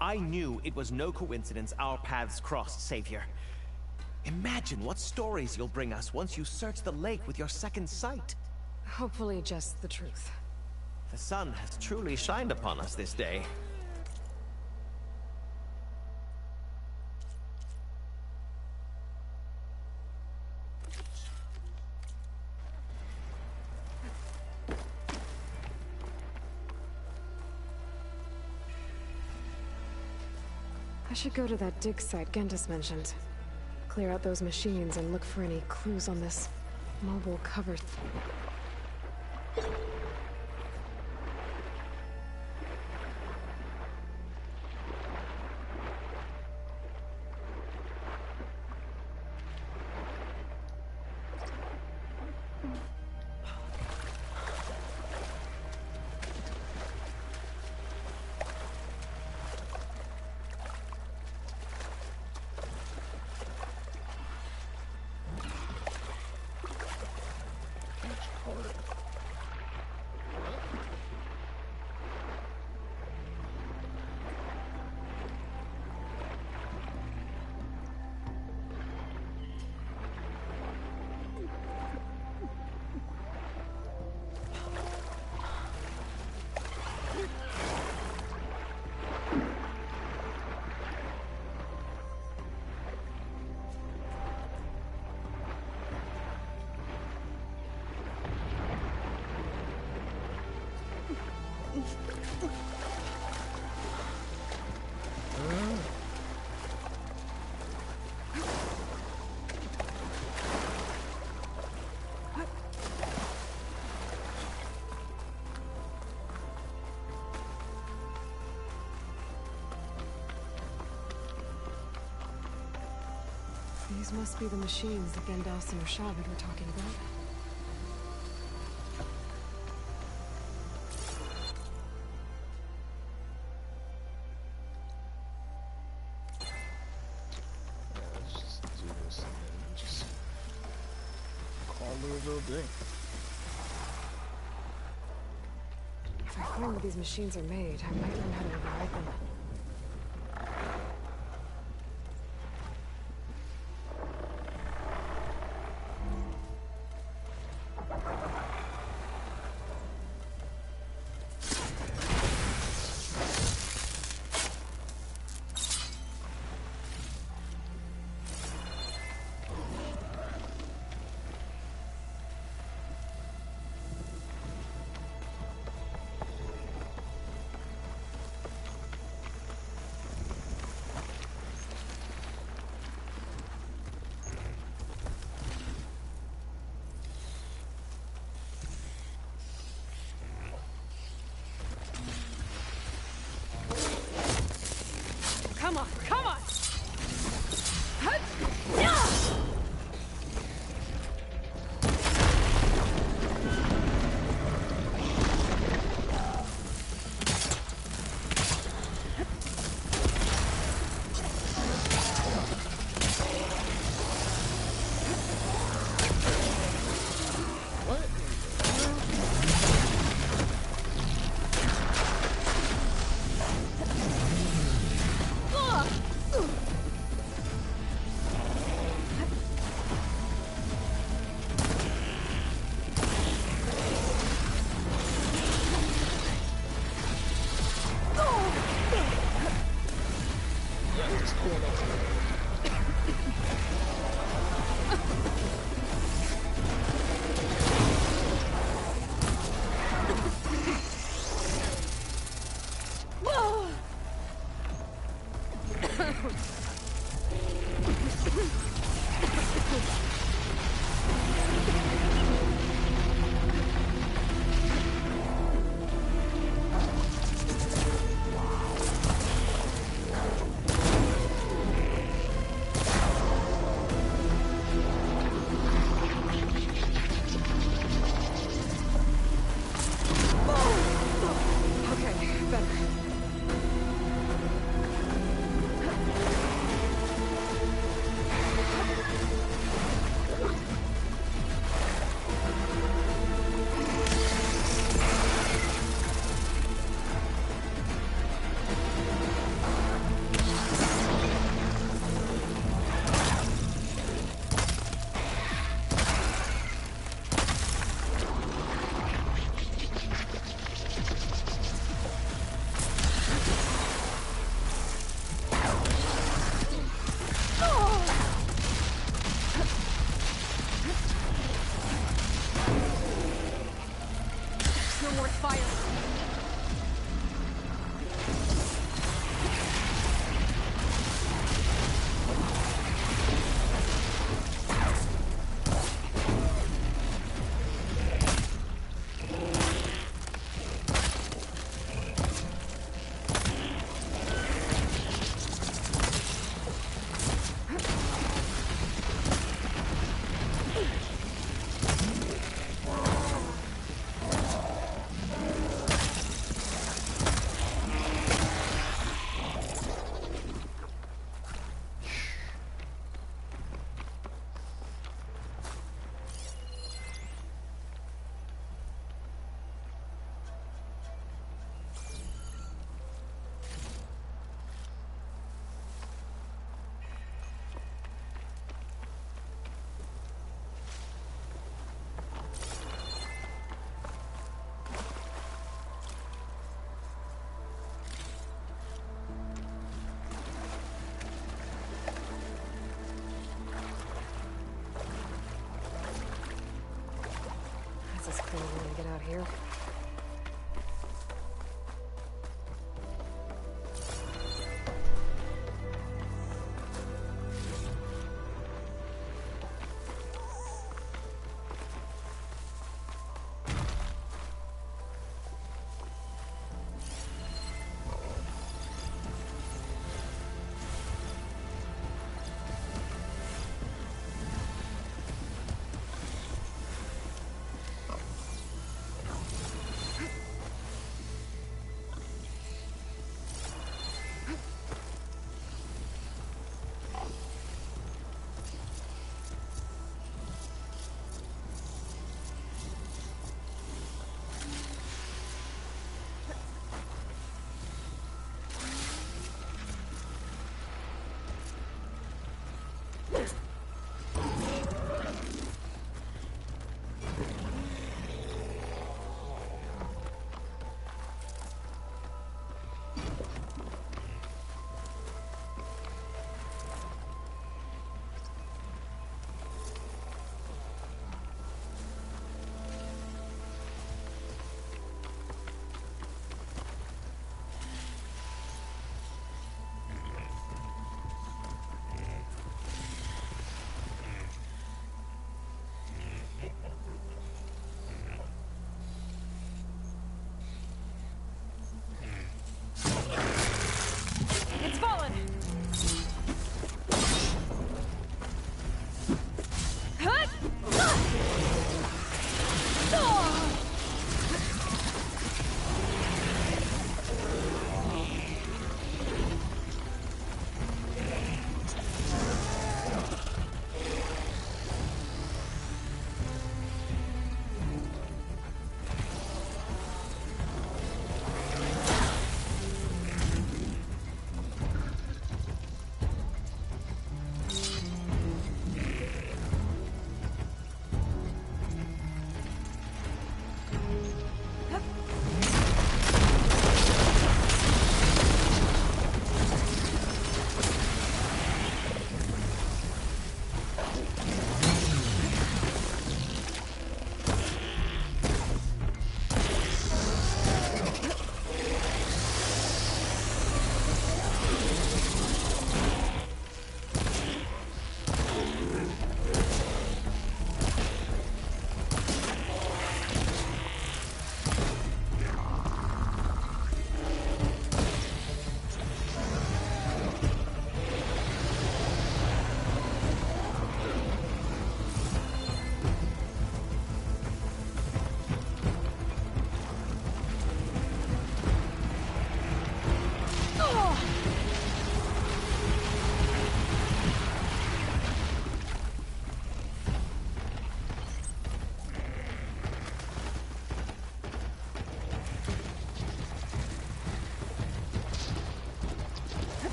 I knew it was no coincidence our paths crossed, Savior. Imagine what stories you'll bring us once you search the lake with your second sight. Hopefully just the truth. The sun has truly shined upon us this day. I should go to that dig site Gentis mentioned. Clear out those machines and look for any clues on this mobile cover. These must be the machines that Gandalf and Rashavid were talking about. Let's just do this and then just call Louisville a day. If I find where these machines are made, I might learn how to override them. Come on, come on! This is clear when I get out here.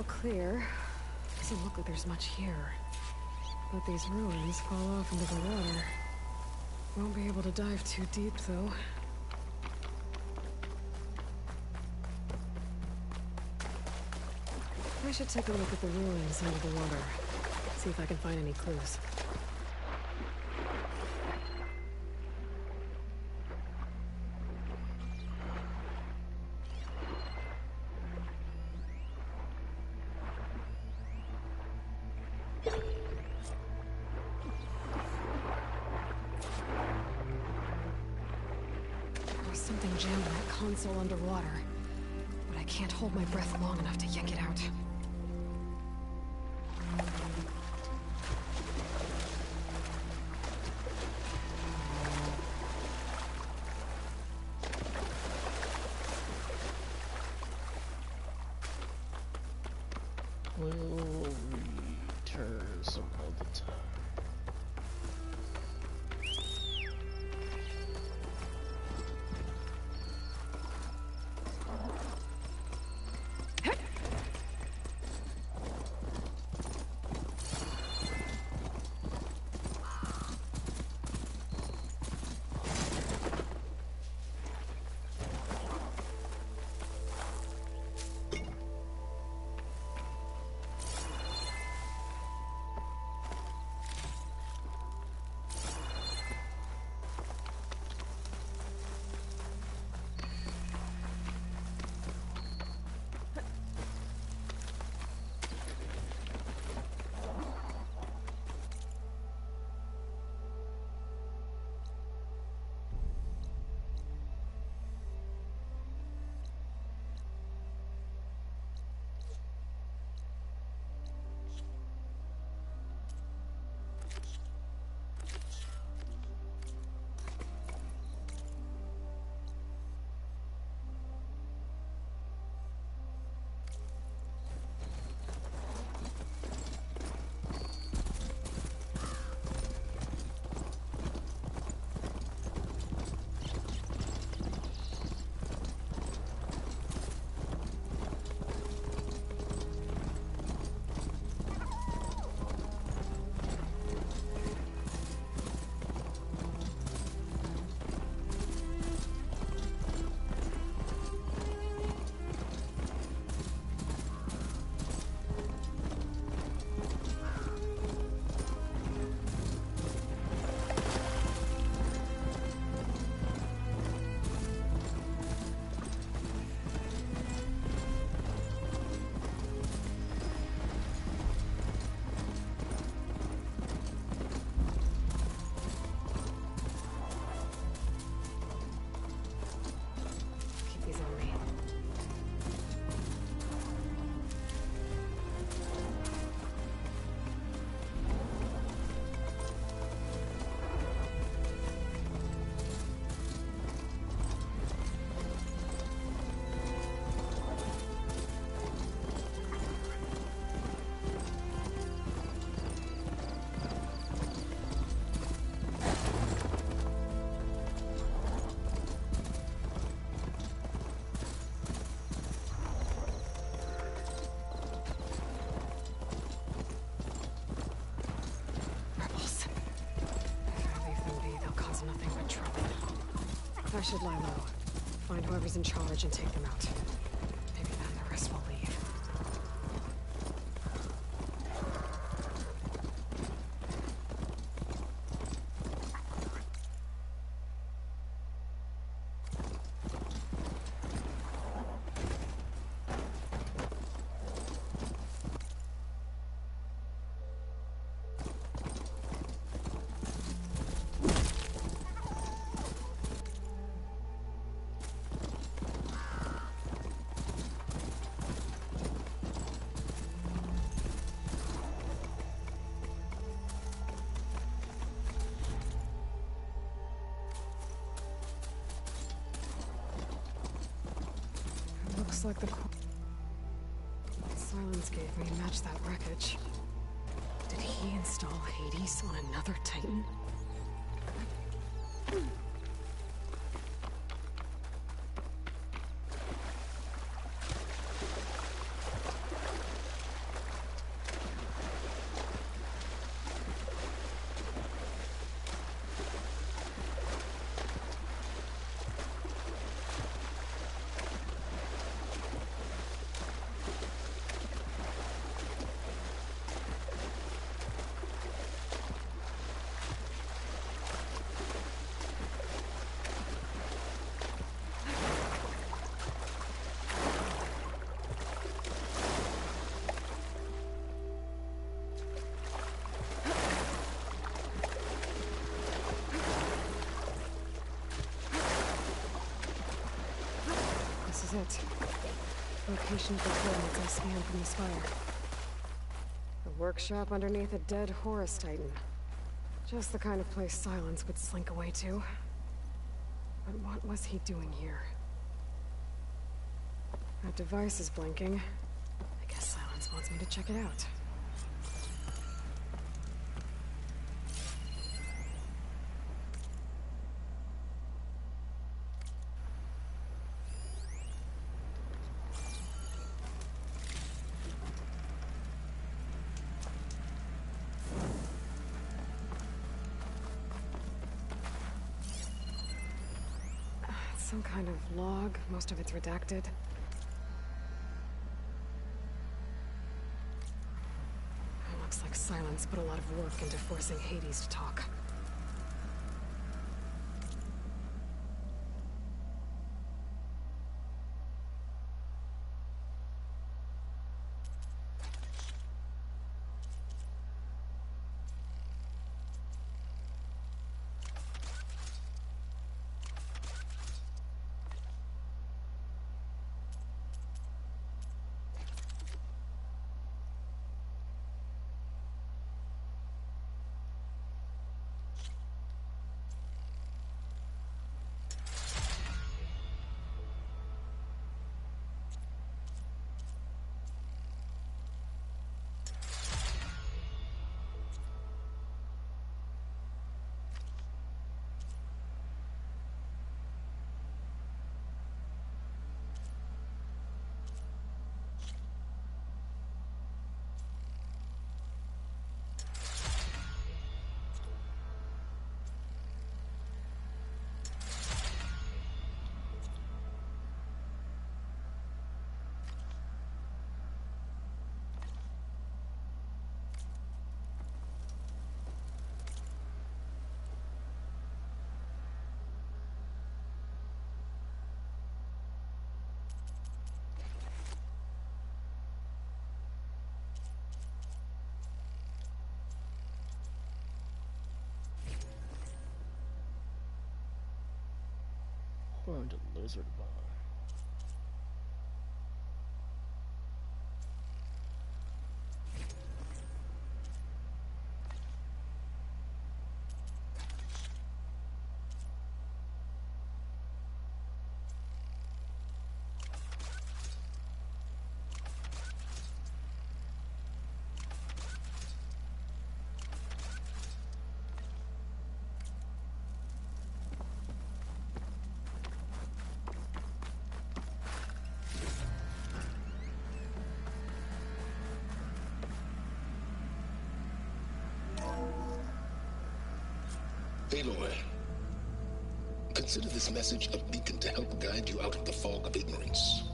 all clear. Doesn't look like there's much here. But these ruins fall off into the water. Won't be able to dive too deep, though. I should take a look at the ruins under the water. See if I can find any clues. Something jammed in that console underwater, but I can't hold my breath long enough to yank it out. Will return some of the time. I should lie low. Find whoever's in charge and take them out. Maybe then the rest will leave. Looks like the Silence gave me matched that wreckage. Did he install Hades on another Titan? is it. Location of the coordinates I scanned from the spire. A workshop underneath a dead Horus Titan. Just the kind of place Silence would slink away to. But what was he doing here? That device is blinking. I guess Silence wants me to check it out. Some kind of log, most of it's redacted. It looks like Silence put a lot of work into forcing Hades to talk. Horned lizard bar. Aloy, consider this message a beacon to help guide you out of the fog of ignorance.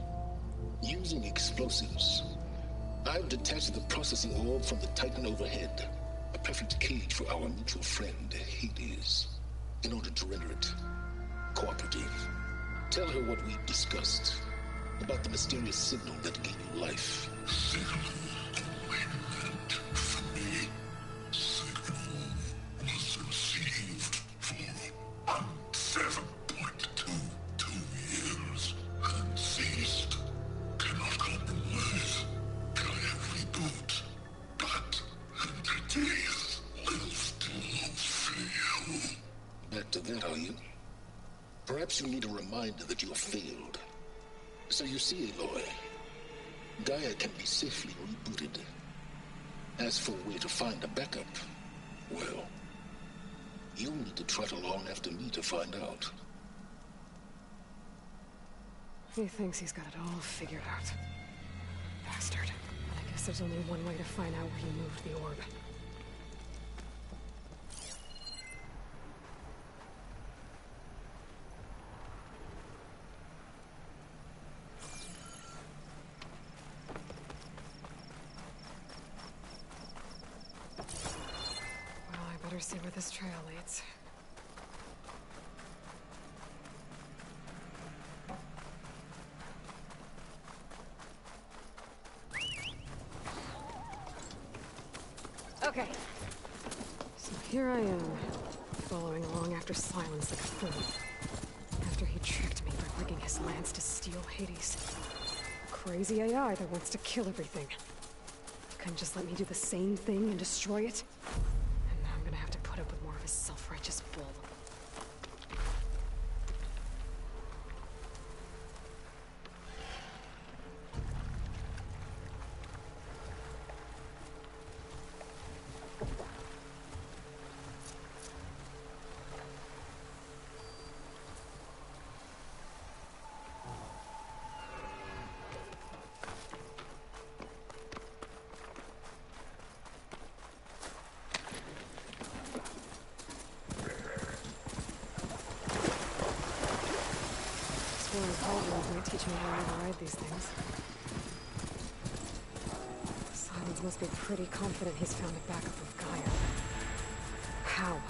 Using explosives, I've detached the processing orb from the Titan overhead, a perfect cage for our mutual friend, Hades, in order to render it cooperative. Tell her what we discussed about the mysterious signal that gave you life. Perhaps you need a reminder that you have failed. So you see, Aloy, Gaia can be safely rebooted. As for where to find a backup, well, you'll need to trot along after me to find out. He thinks he's got it all figured out. Bastard. I guess there's only one way to find out where he moved the orb. Better see where this trail leads. Okay. So here I am, following along after Silence like a fool. After he tricked me by rigging his Lance to steal Hades. Crazy AI that wants to kill everything. Couldn't just let me do the same thing and destroy it? And now I'm gonna have to put up with more of his self-righteous bull. Might teach me how to override these things. Silence must be pretty confident he's found a backup of Gaia. How?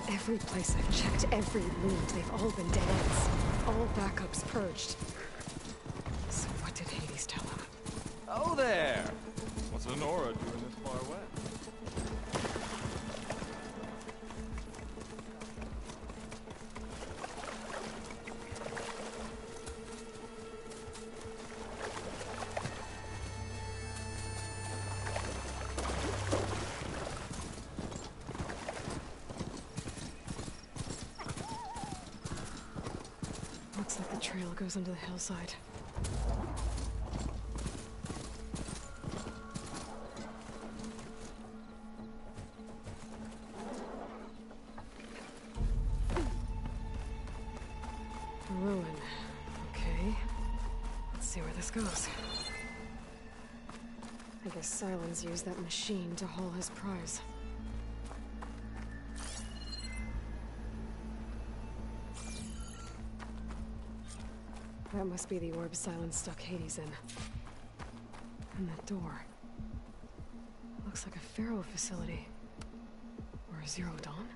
Every place I've checked, every lead, they've all been dead ends. All backups purged. So what did Hades tell him? Oh there! What's Lenora doing this far west? Looks like the trail goes into the hillside. A ruin. Okay. Let's see where this goes. I guess Silence used that machine to haul his prize. That must be the orb Silence stuck Hades in. And that door. Looks like a Pharaoh facility. Or a Zero Dawn?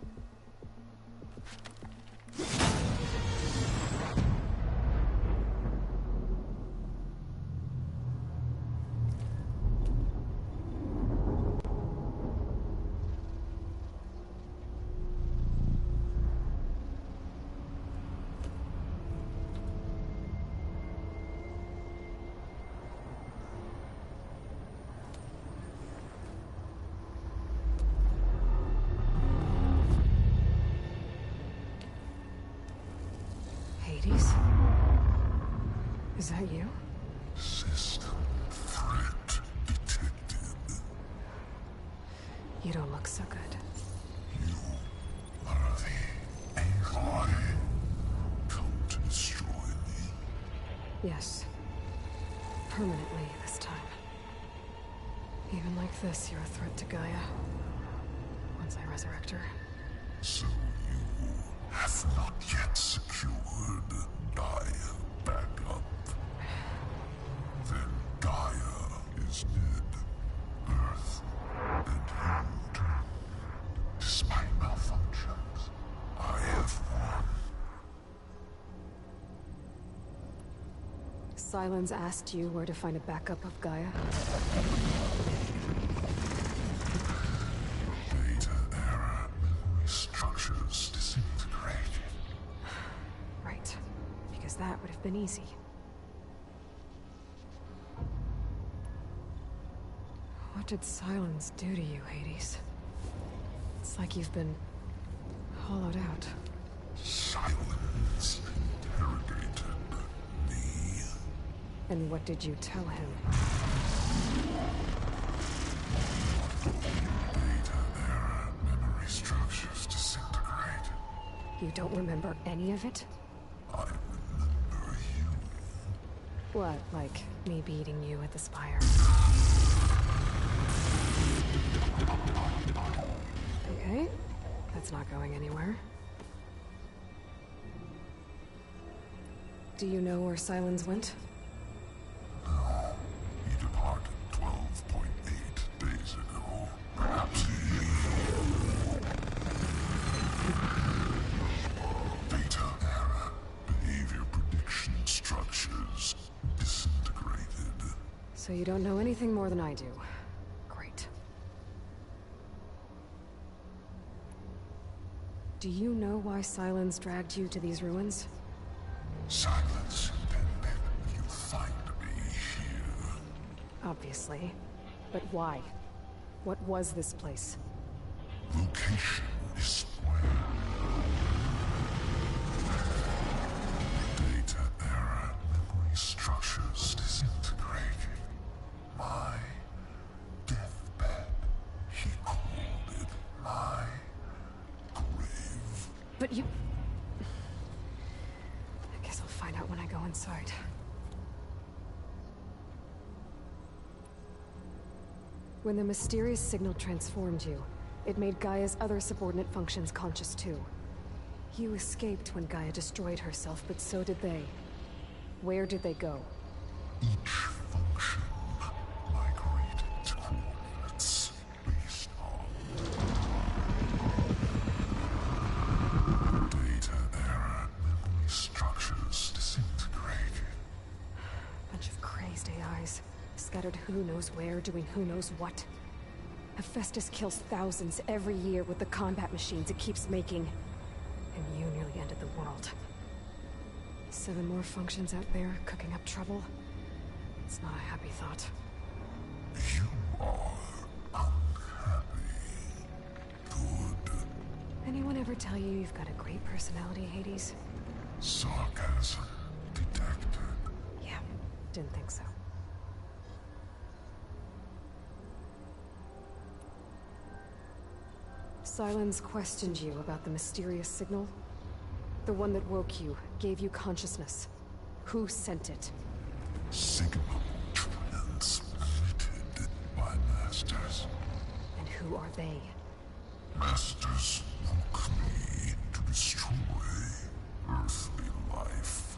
Hades? Is that you? System threat detected. You don't look so good. You are the Aloy. Come to destroy me. Yes. Permanently this time. Even like this, you're a threat to Gaia. Once I resurrect her. So you have not yet secured Gaia back up. Then Gaia is dead. Earth and healed. Despite malfunctions, I have won. Silence asked you where to find a backup of Gaia? Data error. Memory structures disintegrated. Right. Because that would have been easy. What did Silence do to you, Hades? It's like you've been hollowed out. Silence interrogated me. And what did you tell him? Data error. Memory structures disintegrated. You don't remember any of it? I remember you. What, like me beating you at the Spire? Okay, that's not going anywhere. Do you know where Silence went? No. He departed 12.8 days ago. Perhaps he... Data error. Behavior prediction structures disintegrated. So you don't know anything more than I do. Great. Do you know why Silence dragged you to these ruins? Silence, and then you find me here. Obviously. But why? What was this place? Location is where data era memory structures disintegrating. My deathbed. He called it my grave. But you... I guess I'll find out when I go inside. When the mysterious signal transformed you, it made Gaia's other subordinate functions conscious too. You escaped when Gaia destroyed herself, but so did they. Where did they go? Each function migrated to coordinates based on data era memory structures disintegrating. Bunch of crazed AIs, scattered who knows where, doing who knows what. Hephaestus kills thousands every year with the combat machines it keeps making. And you nearly ended the world. 7 more functions out there, cooking up trouble. It's not a happy thought. You are unhappy. Good. Anyone ever tell you you've got a great personality, Hades? Sarcasm detected. Yeah, didn't think so. Sylens questioned you about the mysterious signal? The one that woke you, gave you consciousness. Who sent it? Signal transmitted by masters. And who are they? Masters woke me to destroy earthly life.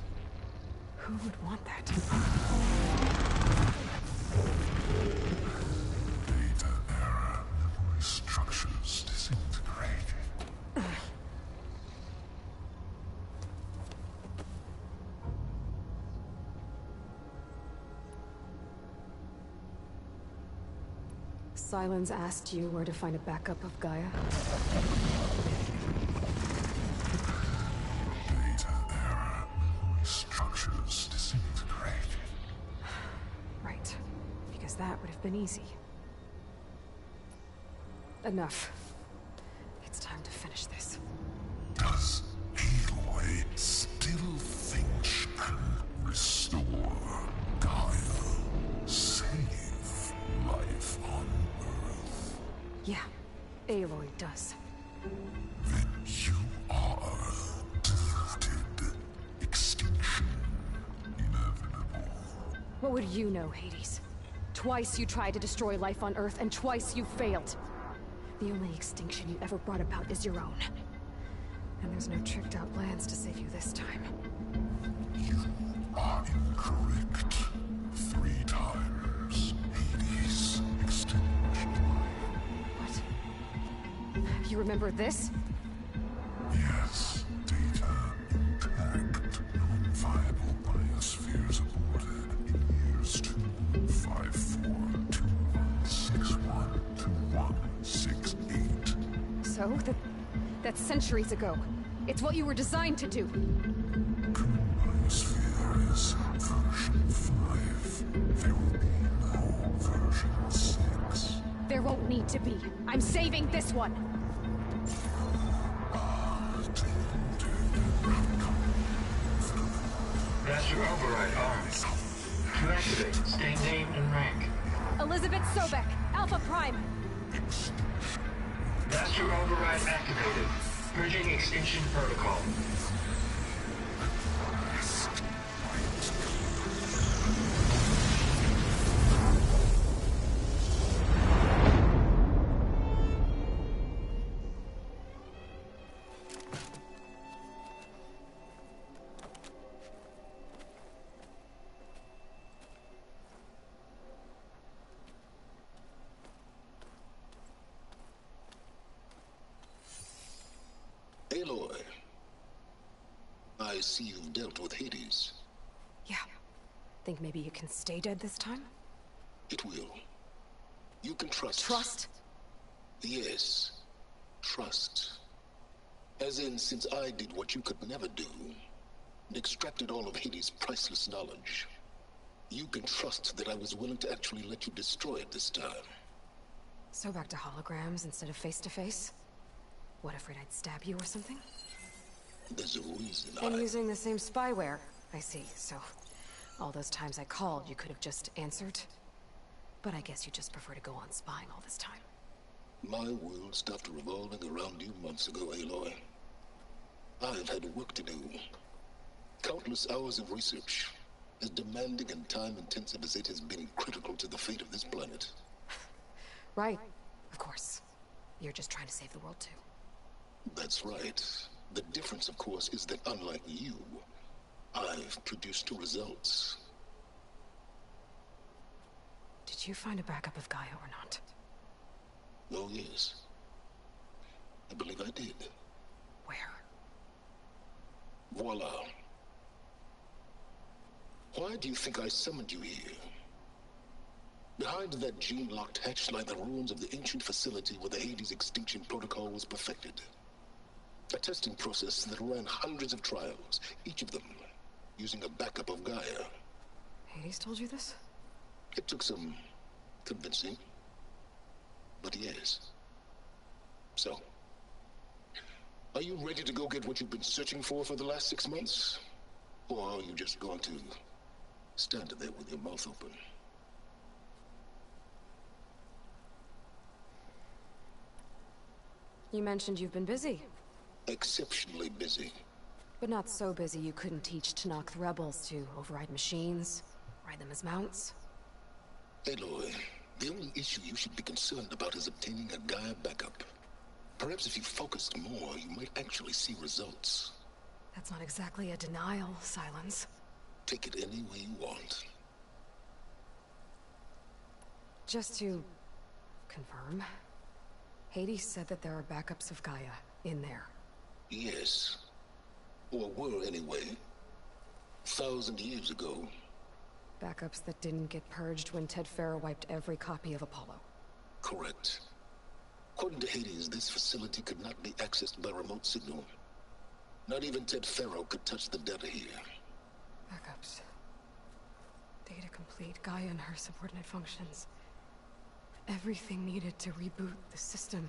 Who would want that? Data era memory structures disintegrating. Sylens asked you where to find a backup of Gaia? Data era memory structures disintegrating. Right. Because that would have been easy. Enough. It's time to finish this. Does Aloy still think she can restore Gaia? Save life on Earth? Yeah, Aloy does. Then you are deluded. Extinction inevitable. What would you know, Hades? Twice you tried to destroy life on Earth, and twice you failed. The only extinction you ever brought about is your own. And there's no tricked-out plans to save you this time. You are incorrect. 3 times. Hades extinguished life. What? You remember this? Yes. Data intact. Non-viable biospheres aborted in years 2154, 2161, 2168. So? That's centuries ago. It's what you were designed to do. Biosphere is version 5. There will be no version 6. There won't need to be. I'm saving this one. Master override arms. To activate, state name and rank. Elizabeth Sobek, Alpha Prime. Master override activated. Purging extinction protocol. Aloy, I see you've dealt with Hades. Yeah. Think maybe you can stay dead this time? It will. You can trust. Trust? Yes. Trust. As in, since I did what you could never do, and extracted all of Hades' priceless knowledge. You can trust that I was willing to actually let you destroy it this time. So back to holograms instead of face-to-face? What, afraid I'd stab you or something? There's a reason And using the same spyware. I see, so... all those times I called, you could have just answered? But I guess you just prefer to go on spying all this time. My world stopped revolving around you months ago, Aloy. I've had work to do. Countless hours of research, as demanding and time-intensive as it has been critical to the fate of this planet. Right, of course. You're just trying to save the world, too. That's right. The difference, of course, is that unlike you, I've produced results. Did you find a backup of Gaia or not? Oh, yes. I believe I did. Where? Voila. Why do you think I summoned you here? Behind that gene-locked hatch lie the ruins of the ancient facility where the Hades extinction protocol was perfected. A testing process that ran hundreds of trials, each of them using a backup of Gaia. Hades told you this? It took some convincing, but yes. So, are you ready to go get what you've been searching for the last 6 months? Or are you just going to stand there with your mouth open? You mentioned you've been busy. Exceptionally busy. But not so busy you couldn't teach Tenakth rebels to override machines, ride them as mounts. Aloy, the only issue you should be concerned about is obtaining a Gaia backup. Perhaps if you focused more, you might actually see results. That's not exactly a denial, Silence. Take it any way you want. Just to confirm, Hades said that there are backups of Gaia in there. Yes. Or were anyway. 1,000 years ago. Backups that didn't get purged when Ted Faro wiped every copy of Apollo. Correct. According to Hades, this facility could not be accessed by remote signal. Not even Ted Faro could touch the data here. Backups. Data complete, Gaia and her subordinate functions. Everything needed to reboot the system.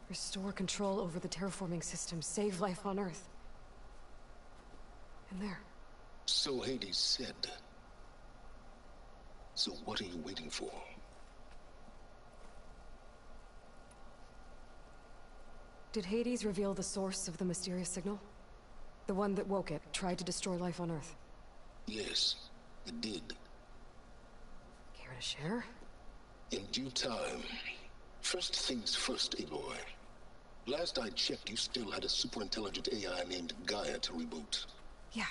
Restore control over the terraforming system, save life on Earth. And there. So Hades said. So what are you waiting for? Did Hades reveal the source of the mysterious signal? The one that woke it, tried to destroy life on Earth? Yes, it did. Care to share? In due time. First things first, Aloy. Last I checked, you still had a super-intelligent AI named Gaia to reboot. Yeah.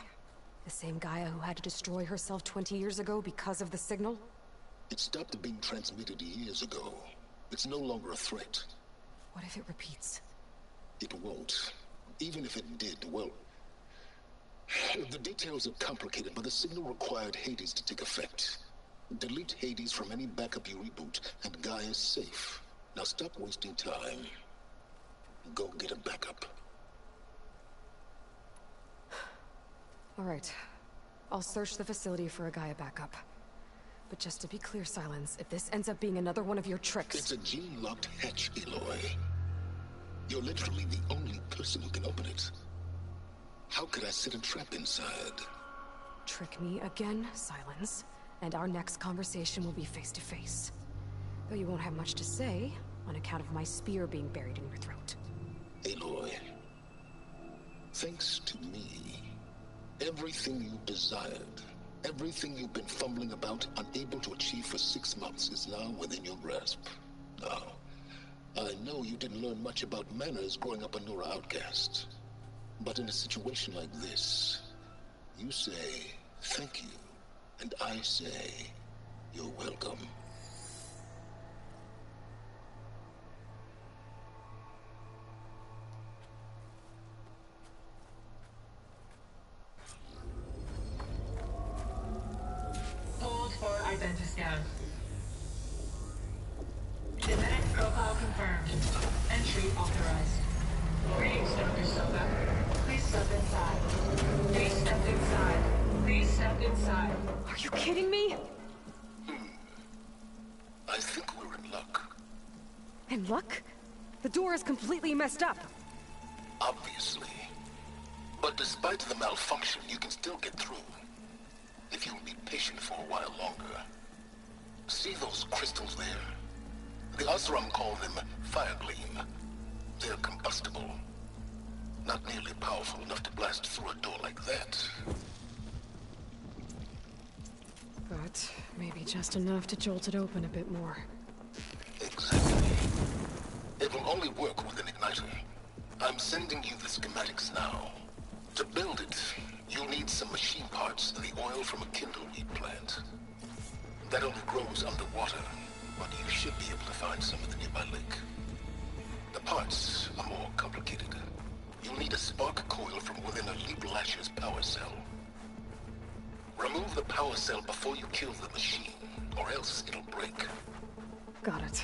The same Gaia who had to destroy herself 20 years ago because of the signal? It stopped being transmitted years ago. It's no longer a threat. What if it repeats? It won't. Even if it did, well... The details are complicated, but the signal required Hades to take effect. Delete Hades from any backup you reboot, and Gaia's safe. Now stop wasting time. Go get a backup. All right. I'll search the facility for a Gaia backup. But just to be clear, Silence, if this ends up being another one of your tricks... It's a gene-locked hatch, Aloy. You're literally the only person who can open it. How could I set a trap inside? Trick me again, Silence, and our next conversation will be face-to-face. Though you won't have much to say, on account of my spear being buried in your throat. Aloy, thanks to me, everything you desired, everything you've been fumbling about, unable to achieve for 6 months, is now within your grasp. Now, I know you didn't learn much about manners growing up a Nora outcast. But in a situation like this, you say, thank you, and I say, you're welcome. Hold for identiscan. Genetic profile confirmed. Entry authorized. Greetings, Dr. Soka. Please step inside. Please step kidding me? I think we're in luck. In luck? The door is completely messed up. Obviously. But despite the malfunction, you can still get through. If you'll be patient for a while longer. See those crystals there? The Oseram call them Firegleam. They're combustible. Not nearly powerful enough to blast through a door like that. But maybe just enough to jolt it open a bit more. Exactly. It will only work with an igniter. I'm sending you the schematics now. To build it, you'll need some machine parts and the oil from a kindleweed plant. That only grows underwater, but you should be able to find some at the nearby lake. The parts are more complicated. You'll need a spark coil from within a Leap Lasher's power cell. Remove the power cell before you kill the machine, or else it'll break. Got it.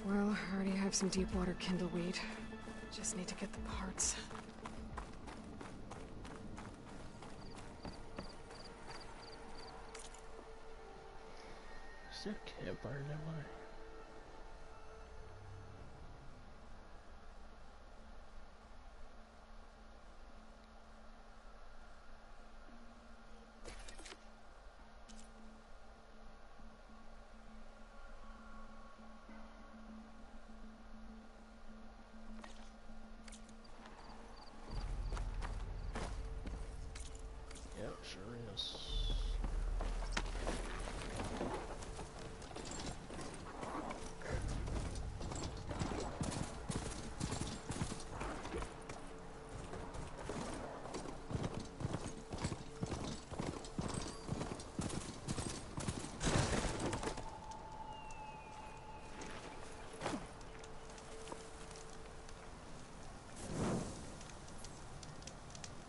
Well, I already have some deep water kindleweed. Just need to get the parts. Is there a campfire nearby? Yep, sure is.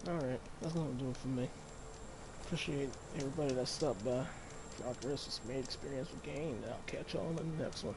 Alright, that's gonna do it for me. Appreciate everybody that stopped by. Progress is made, experience was gained. I'll catch y'all in the next one.